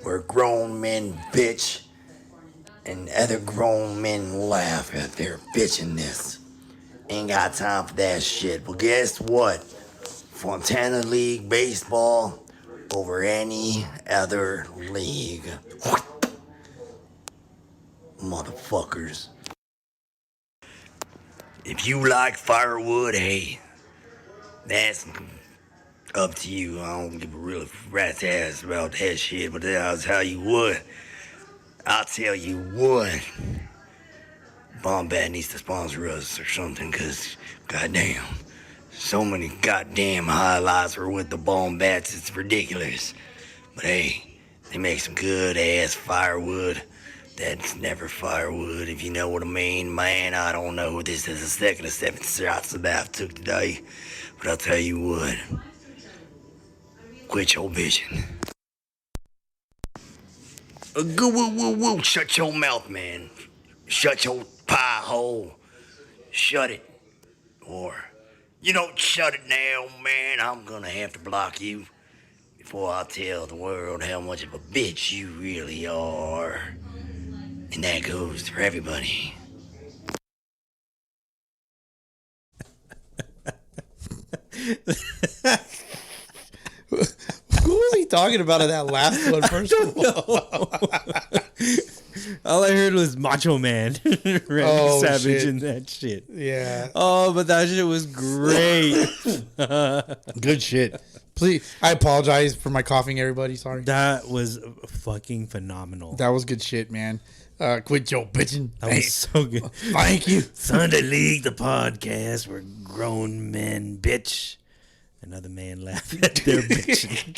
G: where grown men bitch and other grown men laugh at their bitchiness. Ain't got time for that shit. Well, guess what? Fontana League Baseball over any other league. Motherfuckers. If you like firewood, hey, that's up to you. I don't give a real rat's ass about that shit, but I'll tell you what. Bombat needs to sponsor us or something, cause goddamn, so many goddamn highlights are with the Bombats, it's ridiculous. But hey, they make some good ass firewood. That's never firewood, if you know what I mean. Man, I don't know. This is the second of 7 shots that I've took today. But I'll tell you what. Quit your bitching. Woo. Shut your mouth, man. Shut your pie hole. Shut it. Or, you don't shut it now, man. I'm gonna have to block you before I tell the world how much of a bitch you really are. And that goes for everybody.
B: Who was he talking about in that last one? First of all,
C: all I heard was Macho Man, Randy Savage, and that shit.
B: Yeah.
C: Oh, but that shit was great.
B: Good shit. Please, I apologize for my coughing, everybody. Sorry.
C: That was fucking phenomenal.
B: That was good shit, man. Quit your bitching.
C: That was so good.
B: Thank you.
C: Sunday League, the podcast where grown men bitch. Another man laugh at their bitching.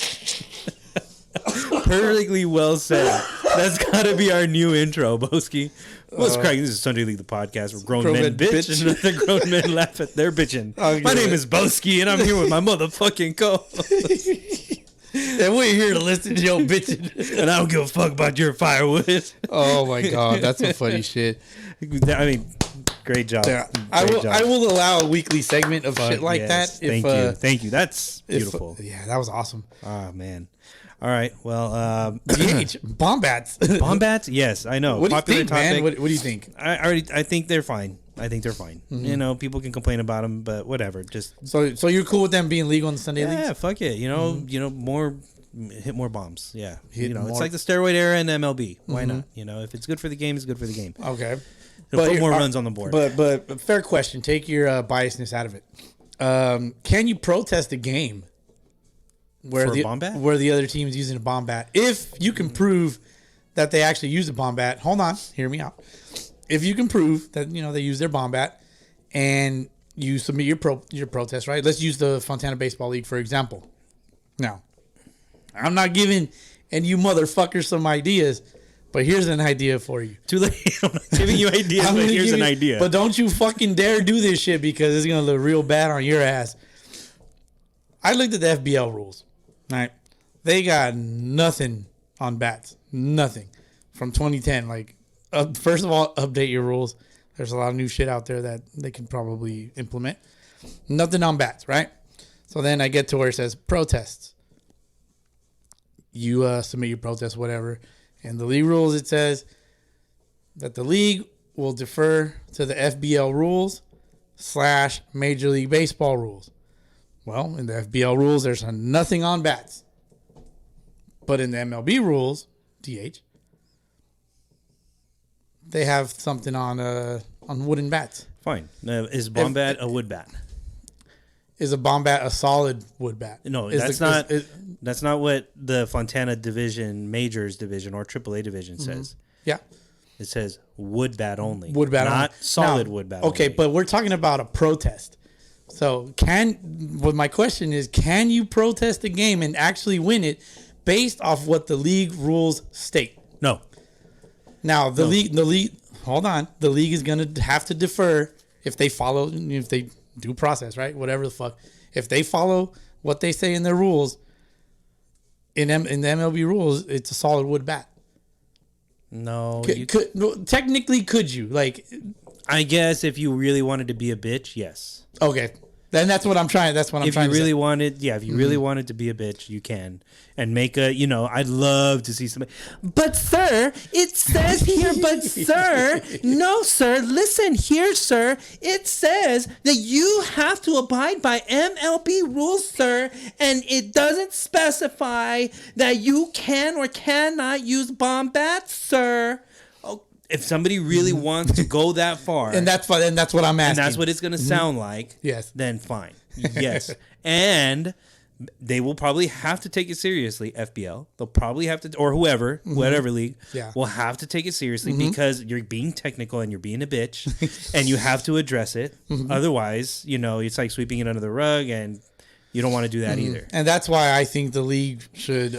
C: Perfectly well said. That's got to be our new intro, Bowski. What's cracking? This is Sunday League, the podcast where grown men bitch. And other grown men laugh at their bitching. My name is Bowski, and I'm here with my motherfucking co-host.
B: And we're here to listen to your bitching.
C: And I don't give a fuck about your firewood.
B: Oh, my God. That's some funny shit.
C: I mean, great job.
B: Yeah. I will allow a weekly segment of shit like that.
C: Thank you. That's beautiful.
B: Yeah, that was awesome.
C: Oh, man. All right. Well,
B: DH, bomb bats.
C: Bomb bats? Yes, I know.
B: What do you
C: Popular
B: think,
C: topic.
B: man? What do you think?
C: I think they're fine. Mm-hmm. You know, people can complain about them, but whatever. Just
B: so you're cool with them being legal in the Sunday leagues?
C: Yeah, fuck it. You know, hit more bombs. Yeah, it's like the steroid era in MLB. Why not? You know, if it's good for the game, it's good for the game.
B: Okay,
C: it'll put more runs on the board.
B: But fair question. Take your biasness out of it. Can you protest a game where the other team is using a bomb bat if you can prove that they actually use a bomb bat? Hold on, hear me out. If you can prove that they use their bomb bat and you submit your protest, right? Let's use the Fontana Baseball League for example. Now, I'm not giving any you motherfuckers some ideas, but here's an idea for you.
C: Too late. I'm not giving you ideas, but here's an idea.
B: But don't you fucking dare do this shit because it's gonna look real bad on your ass. I looked at the FBL rules. Right, they got nothing on bats. Nothing from 2010. Like, first of all, update your rules. There's a lot of new shit out there that they can probably implement. Nothing on bats, right? So then I get to where it says protests. You submit your protest, whatever. In the league rules, it says that the league will defer to the FBL rules / Major League Baseball rules. Well, in the FBL rules, there's nothing on bats. But in the MLB rules, DH, they have something on wooden bats.
C: Fine. Is bomb bat a wood bat?
B: Is a bomb bat a solid wood bat?
C: No, that's not what the Fontana division, Majors division, or AAA division says.
B: Yeah.
C: It says wood bat only.
B: Wood bat
C: not
B: only.
C: Solid wood bat
B: okay,
C: only.
B: but we're talking about a protest. So my question is, can you protest a game and actually win it based off what the league rules state?
C: No.
B: Now the league, hold on. The league is going to have to defer if they do process, right? Whatever the fuck. If they follow what they say in their rules, in the MLB rules, it's a solid wood bat.
C: No.
B: Technically, could you? Like,
C: I guess if you really wanted to be a bitch, yes.
B: Okay. Then that's what I'm trying. That's what I'm trying to say.
C: If you really wanted to be a bitch, you can. And make I'd love to see somebody. But sir, it says here, but sir, no sir, listen here, sir. It says that you have to abide by MLB rules, sir. And it doesn't specify that you can or cannot use bomb bats, sir. If somebody really wants to go that far,
B: and that's what I'm asking,
C: and that's what it's going to sound like,
B: yes,
C: then fine, yes, and they will probably have to take it seriously. FBL, they'll probably have to, or whatever league, will have to take it seriously because you're being technical and you're being a bitch, and you have to address it. Otherwise, it's like sweeping it under the rug, and you don't want to do that either.
B: And that's why I think the league should.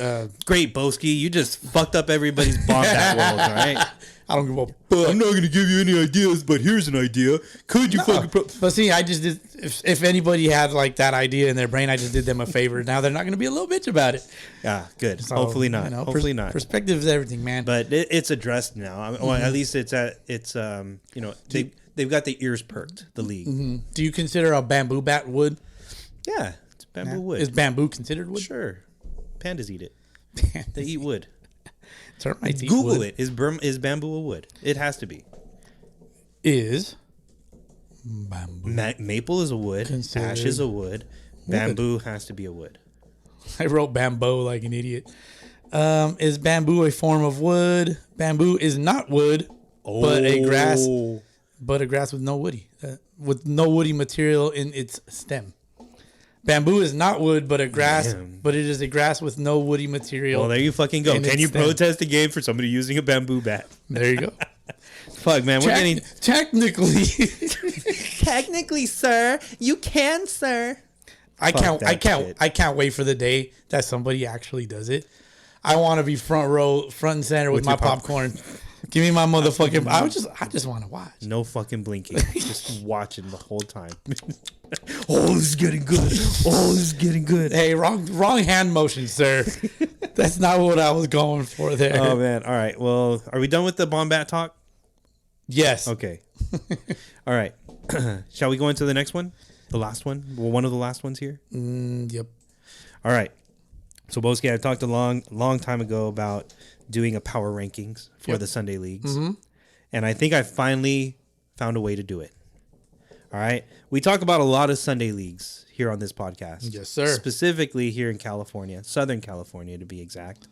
C: Great, Bowski, you just fucked up everybody's bomb bat world, all right?
B: I don't give a fuck.
C: I'm not going to give you any ideas, but here's an idea. Could you
B: But see, I just did. If anybody had like that idea in their brain, I just did them a favor. Now they're not going to be a little bitch about it.
C: Yeah, good.
B: So,
C: Hopefully not. Hopefully not.
B: Perspective is everything, man.
C: But it's addressed now. I mean, well, at least it's they've got the ears perked, the league.
B: Do you consider a bamboo bat wood?
C: Yeah, it's bamboo wood.
B: Is bamboo considered wood?
C: Sure. Pandas eat it. They eat wood.
B: Termites eat
C: Google
B: wood.
C: it. Is bamboo a wood? It has to be.
B: Is bamboo
C: Maple is a wood.
B: considered
C: Ash is a wood. Bamboo has to be a wood.
B: I wrote bamboo like an idiot. Is bamboo a form of wood? Bamboo is not wood, but a grass with no woody material in its stem. Bamboo is not wood, but it is a grass with no woody material.
C: Well, there you fucking go. Can you protest a game for somebody using a bamboo bat?
B: There you go.
C: Fuck, man. We're getting
B: technically.
C: Technically, sir, you can, sir.
B: I can't wait for the day that somebody actually does it. I want to be front and center with my popcorn. Give me my motherfucking. I just want to watch.
C: No fucking blinking. Just watching the whole time. Oh, this is getting good. Oh, this is getting good.
B: Hey, wrong hand motion, sir. That's not what I was going for there.
C: Oh man. All right. Well, are we done with the Bombat talk?
B: Yes.
C: Okay. All right. Shall we go into the next one? The last one? Well, one of the last ones here?
B: Yep.
C: All right. So, Bowski, I talked a long time ago about doing a power rankings for the Sunday leagues. Mm-hmm. And I think I finally found a way to do it. All right. We talk about a lot of Sunday leagues here on this podcast.
B: Yes, sir.
C: Specifically here in California, Southern California to be exact.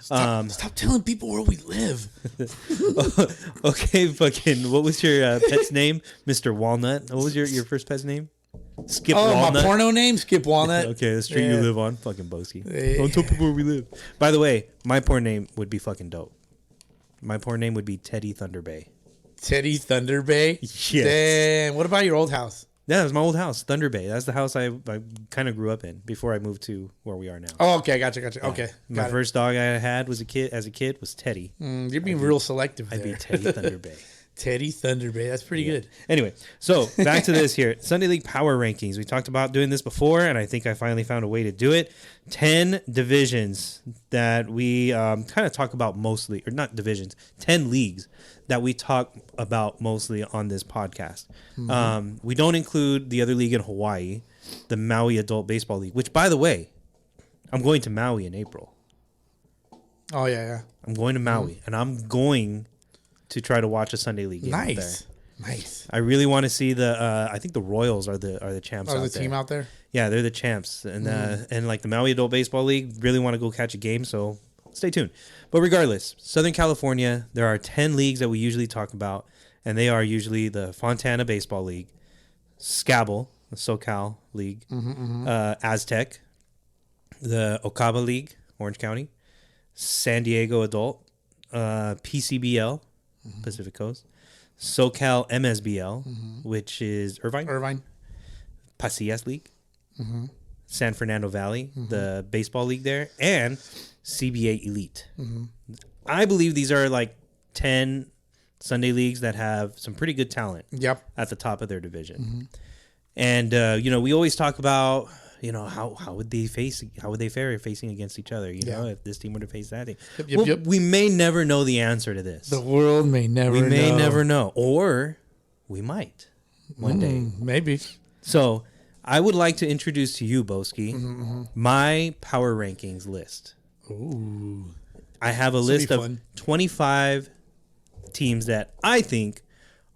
B: Stop telling people where we live.
C: Okay, fucking, what was your pet's name? Mr. Walnut. What was your first pet's name? Skip Walnut.
B: My porno name? Skip Walnut.
C: Okay, the street you live on. Fucking Bowski. Don't tell people where we live. By the way, my porn name would be fucking dope. My porn name would be Teddy Thunder Bay.
B: Teddy Thunder Bay?
C: Yes.
B: Damn. What about your old house?
C: Yeah, that was my old house, Thunder Bay. That's the house I kind of grew up in before I moved to where we are now.
B: Oh, okay. Gotcha. Okay.
C: My first dog I had was Teddy.
B: You're being real selective there.
C: I'd be Teddy Thunder Bay.
B: Teddy Thunder Bay. That's pretty good.
C: Anyway, so back to this here. Sunday League Power Rankings. We talked about doing this before, and I think I finally found a way to do it. 10 divisions that we kind of talk about mostly, or not divisions, 10 leagues that we talk about mostly on this podcast. Mm-hmm. We don't include the other league in Hawaii, the Maui Adult Baseball League, which, by the way, I'm going to Maui in April.
B: Oh, yeah.
C: I'm going to Maui, and I'm going to try to watch a Sunday League game out there.
B: Nice.
C: I really want to see the. I think the Royals are the champs.
B: Are the team out there?
C: Yeah, they're the champs, and like the Maui Adult Baseball League, really want to go catch a game. So stay tuned. But regardless, Southern California, there are 10 leagues that we usually talk about, and they are usually the Fontana Baseball League, Scabble, the SoCal League, Aztec, the Okaba League, Orange County, San Diego Adult, PCBL. Pacific Coast, SoCal MSBL, which is Irvine, Pasillas League, San Fernando Valley, the baseball league there, and CBA Elite. I believe these are like 10 Sunday leagues that have some pretty good talent at the top of their division. And, we always talk about, how would they fare facing against each other? If this team were to face that team. We may never know the answer to this.
B: The world may never know.
C: We may never know. Or we might one day.
B: Maybe.
C: So I would like to introduce to you, Bowski, my power rankings list.
B: Ooh.
C: I have a list of 25 teams that I think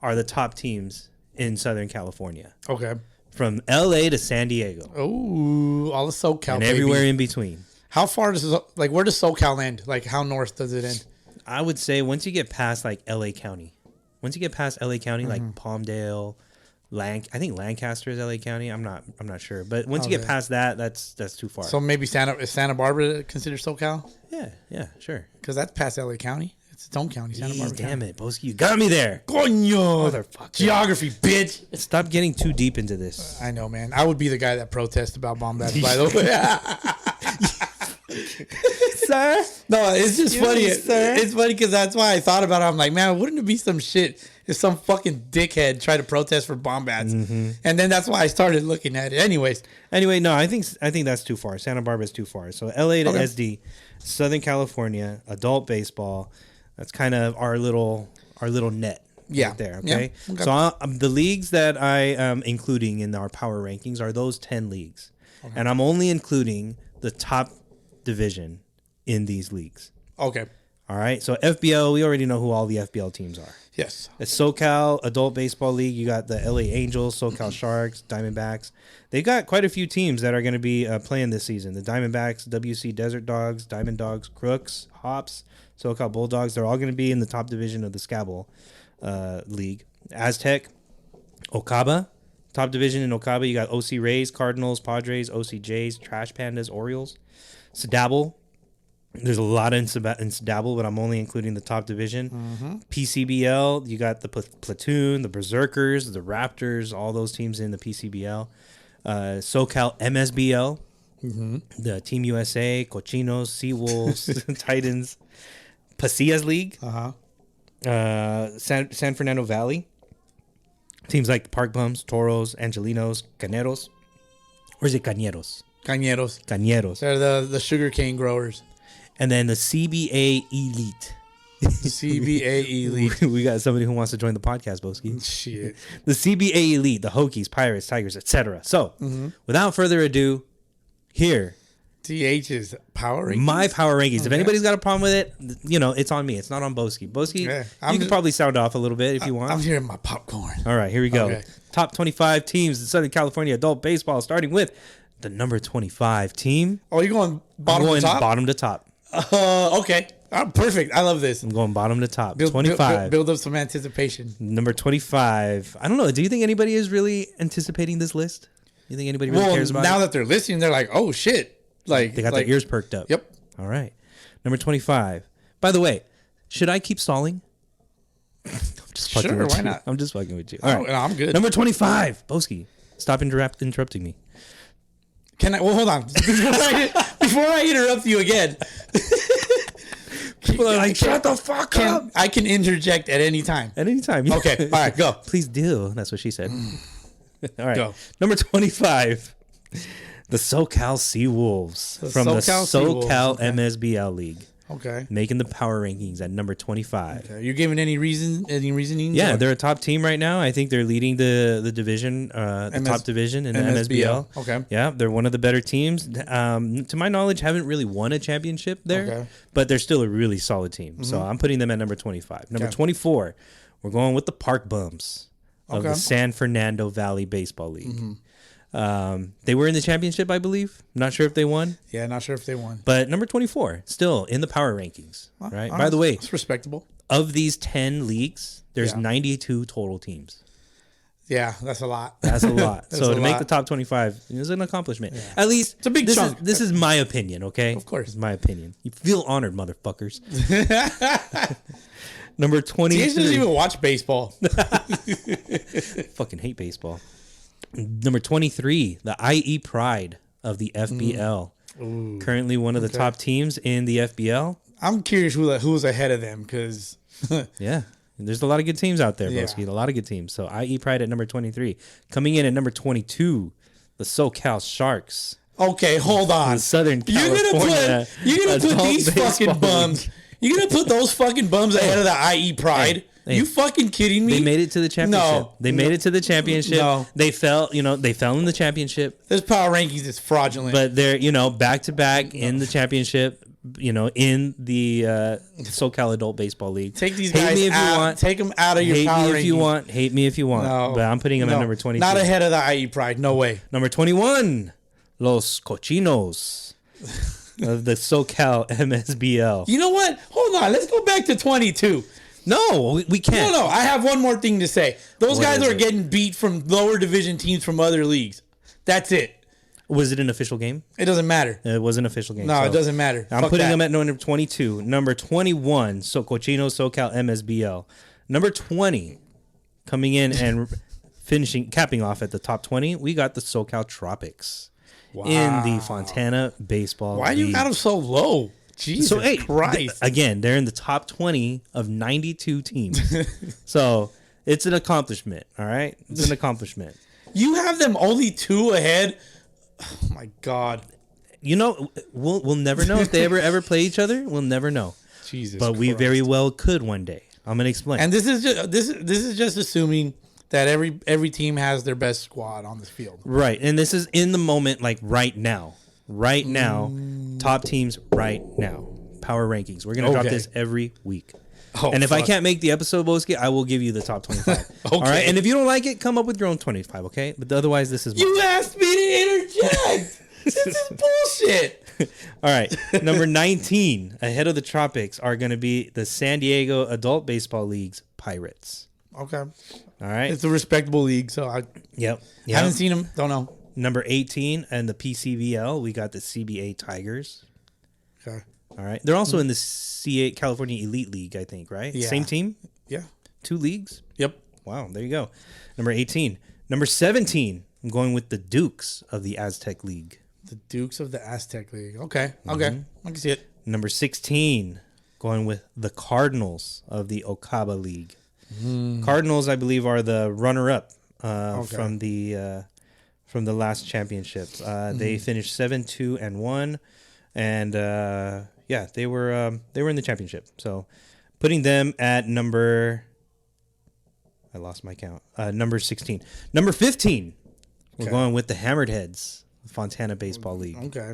C: are the top teams in Southern California.
B: Okay.
C: From LA to San Diego.
B: Oh, all the SoCal,
C: and everywhere in between.
B: How far does where does SoCal end? Like, how north does it end?
C: I would say once you get past like LA County, like Palmdale, I think Lancaster is LA County. I'm not sure, but once you get past that, that's too far.
B: So maybe Santa Barbara considered SoCal?
C: Yeah, sure.
B: Because that's past LA County. It's its own county, Santa Barbara.
C: Damn it, Bowski, you got me there.
B: Coño. Motherfucker. Geography, bitch.
C: Stop getting too deep into this.
B: I know, man. I would be the guy that protests about bomb bats, by the way.
C: sir.
B: No, it's just
C: Excuse
B: funny.
C: me, sir.
B: It's funny because that's why I thought about it. I'm like, man, wouldn't it be some shit if some fucking dickhead tried to protest for bomb bats? And then that's why I started looking at it.
C: Anyway, no, I think that's too far. Santa Barbara is too far. So LA to SD, Southern California, adult baseball. That's kind of our little net. Right there. Okay. Yeah. Okay. So the leagues that I am including in our power rankings are those 10 leagues, and I'm only including the top division in these leagues.
B: Okay.
C: All right. So FBL, we already know who all the FBL teams are.
B: Yes.
C: It's SoCal Adult Baseball League. You got the LA Angels, SoCal Sharks, Diamondbacks. They've got quite a few teams that are going to be playing this season. The Diamondbacks, WC Desert Dogs, Diamond Dogs, Crooks, Hops, SoCal Bulldogs. They're all going to be in the top division of the Scabble League. Aztec, Okaba, top division in Okaba. You got OC Rays, Cardinals, Padres, OC Jays, Trash Pandas, Orioles. Sadabble. There's a lot in Sadabble, but I'm only including the top division. PCBL, you got the Platoon, the Berserkers, the Raptors, all those teams in the PCBL. SoCal MSBL, the Team USA, Cochinos, Seawolves, Titans, Pasillas League, San Fernando Valley, teams like Park Bums, Toros, Angelinos, Caneros, or is it Cañeros? Cañeros.
B: They're the sugarcane growers.
C: And then the CBA Elite.
B: CBA Elite.
C: We got somebody who wants to join the podcast, Bowski.
B: Shit.
C: The CBA Elite, the Hokies, Pirates, Tigers, etc. So, without further ado, here.
B: TH's power rankings.
C: My power rankings. Okay. If anybody's got a problem with it, it's on me. It's not on Bowski. Bowski, you can probably sound off a little bit if you want.
B: I'm hearing my popcorn.
C: All right, here we go. Okay. Top 25 teams in Southern California adult baseball, starting with the number 25 team.
B: Oh, you're going bottom to top?
C: Bottom to top.
B: Okay. Perfect. I love this.
C: I'm going bottom to top. 25.
B: Build up some anticipation.
C: Number 25. I don't know. Do you think anybody is really anticipating this list? You think anybody really cares about it?
B: Now that they're listening, they're like, oh, shit. Like
C: they got their ears perked up.
B: Yep.
C: All right. Number 25. By the way, should I keep stalling? I'm just fucking with
B: why
C: you.
B: not?
C: I'm just fucking with you. All right.
B: No, I'm good.
C: Number 25. Bowski, stop interrupting me.
B: Can I? Well, hold on. Before I interrupt you again.
C: People are like, shut the fuck up.
B: I can interject at any time.
C: At any time. Yeah.
B: Okay. All right, go.
C: Please do. That's what she said. All right.
B: Go.
C: Number 25. The SoCal Seawolves from the SoCal MSBL League.
B: Okay.
C: Making the power rankings at number 25.
B: Okay. You giving any reasoning?
C: Yeah, they're a top team right now. I think they're leading the division, top division in the MSBL.
B: Okay.
C: Yeah, they're one of the better teams. To my knowledge, haven't really won a championship there, but they're still a really solid team. So I'm putting them at number 25. Number 24, we're going with the Park Bums of the San Fernando Valley Baseball League. They were in the championship, I believe. Not sure if they won.
B: Yeah, not sure if they won.
C: But number 24, still in the power rankings. Right. By the way,
B: it's respectable.
C: Of these 10 leagues, there's 92 total teams.
B: Yeah, that's a lot.
C: That's a lot. So to make the top 25 is an accomplishment. Yeah. At least
B: it's a big chunk.
C: This is my opinion, okay?
B: Of course.
C: It's my opinion. You feel honored, motherfuckers. Number 23.
B: He doesn't even watch baseball.
C: Fucking hate baseball. Number 23, the IE Pride of the FBL.
B: Ooh,
C: currently one of the top teams in the FBL.
B: I'm curious who's ahead of them because...
C: yeah, there's a lot of good teams out there, Bowski. A lot of good teams. So IE Pride at number 23. Coming in at number 22, the SoCal Sharks.
B: Okay, hold on.
C: Southern California.
B: You're gonna put these fucking bums... You're going to put those fucking bums ahead of the IE Pride? Hey, you fucking kidding me?
C: They made it to the championship. No. They made it to the championship. No. They fell in the championship.
B: This power rankings is fraudulent.
C: But they're, back to back in the championship, in the SoCal Adult Baseball League.
B: Take these guys out. Take them out of your power rankings.
C: Hate me if you want. No. But I'm putting them at number 22.
B: Not ahead of the IE Pride. No way.
C: Number 21, Los Cochinos of the SoCal MSBL.
B: You know what? Hold on. Let's go back to 22.
C: No, we can't.
B: No. I have one more thing to say. Those guys are getting beat from lower division teams from other leagues. That's it.
C: Was it an official game?
B: It doesn't matter.
C: It was an official game.
B: No, it doesn't matter.
C: I'm putting them at number 22. Number 21, Cochino SoCal MSBL. Number 20, coming in and capping off at the top 20, we got the SoCal Tropics in the Fontana Baseball
B: Why do you got them so low? Jesus Christ.
C: Again, they're in the top 20 of 92 teams. So it's an accomplishment. All right. It's an accomplishment.
B: You have them only 2 ahead. Oh my God.
C: You know, we'll never know if they ever play each other. We'll never know.
B: Jesus
C: But we very well could one day. I'm going to explain.
B: And this is just assuming that every team has their best squad on this field.
C: Right. And this is in the moment, like right now. Right now. Top teams right now. Power rankings. We're going to drop this every week.
B: Oh,
C: and if I can't make the episode, Bowski, I will give you the top 25.
B: Okay.
C: All right. And if you don't like it, come up with your own 25. Okay. But otherwise, this is
B: You asked me to interject. This is bullshit.
C: All right. Number 19, ahead of the Tropics, are going to be the San Diego Adult Baseball League's Pirates.
B: Okay.
C: All right.
B: It's a respectable league, so I haven't seen them. Don't know.
C: Number 18, and the PCVL, we got the CBA Tigers.
B: Okay.
C: All right. They're also in the C8 California Elite League, I think, right?
B: Yeah.
C: Same team?
B: Yeah.
C: 2 leagues?
B: Yep.
C: Wow. There you go. Number 18. Number 17, I'm going with the Dukes of the Aztec League.
B: The Dukes of the Aztec League. Okay. Okay. I can see it.
C: Number 16, going with the Cardinals of the Okaba League. Cardinals, I believe, are the runner-up from the last championships. They finished 7-2-1, and they were in the championship. So, putting them at number, I lost my count. Number 16, number 15. We're going with the Hammered Heads. Fontana Baseball League.
B: Okay.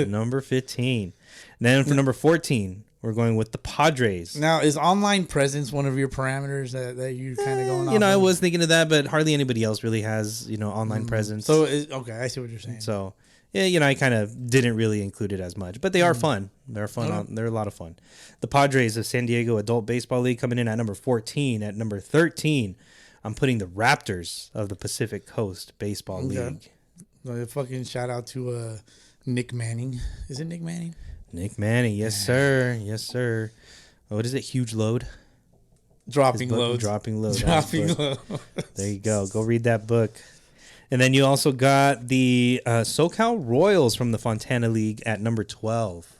C: Number 15. Then for number 14, we're going with the Padres.
B: Now, is online presence one of your parameters that you're kind of going on?
C: I was thinking of that, but hardly anybody else really has, online presence.
B: So, okay, I see what you're saying.
C: So, I kind of didn't really include it as much, but they are fun. They're fun. They're a lot of fun. The Padres of San Diego Adult Baseball League coming in at number 14. At number 13, I'm putting the Raptors of the Pacific Coast Baseball League.
B: Fucking shout out to Nick Manning. Is it Nick Manning?
C: Nick Manning, yes sir, yes sir. What is it? Huge load.
B: Dropping loads.
C: Dropping loads.
B: Dropping loads.
C: There you go. Go read that book. And then you also got the SoCal Royals from the Fontana League at number 12.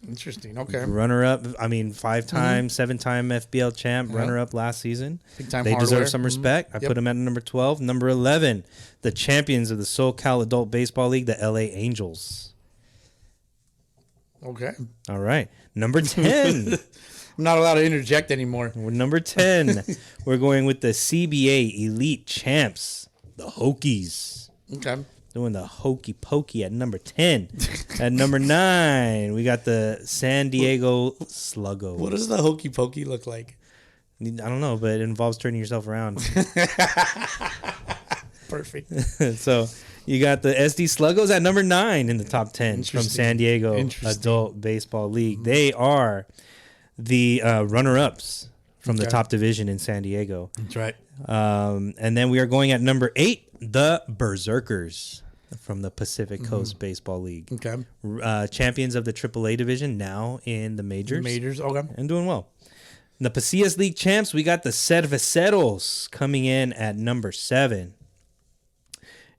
B: Interesting. Okay.
C: Runner up. 5-time, 7-time FBL champ. Runner up last season.
B: Big time.
C: They
B: hardware.
C: deserve some respect. I put them at number 12. Number 11, the champions of the SoCal Adult Baseball League, the LA Angels.
B: Okay.
C: All right. Number 10.
B: I'm not allowed to interject anymore.
C: Number 10, we're going with the CBA Elite Champs, the Hokies.
B: Okay.
C: Doing the hokey pokey at number 10. At number 9, we got the San Diego Sluggos.
B: What does the hokey pokey look like?
C: I don't know, but it involves turning yourself around.
B: Perfect.
C: So you got the SD Sluggos at number 9 in the top 10 from San Diego Adult Baseball League. They are the runner-ups from the top division in San Diego.
B: That's right.
C: And then we are going at number 8, the Berserkers from the Pacific Coast Baseball League.
B: Okay.
C: Champions of the AAA division, now in the majors.
B: Okay.
C: And doing well. In the Pacias League champs, we got the Cerveceros coming in at number 7.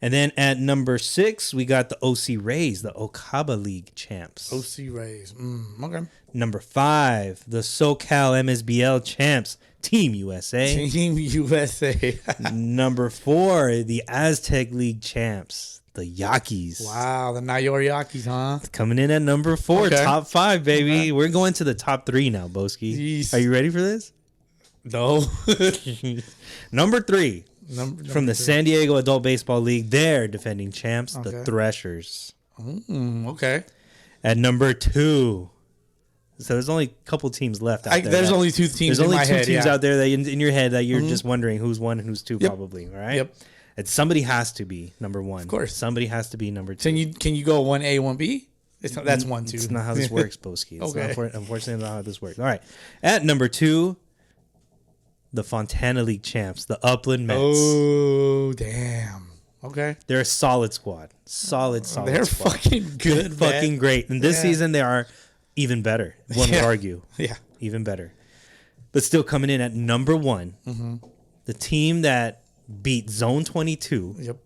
C: And then at number 6, we got the OC Rays, the Okaba League champs.
B: OC Rays. Okay.
C: Number 5, the SoCal MSBL champs, Team USA.
B: Team USA.
C: Number 4, the Aztec League champs, the Yaquis.
B: Wow, the Nayor Yaquis, huh?
C: Coming in at number 4, top 5, baby. Okay. We're going to the top 3 now, Bowski.
B: Jeez.
C: Are you ready for this?
B: No.
C: Number 3. From the 3. San Diego Adult Baseball League, their defending champs, the Threshers.
B: Okay.
C: At number 2. So there's only a couple teams left out there.
B: There's only 2 teams in my head.
C: There's only 2 teams out there that in your head that you're just wondering who's 1 and who's 2 probably, all right?
B: Yep.
C: And somebody has to be number 1.
B: Of course.
C: Somebody has to be number 2.
B: Can you go 1A, 1B? That's 1, 2.
C: It's not how this works, Bowski.
B: Okay.
C: Unfortunately, not how this works. All right. At number 2, the Fontana League champs, the Upland Mets.
B: Oh, damn. Okay.
C: They're a solid squad. Solid
B: They're
C: squad.
B: Fucking good.
C: They're fucking great. And this season, they are even better. One would argue.
B: Yeah.
C: Even better. But still coming in at number 1. The team that beat Zone 22.
B: Yep.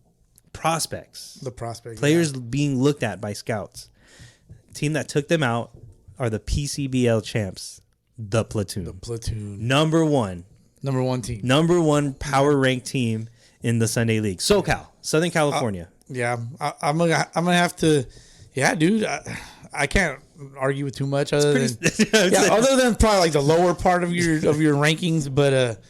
C: Prospects.
B: The prospects.
C: Players being looked at by scouts. Team that took them out are the PCBL champs, the Platoon.
B: The Platoon.
C: Number one team. Number one power ranked team in the Sunday League. SoCal, Southern California.
B: Yeah, I'm gonna have to. Yeah, dude, I can't argue with too much other than probably like the lower part of your rankings, but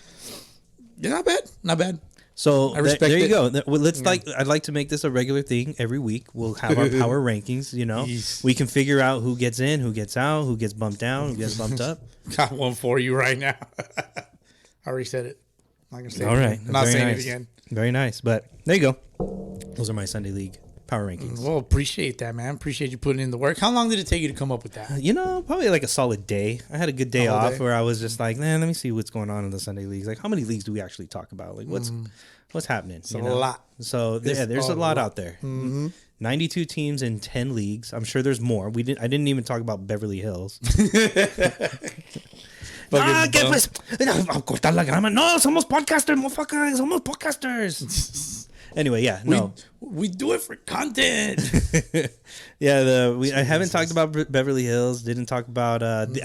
B: yeah, not bad.
C: So there you go. Let's I'd like to make this a regular thing every week. We'll have our power rankings. You know, we can figure out who gets in, who gets out, who gets bumped down, who gets bumped up.
B: Got one for you right now. I already said it. I'm not gonna say it.
C: All right,
B: I'm not saying it again.
C: Very nice, but there you go. Those are my Sunday League power rankings.
B: Well, appreciate that, man. Appreciate you putting in the work. How long did it take you to come up with that?
C: You know, probably like a solid day. I had a good day off where I was just like, man, let me see what's going on in the Sunday leagues. Like, how many leagues do we actually talk about? Like, what's happening?
B: It's a lot.
C: So there's a lot out there. 92 teams in 10 leagues. I'm sure there's more. I didn't even talk about Beverly Hills. ¿Qué pues? Cortar la grama. No, somos podcasters, motherfucker. Somos podcasters. Anyway, yeah, no.
B: We do it for content.
C: Yeah, I haven't talked about Beverly Hills. Didn't talk about the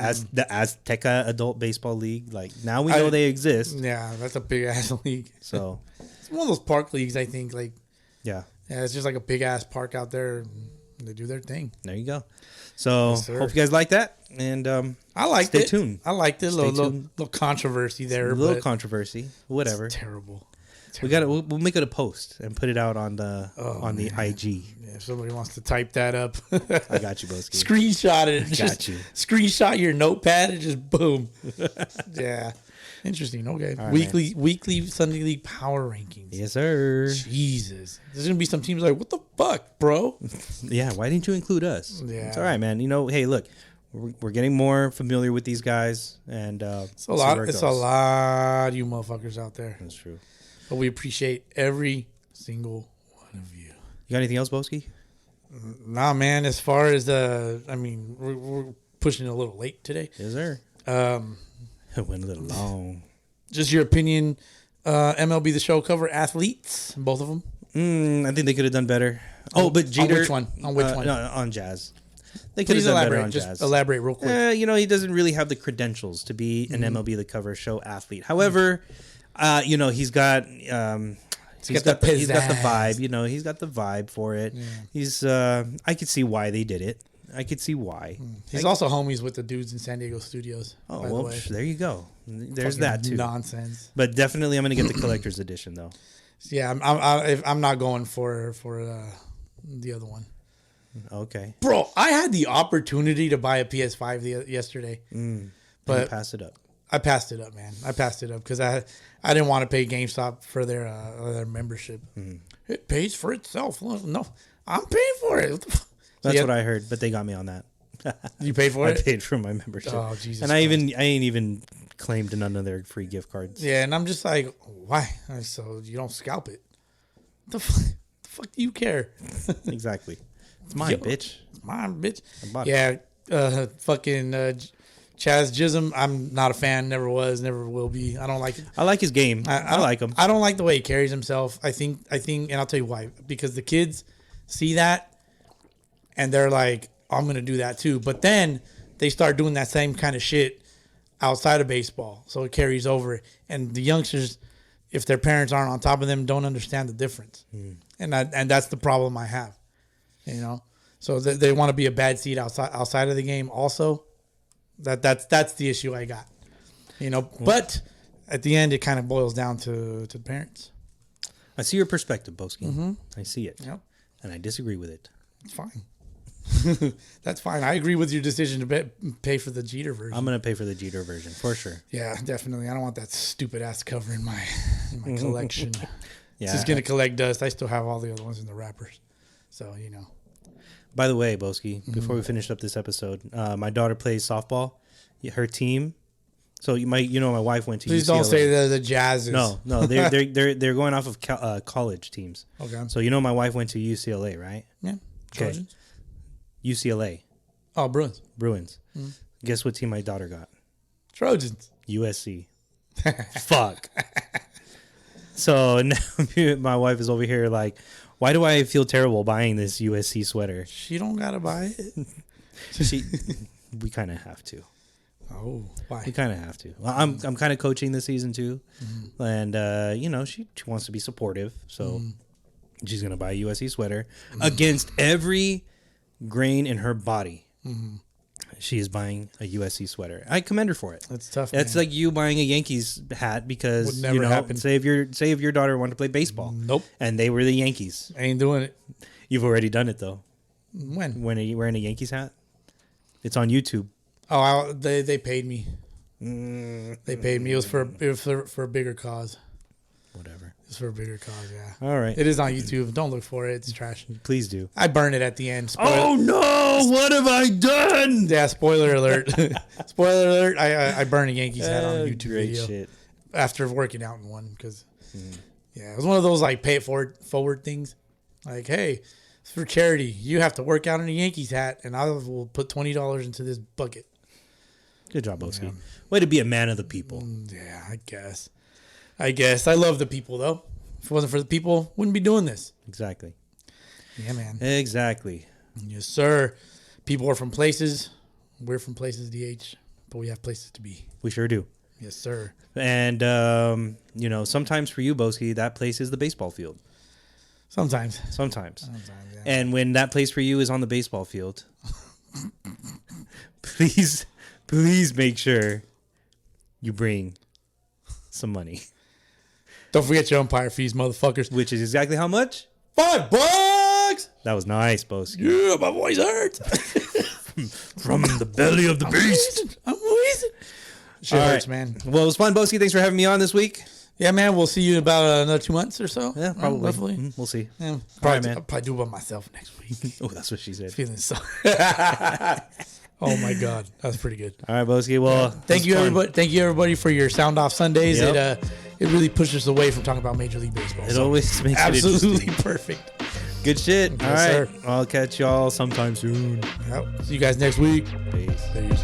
C: Azteca Adult Baseball League. Like, now we know they exist.
B: Yeah, that's a big ass league.
C: So
B: it's one of those park leagues, I think. Like,
C: yeah,
B: it's just like a big ass park out there. They do their thing.
C: There you go. So hope you guys like that, and
B: I liked
C: stay
B: it.
C: tuned.
B: I liked it. Little controversy there.
C: A little controversy. Whatever.
B: It's terrible.
C: We'll make it a post and put it out on the IG.
B: Yeah, if somebody wants to type that up,
C: I got you, Bowski.
B: Screenshot it.
C: Got you.
B: Screenshot your notepad and just boom. Yeah, interesting. Okay,
C: right,
B: weekly Sunday League power rankings.
C: Yes, sir.
B: Jesus, there's gonna be some teams like, what the fuck, bro?
C: Yeah, why didn't you include us?
B: Yeah,
C: it's all right, man. You know, hey, look, we're getting more familiar with these guys, and
B: it's a lot. It's a lot of you motherfuckers out there.
C: That's true.
B: But we appreciate every single one of you.
C: You got anything else, Bowski?
B: Nah, man. As far as we're pushing it a little late today.
C: Yes, sir. It went a little long.
B: Just your opinion. MLB The Show cover athletes, both of them.
C: I think they could have done better. Oh, but Jeter.
B: On which one? On which one?
C: No, on Jazz. They could have done better on
B: Just
C: Jazz.
B: Elaborate real quick.
C: You know, he doesn't really have the credentials to be an MLB The Cover Show athlete. However, you know, he's got the vibe. You know, he's got the vibe for it. Yeah. I could see why they did it. I could see why.
B: He's also homies with the dudes in San Diego studios.
C: Oh, well, there you go. There's
B: Fucking
C: that too.
B: Nonsense.
C: But definitely, I'm going to get the collector's edition though.
B: Yeah, I'm not going for the other one.
C: Okay,
B: bro. I had the opportunity to buy a PS5 yesterday, but
C: you passed it up.
B: I passed it up, man. I passed it up because I didn't want to pay GameStop for their membership. It pays for itself. No, I'm paying for it.
C: That's what I heard, but they got me on that.
B: You paid for it?
C: I paid for my membership.
B: Oh, Jesus!
C: And I ain't even claimed none of their free gift cards.
B: Yeah, and I'm just like, why? So you don't scalp it? The fuck do you care?
C: Exactly. It's mine, bitch.
B: It's mine, bitch.
C: I bought
B: it. Fucking Chaz Jism. I'm not a fan. Never was. Never will be. I don't like it.
C: I like his game. I like him.
B: I don't like the way he carries himself. I think, and I'll tell you why. Because the kids see that, and they're like, I'm gonna do that too. But then they start doing that same kind of shit outside of baseball, so it carries over. And the youngsters, if their parents aren't on top of them, don't understand the difference. And that's the problem I have. You know, so they want to be a bad seed outside of the game. Also, that's the issue I got. You know, but at the end, it kind of boils down to the parents.
C: I see your perspective, Bowski. I see it.
B: Yep.
C: And I disagree with it.
B: It's fine. That's fine. I agree with your decision to pay for the Jeter version.
C: I'm gonna pay for the Jeter version for sure.
B: Yeah, definitely. I don't want that stupid ass cover in my collection.
C: Yeah,
B: it's just gonna collect dust. I still have all the other ones in the wrappers, so you know.
C: By the way, Bowski, before we finish up this episode, my daughter plays softball. Her team. So my wife went to.
B: Please
C: UCLA.
B: Don't say the Jazz.
C: No, they're going off of college teams.
B: Okay.
C: So my wife went to UCLA, right?
B: Yeah.
C: Okay.
B: Trojans?
C: UCLA.
B: Oh, Bruins.
C: Guess what team my daughter got?
B: Trojans.
C: USC. Fuck. So now my wife is over here like, why do I feel terrible buying this USC sweater?
B: She don't gotta buy it.
C: We kind of have to.
B: Oh, why?
C: We kind of have to. Well, I'm kind of coaching this season too, and you know she wants to be supportive, so she's gonna buy a USC sweater against every grain in her body. She is buying a USC sweater. I commend her for it.
B: That's tough.
C: That's
B: man.
C: like you buying a Yankees hat because
B: Would never happen.
C: say if your daughter wanted to play baseball,
B: Nope,
C: and they were the Yankees.
B: ain't doing it.
C: You've already done it though.
B: When
C: are you wearing a Yankees hat? It's on YouTube.
B: Oh, they paid me. They paid me. It was for a bigger cause.
C: Whatever.
B: It's for a bigger cause. Yeah.
C: All right.
B: It is on YouTube. Don't look for it. It's trash.
C: Please do.
B: I burn it at the end.
C: Oh no! What have I done?
B: Yeah. Spoiler alert. Spoiler alert. I burn a Yankees hat on a YouTube
C: great
B: video
C: shit.
B: after working out in one because yeah, it was one of those like pay it forward things. Like, hey, it's for charity. You have to work out in a Yankees hat, and I will put $20 into this bucket.
C: Good job, Bowski. Way to be a man of the people.
B: Yeah, I guess. I love the people, though. If it wasn't for the people, wouldn't be doing this.
C: Exactly.
B: Yeah, man.
C: Exactly.
B: Yes, sir. People are from places. We're from places, DH. But we have places to be.
C: We sure do.
B: Yes, sir.
C: And, you know, sometimes for you, Bowski, that place is the baseball field.
B: Sometimes.
C: Yeah. And when that place for you is on the baseball field, please make sure you bring some money.
B: Don't forget your umpire fees, motherfuckers.
C: Which is exactly how much?
B: $5.
C: That was nice, Bowski.
B: Yeah, my voice hurts.
C: From the belly of the beast.
B: I'm wheezing. Shit
C: All
B: hurts,
C: right.
B: man.
C: Well, it was fun, Bowski. Thanks for having me on this week.
B: Yeah, man. We'll see you in about another 2 months or so.
C: Yeah, probably.
B: Roughly.
C: We'll see.
B: Yeah,
C: Probably, man.
B: I'll probably do it by myself next week.
C: Oh, that's what she said.
B: Feeling so. Oh my God, that was pretty good.
C: All right, Bowski. Well,
B: thank you, everybody. Thank you, everybody, for your sound off Sundays.
C: Yep.
B: It really pushes us away from talking about Major League Baseball.
C: It always makes
B: absolutely
C: it
B: perfect.
C: Good shit.
B: Yes,
C: all right,
B: sir.
C: I'll catch y'all sometime soon.
B: Yep. See you guys next week.
C: Peace.
B: Peace.